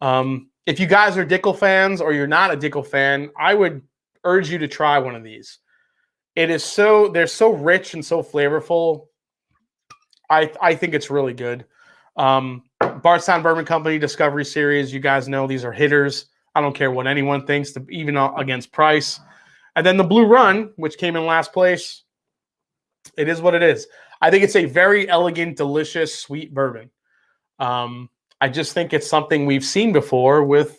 If you guys are Dickel fans or you're not a Dickel fan, I would urge you to try one of these. They're so rich and so flavorful. I think it's really good. Bardstown Bourbon Company Discovery Series, you guys know these are hitters. I don't care what anyone thinks, even against price. And then the Blue Run, which came in last place, it is what it is. I think it's a very elegant, delicious, sweet bourbon. I just think it's something we've seen before with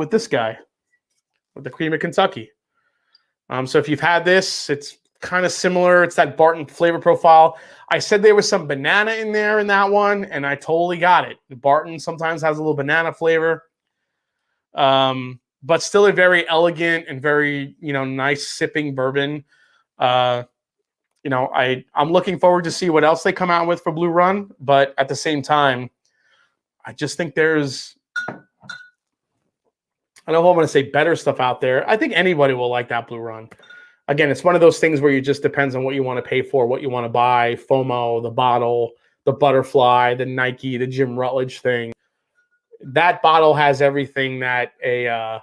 this guy, with the Cream of Kentucky. So if you've had this, it's kind of similar. It's that Barton flavor profile. I said there was some banana in there in that one, and I totally got it. Barton sometimes has a little banana flavor, but still a very elegant and very, you know, nice sipping bourbon. You know, I'm looking forward to see what else they come out with for Blue Run, but at the same time, I just think there's, I don't know if I want to say better stuff out there. I think anybody will like that Blue Run. Again, it's one of those things where you just depends on what you want to pay for, what you want to buy, FOMO, the bottle, the butterfly, the Nike, the Jim Rutledge thing. That bottle has everything that a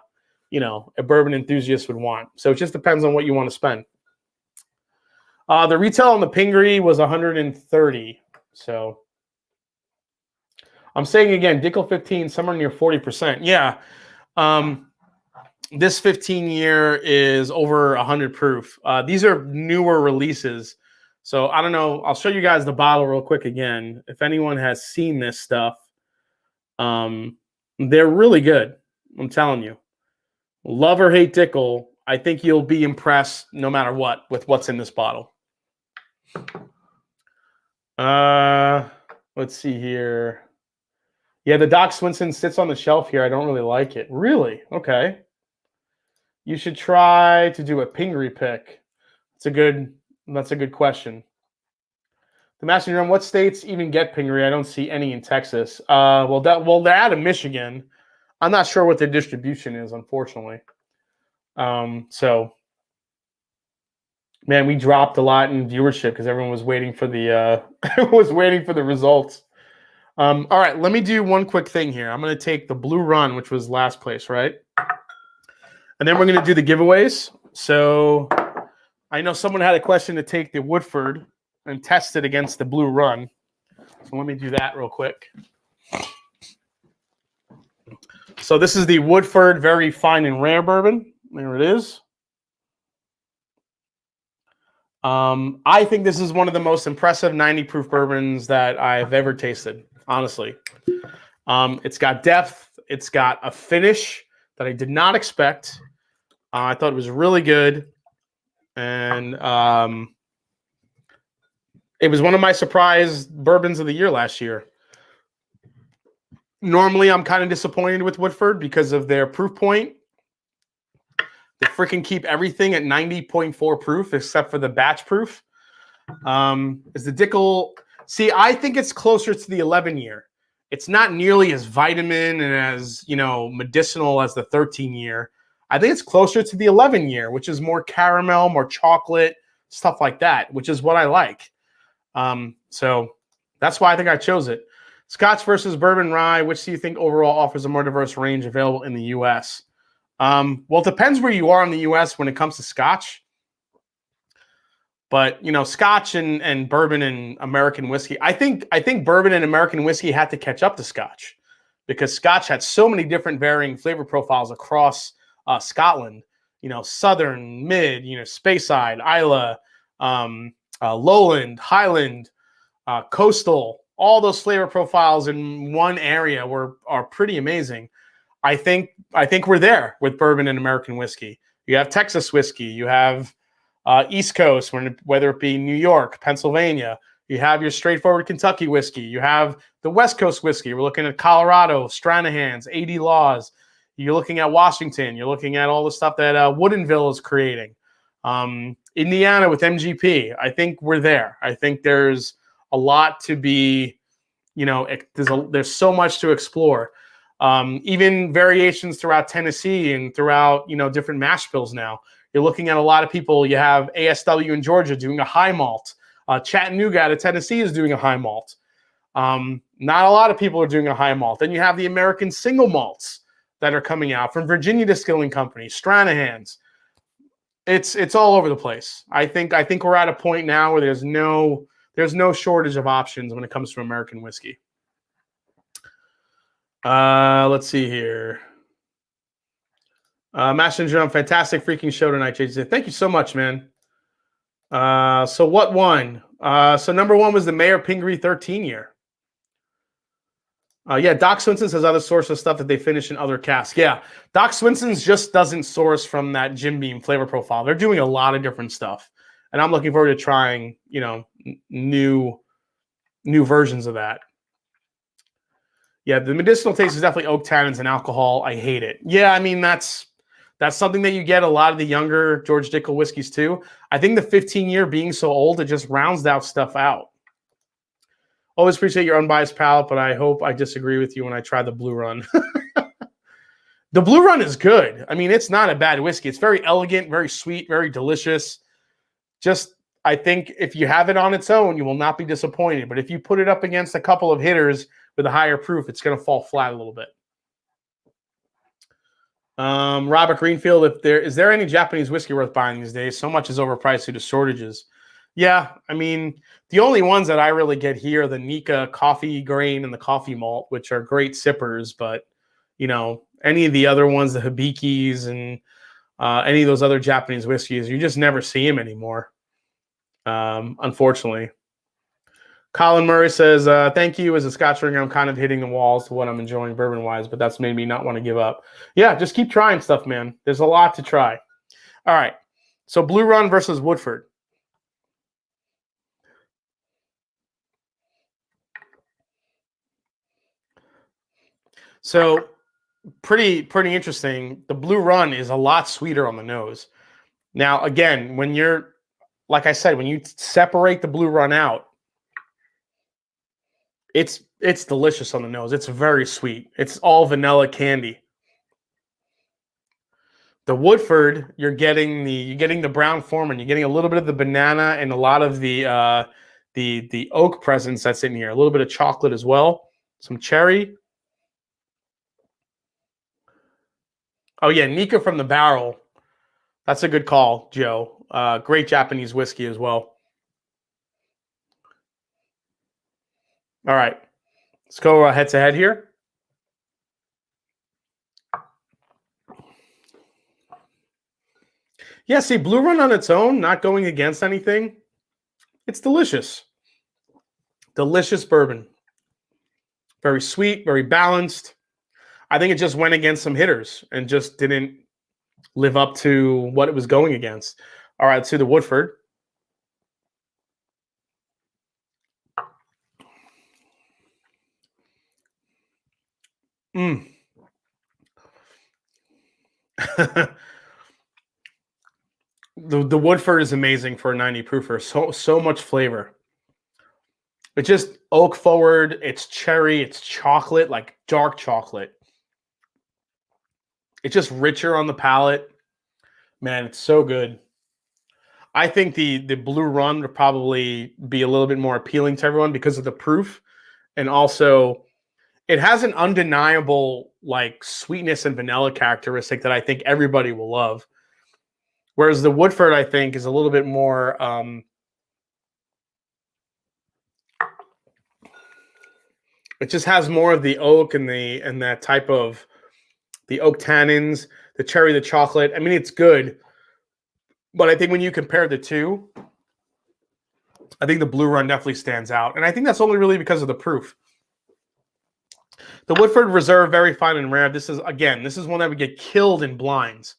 bourbon enthusiast would want. So it just depends on what you want to spend. The retail on the Pingree was $130. So I'm saying again, Dickel 15, somewhere near 40%. Yeah. This 15-year is over 100 proof. These are newer releases. So I don't know. I'll show you guys the bottle real quick again. If anyone has seen this stuff, they're really good. I'm telling you. Love or hate Dickel, I think you'll be impressed no matter what with what's in this bottle. Let's see here. Yeah, the Doc Swinson sits on the shelf here. I don't really like it. Really? Okay. You should try to do a Pingree pick. That's a good question. The Master Drum, what states even get Pingree? I don't see any in Texas. Well, they're out of Michigan. I'm not sure what their distribution is, unfortunately. So, man, we dropped a lot in viewership because everyone was waiting for the results. All right, let me do one quick thing here. I'm going to take the Blue Run, which was last place, right? And then we're going to do the giveaways. So I know someone had a question to take the Woodford and test it against the Blue Run. So let me do that real quick. So this is the Woodford Very Fine and Rare Bourbon. There it is. I think this is one of the most impressive 90 proof bourbons that I've ever tasted, honestly. It's got depth. It's got a finish that I did not expect. I thought it was really good. And it was one of my surprise bourbons of the year last year. Normally, I'm kind of disappointed with Woodford because of their proof point. They freaking keep everything at 90.4 proof except for the batch proof. Is the Dickel... See, I think it's closer to the 11-year. It's not nearly as vitamin and as, medicinal as the 13-year. I think it's closer to the 11-year, which is more caramel, more chocolate, stuff like that, which is what I like. So that's why I think I chose it. Scotch versus bourbon rye, which do you think overall offers a more diverse range available in the U.S.? Well, it depends where you are in the U.S. when it comes to Scotch. But Scotch and bourbon and American whiskey. I think bourbon and American whiskey had to catch up to Scotch because Scotch had so many different varying flavor profiles across Scotland. Southern, mid, Speyside, Isla, Lowland, Highland, coastal. All those flavor profiles in one area are pretty amazing. I think we're there with bourbon and American whiskey. You have Texas whiskey. You have East Coast, whether it be New York, Pennsylvania. You have your straightforward Kentucky whiskey. You have the West Coast whiskey. We're looking at Colorado, Stranahan's, 80 Laws. You're looking at Washington. You're looking at all the stuff that Woodinville is creating. Indiana with MGP. I think we're there. I think there's a lot to be, there's so much to explore. Even variations throughout Tennessee and throughout, different mash bills now. You're looking at a lot of people. You have ASW in Georgia doing a high malt. Chattanooga out of Tennessee is doing a high malt. Not a lot of people are doing a high malt. Then you have the American single malts that are coming out from Virginia Distilling Company, Stranahan's. It's all over the place. I think we're at a point now where there's no shortage of options when it comes to American whiskey. Let's see here. Mash and Drum, fantastic freaking show tonight, JJ. Thank you so much, man. So what won? So number one was the Mayor Pingree 13 year. Yeah, Doc Swinson's has other sources of stuff that they finish in other casks. Yeah, Doc Swinson's just doesn't source from that Jim Beam flavor profile. They're doing a lot of different stuff, and I'm looking forward to trying, new versions of that. Yeah, the medicinal taste is definitely oak tannins and alcohol. I hate it. Yeah, I mean that's something that you get a lot of the younger George Dickel whiskeys too. I think the 15-year being so old, it just rounds that stuff out. Always appreciate your unbiased palate, but I hope I disagree with you when I try the Blue Run. The Blue Run is good. I mean, it's not a bad whiskey. It's very elegant, very sweet, very delicious. Just, I think if you have it on its own, you will not be disappointed. But if you put it up against a couple of hitters with a higher proof, it's going to fall flat a little bit. Robert Greenfield, is there any Japanese whiskey worth buying these days? So much is overpriced due to shortages. Yeah, I mean, the only ones that I really get here are the Nika coffee grain and the coffee malt, which are great sippers. But, any of the other ones, the Hibikis and any of those other Japanese whiskeys, you just never see them anymore, unfortunately. Colin Murray says, thank you. As a Scotch drinker, I'm kind of hitting the walls to what I'm enjoying bourbon-wise, but that's made me not want to give up. Yeah, just keep trying stuff, man. There's a lot to try. All right, so Blue Run versus Woodford. So pretty interesting. The Blue Run is a lot sweeter on the nose. Now, again, when you're, like I said, when you separate the Blue Run out, it's delicious on the nose. It's very sweet. It's all vanilla candy. The Woodford, you're getting the brown Foreman. You're getting a little bit of the banana and a lot of the oak presence that's in here. A little bit of chocolate as well. Some cherry. Oh yeah, Nika from the barrel. That's a good call, Joe. Great Japanese whiskey as well. All right, let's go head to head here. Yeah, see, Blue Run on its own, not going against anything, it's delicious. Delicious bourbon. Very sweet, very balanced. I think it just went against some hitters and just didn't live up to what it was going against. All right, let's see the Woodford. The Woodford is amazing for a 90 proofer. So much flavor. It's just oak forward. It's cherry. It's chocolate, like dark chocolate. It's just richer on the palate. Man, it's so good. I think the Blue Run would probably be a little bit more appealing to everyone because of the proof, and also it has an undeniable like sweetness and vanilla characteristic that I think everybody will love. Whereas the Woodford, I think, is a little bit more It just has more of the oak and that type of the oak tannins, the cherry, the chocolate. I mean, it's good, but I think when you compare the two, I think the Blue Run definitely stands out, and I think that's only really because of the proof. The Woodford Reserve, very fine and rare. This is one that would get killed in blinds,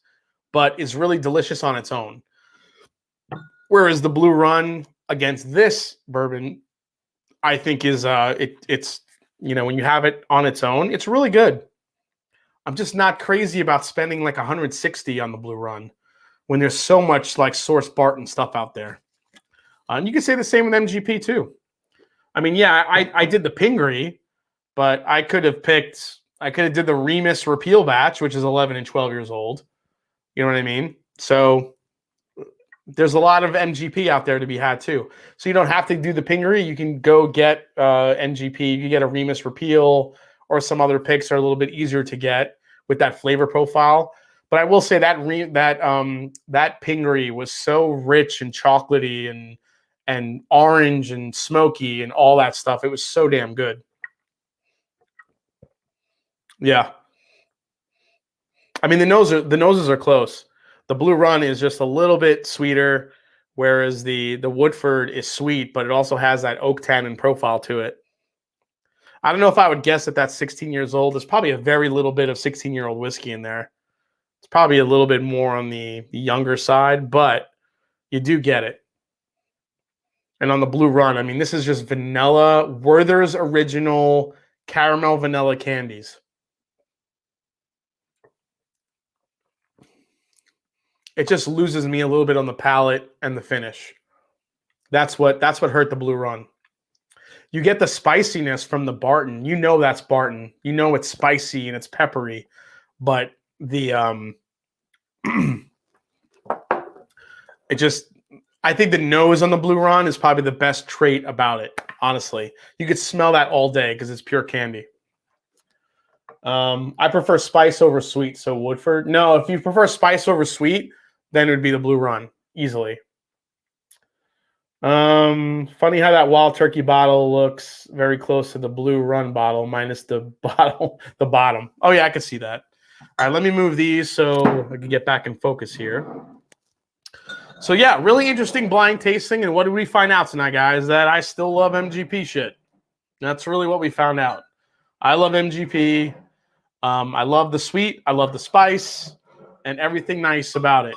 but is really delicious on its own. Whereas the Blue Run against this bourbon, I think is it's when you have it on its own, it's really good. I'm just not crazy about spending like 160 on the Blue Run when there's so much like Source Barton stuff out there. And you can say the same with MGP too. I mean, yeah, I did the Pingree, but I could have did the Remus Repeal batch, which is 11 and 12 years old. You know what I mean? So there's a lot of MGP out there to be had too. So you don't have to do the Pingree. You can go get MGP. You can get a Remus Repeal or some other picks are a little bit easier to get with that flavor profile. But I will say that Pingree was so rich and chocolatey and orange and smoky and all that stuff. It was so damn good. Yeah. I mean, the noses are close. The Blue Run is just a little bit sweeter, whereas the Woodford is sweet, but it also has that oak tannin profile to it. I don't know if I would guess that that's 16 years old. There's probably a very little bit of 16-year-old whiskey in there. It's probably a little bit more on the younger side, but you do get it. And on the Blue Run, I mean, this is just vanilla, Werther's original caramel vanilla candies. It just loses me a little bit on the palate and the finish. That's what hurt the Blue Run. You get the spiciness from the Barton. You know that's Barton. You know it's spicy and it's peppery, but the I think the nose on the Blue Run is probably the best trait about it, honestly. You could smell that all day because it's pure candy. I prefer spice over sweet, so Woodford. No, if you prefer spice over sweet, then it would be the Blue Run, easily. Funny how that Wild Turkey bottle looks very close to the Blue Run bottle, minus the bottom. Oh, yeah, I can see that. All right, let me move these so I can get back in focus here. So, yeah, really interesting blind tasting. And what did we find out tonight, guys? That I still love MGP shit. That's really what we found out. I love MGP. I love the sweet. I love the spice and everything nice about it.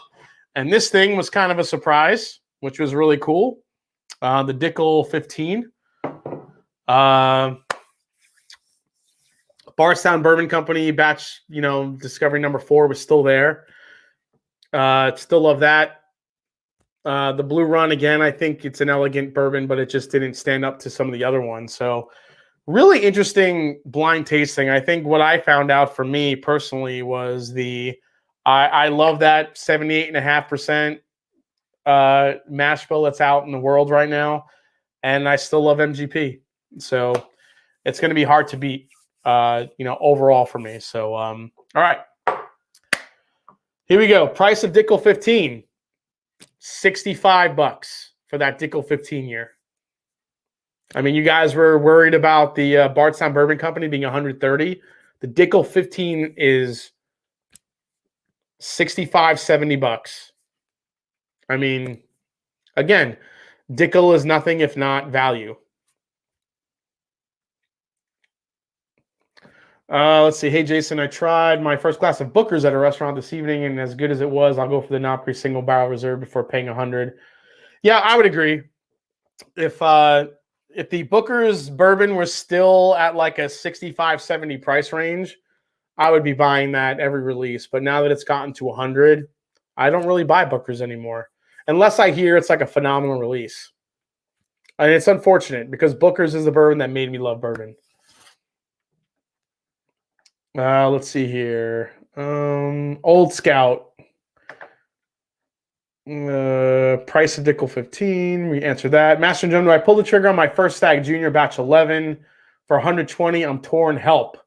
And this thing was kind of a surprise, which was really cool. The Dickel 15. Bardstown Bourbon Company batch, discovery number 4 was still there. Still love that. The Blue Run, again, I think it's an elegant bourbon, but it just didn't stand up to some of the other ones. So really interesting blind tasting. I think what I found out for me personally was I love that 78.5% mash bill that's out in the world right now, and I still love MGP. So it's going to be hard to beat, overall for me. So, all right, here we go. Price of Dickel 15, $65 for that Dickel 15 year. I mean, you guys were worried about the Bardstown Bourbon Company being $130. The Dickel 15 is $65, $70. I mean, again, Dickel is nothing if not value. Let's see. Hey, Jason, I tried my first glass of Booker's at a restaurant this evening, and as good as it was, I'll go for the Knopkery Single Barrel Reserve before paying $100. Yeah, I would agree. If the Booker's bourbon was still at like a $65, $70 price range, I would be buying that every release. But now that it's gotten to $100, I don't really buy Booker's anymore. Unless I hear it's like a phenomenal release. And it's unfortunate because Booker's is the bourbon that made me love bourbon. Let's see here. Old Scout. Price of Dickel 15. We answered that. Master and Drum, do I pull the trigger on my first Stag Junior batch 11 for 120? I'm torn. Help.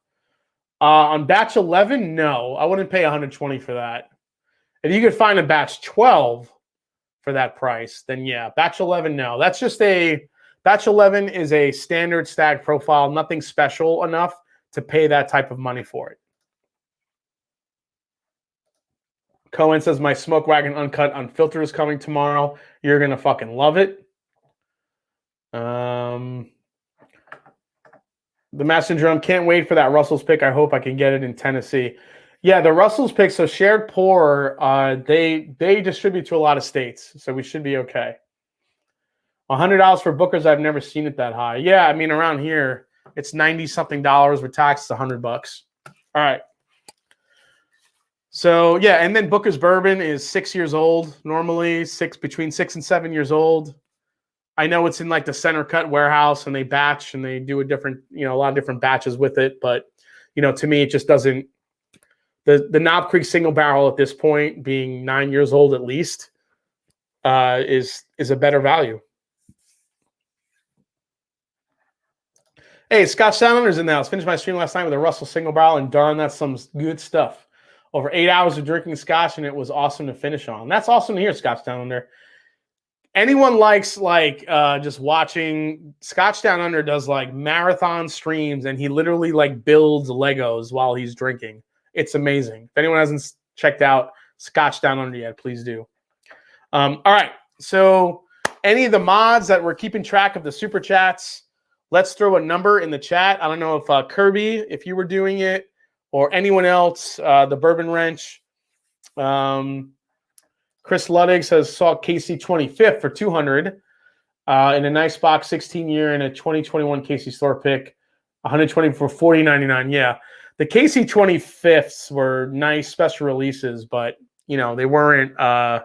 On batch 11, no. I wouldn't pay 120 for that. If you could find a batch 12 for that price, then yeah. Batch 11, no. That's Batch 11 is a standard stag profile, nothing special enough to pay that type of money for it. Cohen says, my Smoke Wagon Uncut Unfiltered is coming tomorrow. You're going to fucking love it. The Master Drum, can't wait for that Russell's pick. I hope I can get it in Tennessee. Yeah, the Russell's pick, so shared pour, they distribute to a lot of states, so we should be okay. $100 for Booker's, I've never seen it that high. Yeah, I mean, around here, it's $90-something with tax, it's $100. All right. So, yeah, and then Booker's Bourbon is 6 years old, normally between 6 and 7 years old. I know it's in like the center cut warehouse and they batch and they do a different, a lot of different batches with it. But, to me, it just doesn't, the Knob Creek single barrel at this point, being 9 years old at least, is a better value. Hey, Scotch Sounders in the house. Finished my stream last night with a Russell single barrel, and darn, that's some good stuff. Over 8 hours of drinking scotch, and it was awesome to finish on. That's awesome to hear, Scotch Down Under. Anyone likes just watching Scotch Down Under does like marathon streams, and he literally like builds Legos while he's drinking. It's amazing. If anyone hasn't checked out Scotch Down Under yet, please do. All right. So any of the mods that were keeping track of the super chats, let's throw a number in the chat. I don't know if Kirby, if you were doing it, or anyone else, the Bourbon Wrench. Chris Luddig says, saw Casey 25th for 200 in a nice box, 16-year and a 2021 Casey store pick, 120 for $40.99. Yeah, the Casey 25ths were nice special releases, but, they weren't, I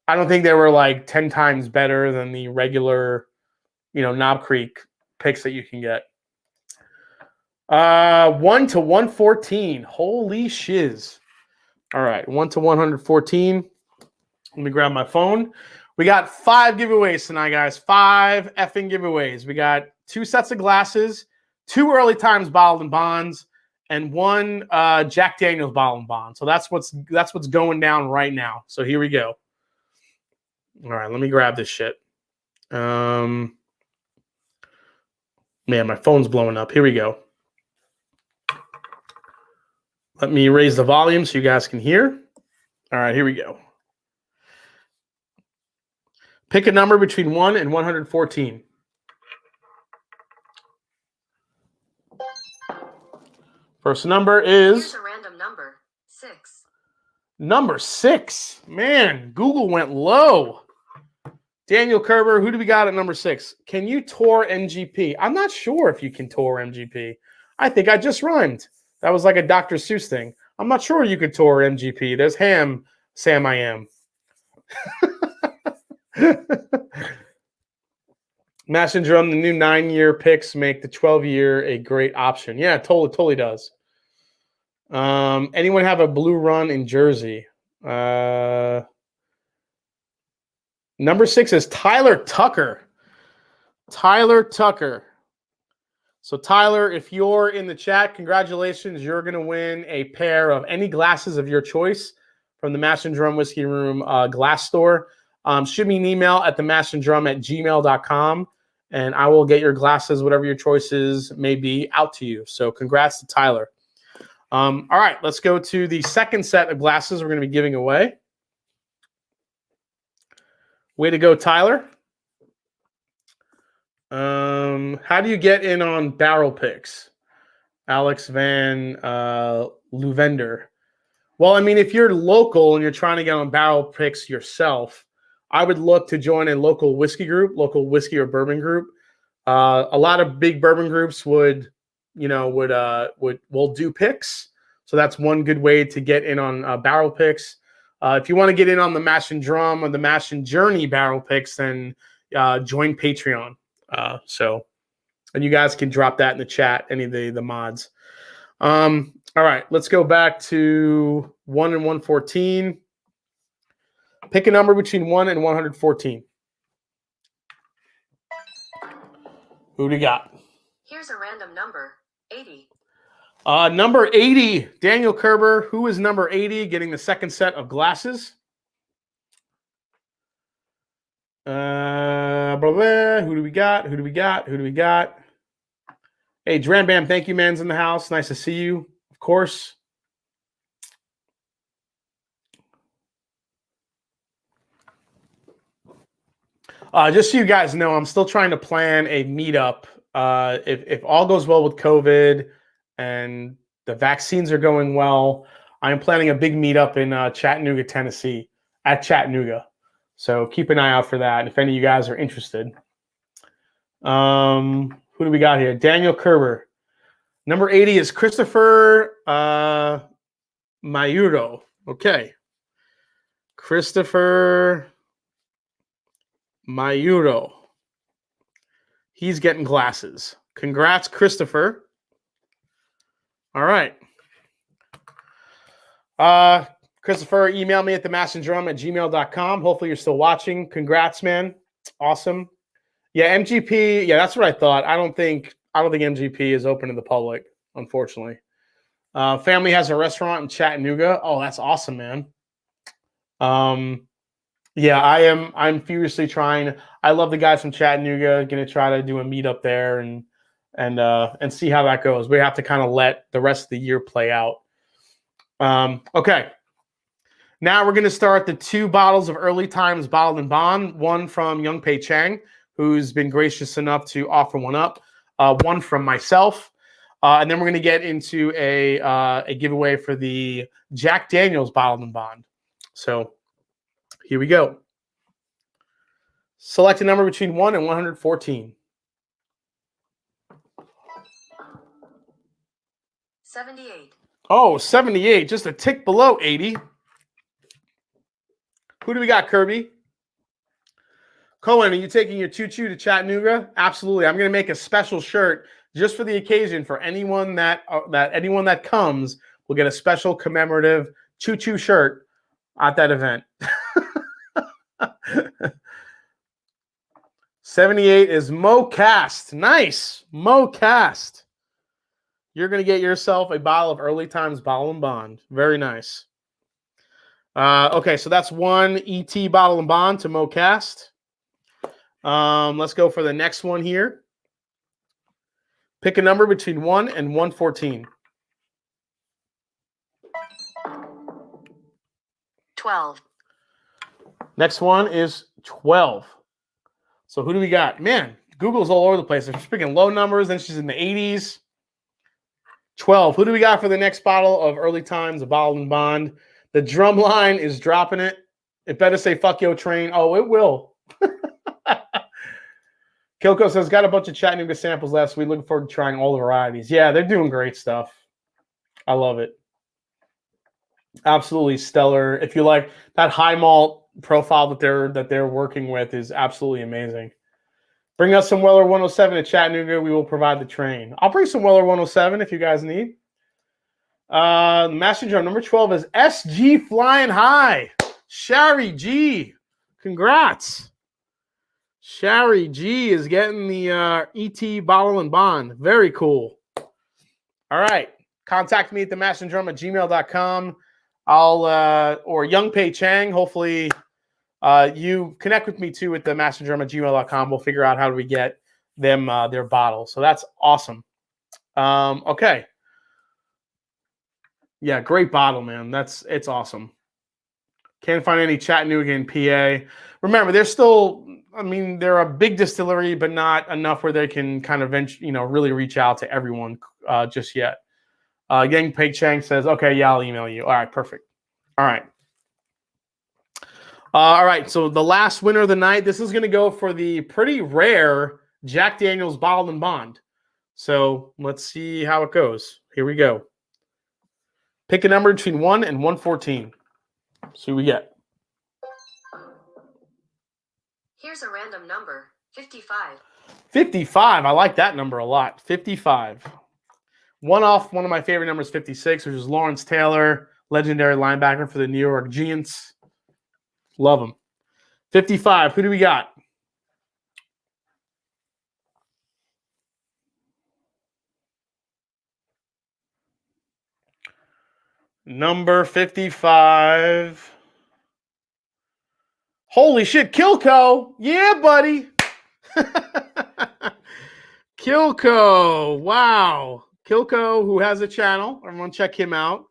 don't think they were like 10 times better than the regular, Knob Creek picks that you can get. 1 to 114. Holy shiz. All right, 1 to 114. Let me grab my phone. We got 5 giveaways tonight, guys. 5 effing giveaways. We got 2 sets of glasses, 2 early times bottled and bonds, and 1 Jack Daniel's bottled and bond. So that's what's going down right now. So here we go. All right, let me grab this shit. Man, my phone's blowing up. Here we go. Let me raise the volume so you guys can hear. All right, here we go. Pick a number between 1 and 114. First number is... Here's a random number, 6. Number 6. Man, Google went low. Daniel Kerber, who do we got at number 6? Can you tour MGP? I'm not sure if you can tour MGP. I think I just rhymed. That was like a Dr. Seuss thing. I'm not sure you could tour MGP. There's Ham, Sam I Am. Mash and Drum, the new 9-year picks make the 12-year a great option. Yeah, totally does. Anyone have a blue run in Jersey? Number 6 is Tyler Tucker. Tyler Tucker. So, Tyler, if you're in the chat, congratulations. You're going to win a pair of any glasses of your choice from the Mash and Drum Whiskey Room glass store. Shoot me an email at themashanddrum@gmail.com, and I will get your glasses, whatever your choices may be, out to you. So, congrats to Tyler. All right, let's go to the second set of glasses we're going to be giving away. Way to go, Tyler. How do you get in on barrel picks? Alex Van Luvender. Well, I mean, if you're local and you're trying to get on barrel picks yourself, I would look to join a local whiskey group, local whiskey or bourbon group. A lot of big bourbon groups will do picks. So that's one good way to get in on barrel picks. If you want to get in on the Mash and Drum or the Mash and Journey barrel picks, then join Patreon. And you guys can drop that in the chat, any of the mods. All right, let's go back to 1 and 114. Pick a number between 1 and 114. Who do you got? Here's a random number, 80. Number 80, Daniel Kerber. Who is number 80 getting the second set of glasses? Blah, blah. Who do we got? Who do we got? Who do we got? Hey, Dram Bam, thank you, man's in the house. Nice to see you, of course. Just so you guys know, I'm still trying to plan a meetup. If all goes well with COVID and the vaccines are going well, I'm planning a big meetup in Chattanooga, Tennessee, at Chattanooga. So keep an eye out for that if any of you guys are interested. Who do we got here? Daniel Kerber. Number 80 is Christopher Mayuro. Okay. Christopher Mayuro. He's getting glasses. Congrats, Christopher. All right. Christopher, email me at themashanddrum@gmail.com. Hopefully you're still watching. Congrats, man. Awesome. Yeah, MGP. Yeah, that's what I thought. I don't think MGP is open to the public, unfortunately. Family has a restaurant in Chattanooga. Oh, that's awesome, man. Yeah, I'm furiously trying. I love the guys from Chattanooga. Going to try to do a meetup there and see how that goes. We have to kind of let the rest of the year play out. Okay. Now we're going to start the 2 bottles of Early Times Bottled and Bond. One from Young Pei Chang, who's been gracious enough to offer one up. One from myself. And then we're going to get into a giveaway for the Jack Daniel's Bottled and Bond. So here we go. Select a number between 1 and 114. 78. Oh, 78, just a tick below 80. Who do we got, Kirby? Cohen, are you taking your choo-choo to Chattanooga? Absolutely. I'm going to make a special shirt just for the occasion for anyone that comes will get a special commemorative choo-choo shirt at that event. 78 is Mo Cast. Nice. Mo Cast. You're going to get yourself a bottle of Early Times Bottle and Bond. Very nice. Okay, so that's one ET Bottle and Bond to Mo Cast. Let's go for the next one here. Pick a number between 1 and 114. 12. Next one is 12. So who do we got? Man, Google's all over the place. She's picking low numbers, then she's in the 80s. 12. Who do we got for the next bottle of Early Times, a Bottled and Bond? The drum line is dropping it. It better say fuck yo train. Oh, it will. Kilko says, got a bunch of Chattanooga samples last week. Looking forward to trying all the varieties. Yeah, they're doing great stuff. I love it. Absolutely stellar. If you like that high malt profile that they're working with is absolutely amazing. Bring us some Weller 107 to Chattanooga. We will provide the train. I'll bring some Weller 107 if you guys need. The Master Drum number 12 is SG Flying High. Shari G. Congrats. Shari G is getting the ET Bottle and Bond. Very cool. All right. Contact me at themashanddrum@gmail.com. Or Young Pei Chang. Hopefully you connect with me too at themashanddrum@gmail.com. We'll figure out how do we get them their bottle. So that's awesome. Okay. Yeah, great bottle, man. It's awesome. Can't find any Chattanooga in PA. Remember, they're still, they're a big distillery, but not enough where they can kind of really reach out to everyone just yet. Yang Pei Chang says, okay, yeah, I'll email you. All right, perfect. All right. All right, so the last winner of the night, this is going to go for the pretty rare Jack Daniel's Bottled and Bond. So let's see how it goes. Here we go. Pick a number between 1 and 114. See what we get. Here's a random number, 55. 55. I like that number a lot. 55. One off one of my favorite numbers, 56, which is Lawrence Taylor, legendary linebacker for the New York Giants. Love him. 55. Who do we got? Number 55. Holy shit, Kilco. Yeah, buddy. Kilco. Wow. Kilco, who has a channel. Everyone check him out.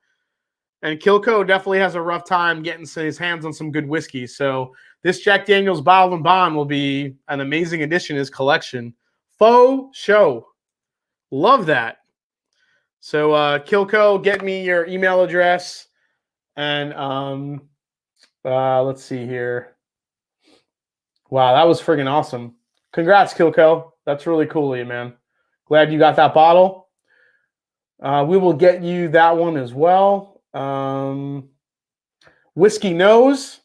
And Kilco definitely has a rough time getting his hands on some good whiskey. So this Jack Daniel's Bottled and Bond will be an amazing addition to his collection. Faux show. Love that. So Kilco, get me your email address. And let's see here. Wow, that was friggin' awesome. Congrats, Kilco. That's really cool of you, man. Glad you got that bottle. We will get you that one as well. Whiskey Nose.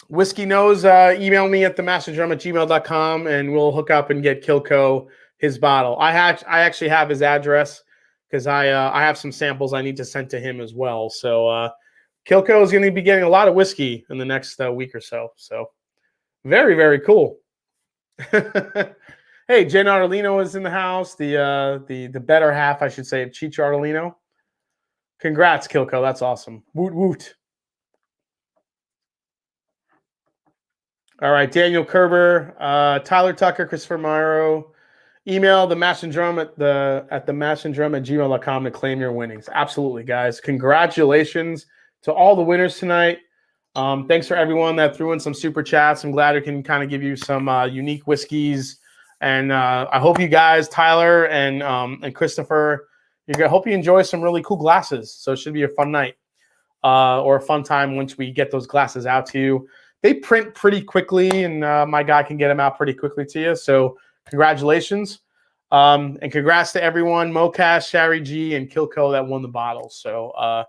Whiskey Nose, email me at themashanddrum@gmail.com and we'll hook up and get Kilco his bottle. I actually have his address because I have some samples I need to send to him as well. So Kilco is going to be getting a lot of whiskey in the next week or so. So very, very cool. Hey, Jen Artolino is in the house. The better half, I should say, of Cheech Artolino. Congrats, Kilco. That's awesome. Woot woot. All right, Daniel Kerber, Tyler Tucker, Christopher Myro. Email themashanddrum at themashanddrum@gmail.com to claim your winnings. Absolutely, guys. Congratulations to all the winners tonight. Thanks for everyone that threw in some super chats. I'm glad I can kind of give you some unique whiskeys. And I hope you guys, Tyler and Christopher, I hope you enjoy some really cool glasses. So it should be a fun night or a fun time once we get those glasses out to you. They print pretty quickly, and my guy can get them out pretty quickly to you. So congratulations. And congrats to everyone, Mocash, Shari G, and Kilco that won the bottle. So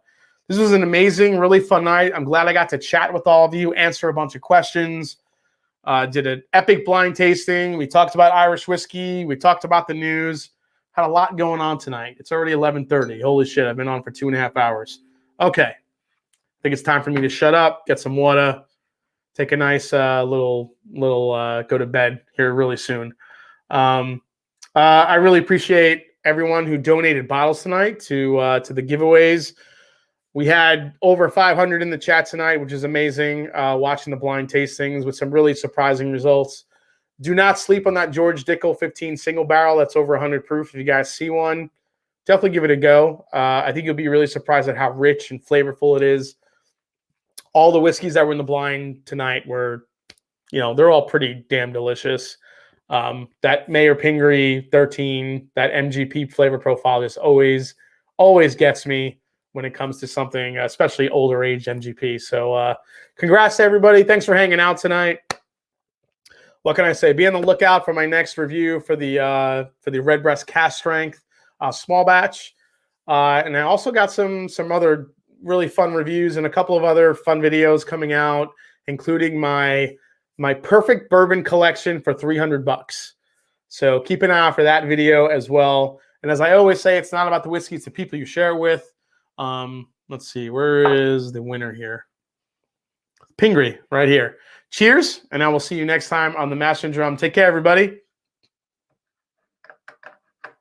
this was an amazing, really fun night. I'm glad I got to chat with all of you, answer a bunch of questions. Did an epic blind tasting. We talked about Irish whiskey. We talked about the news. Had a lot going on tonight. It's already 11:30. Holy shit, I've been on for 2.5 hours. Okay. I think it's time for me to shut up, get some water, take a nice little go to bed here really soon. I really appreciate everyone who donated bottles tonight to the giveaways. We had over 500 in the chat tonight, which is amazing, watching the blind tastings with some really surprising results. Do not sleep on that George Dickel 15 single barrel. That's over 100 proof. If you guys see one, definitely give it a go. I think you'll be really surprised at how rich and flavorful it is. All the whiskeys that were in the blind tonight were, they're all pretty damn delicious. That Mayor Pingree 13, that MGP flavor profile just always gets me when it comes to something, especially older age MGP. So congrats to everybody. Thanks for hanging out tonight. What can I say? Be on the lookout for my next review for the Redbreast Cask Strength small batch. And I also got some other really fun reviews and a couple of other fun videos coming out, including my perfect bourbon collection for $300. So keep an eye out for that video as well. And as I always say, it's not about the whiskey, it's the people you share with. Let's see, where is the winner here? Pingree, right here. Cheers, and I will see you next time on the Mash and Drum. Take care, everybody.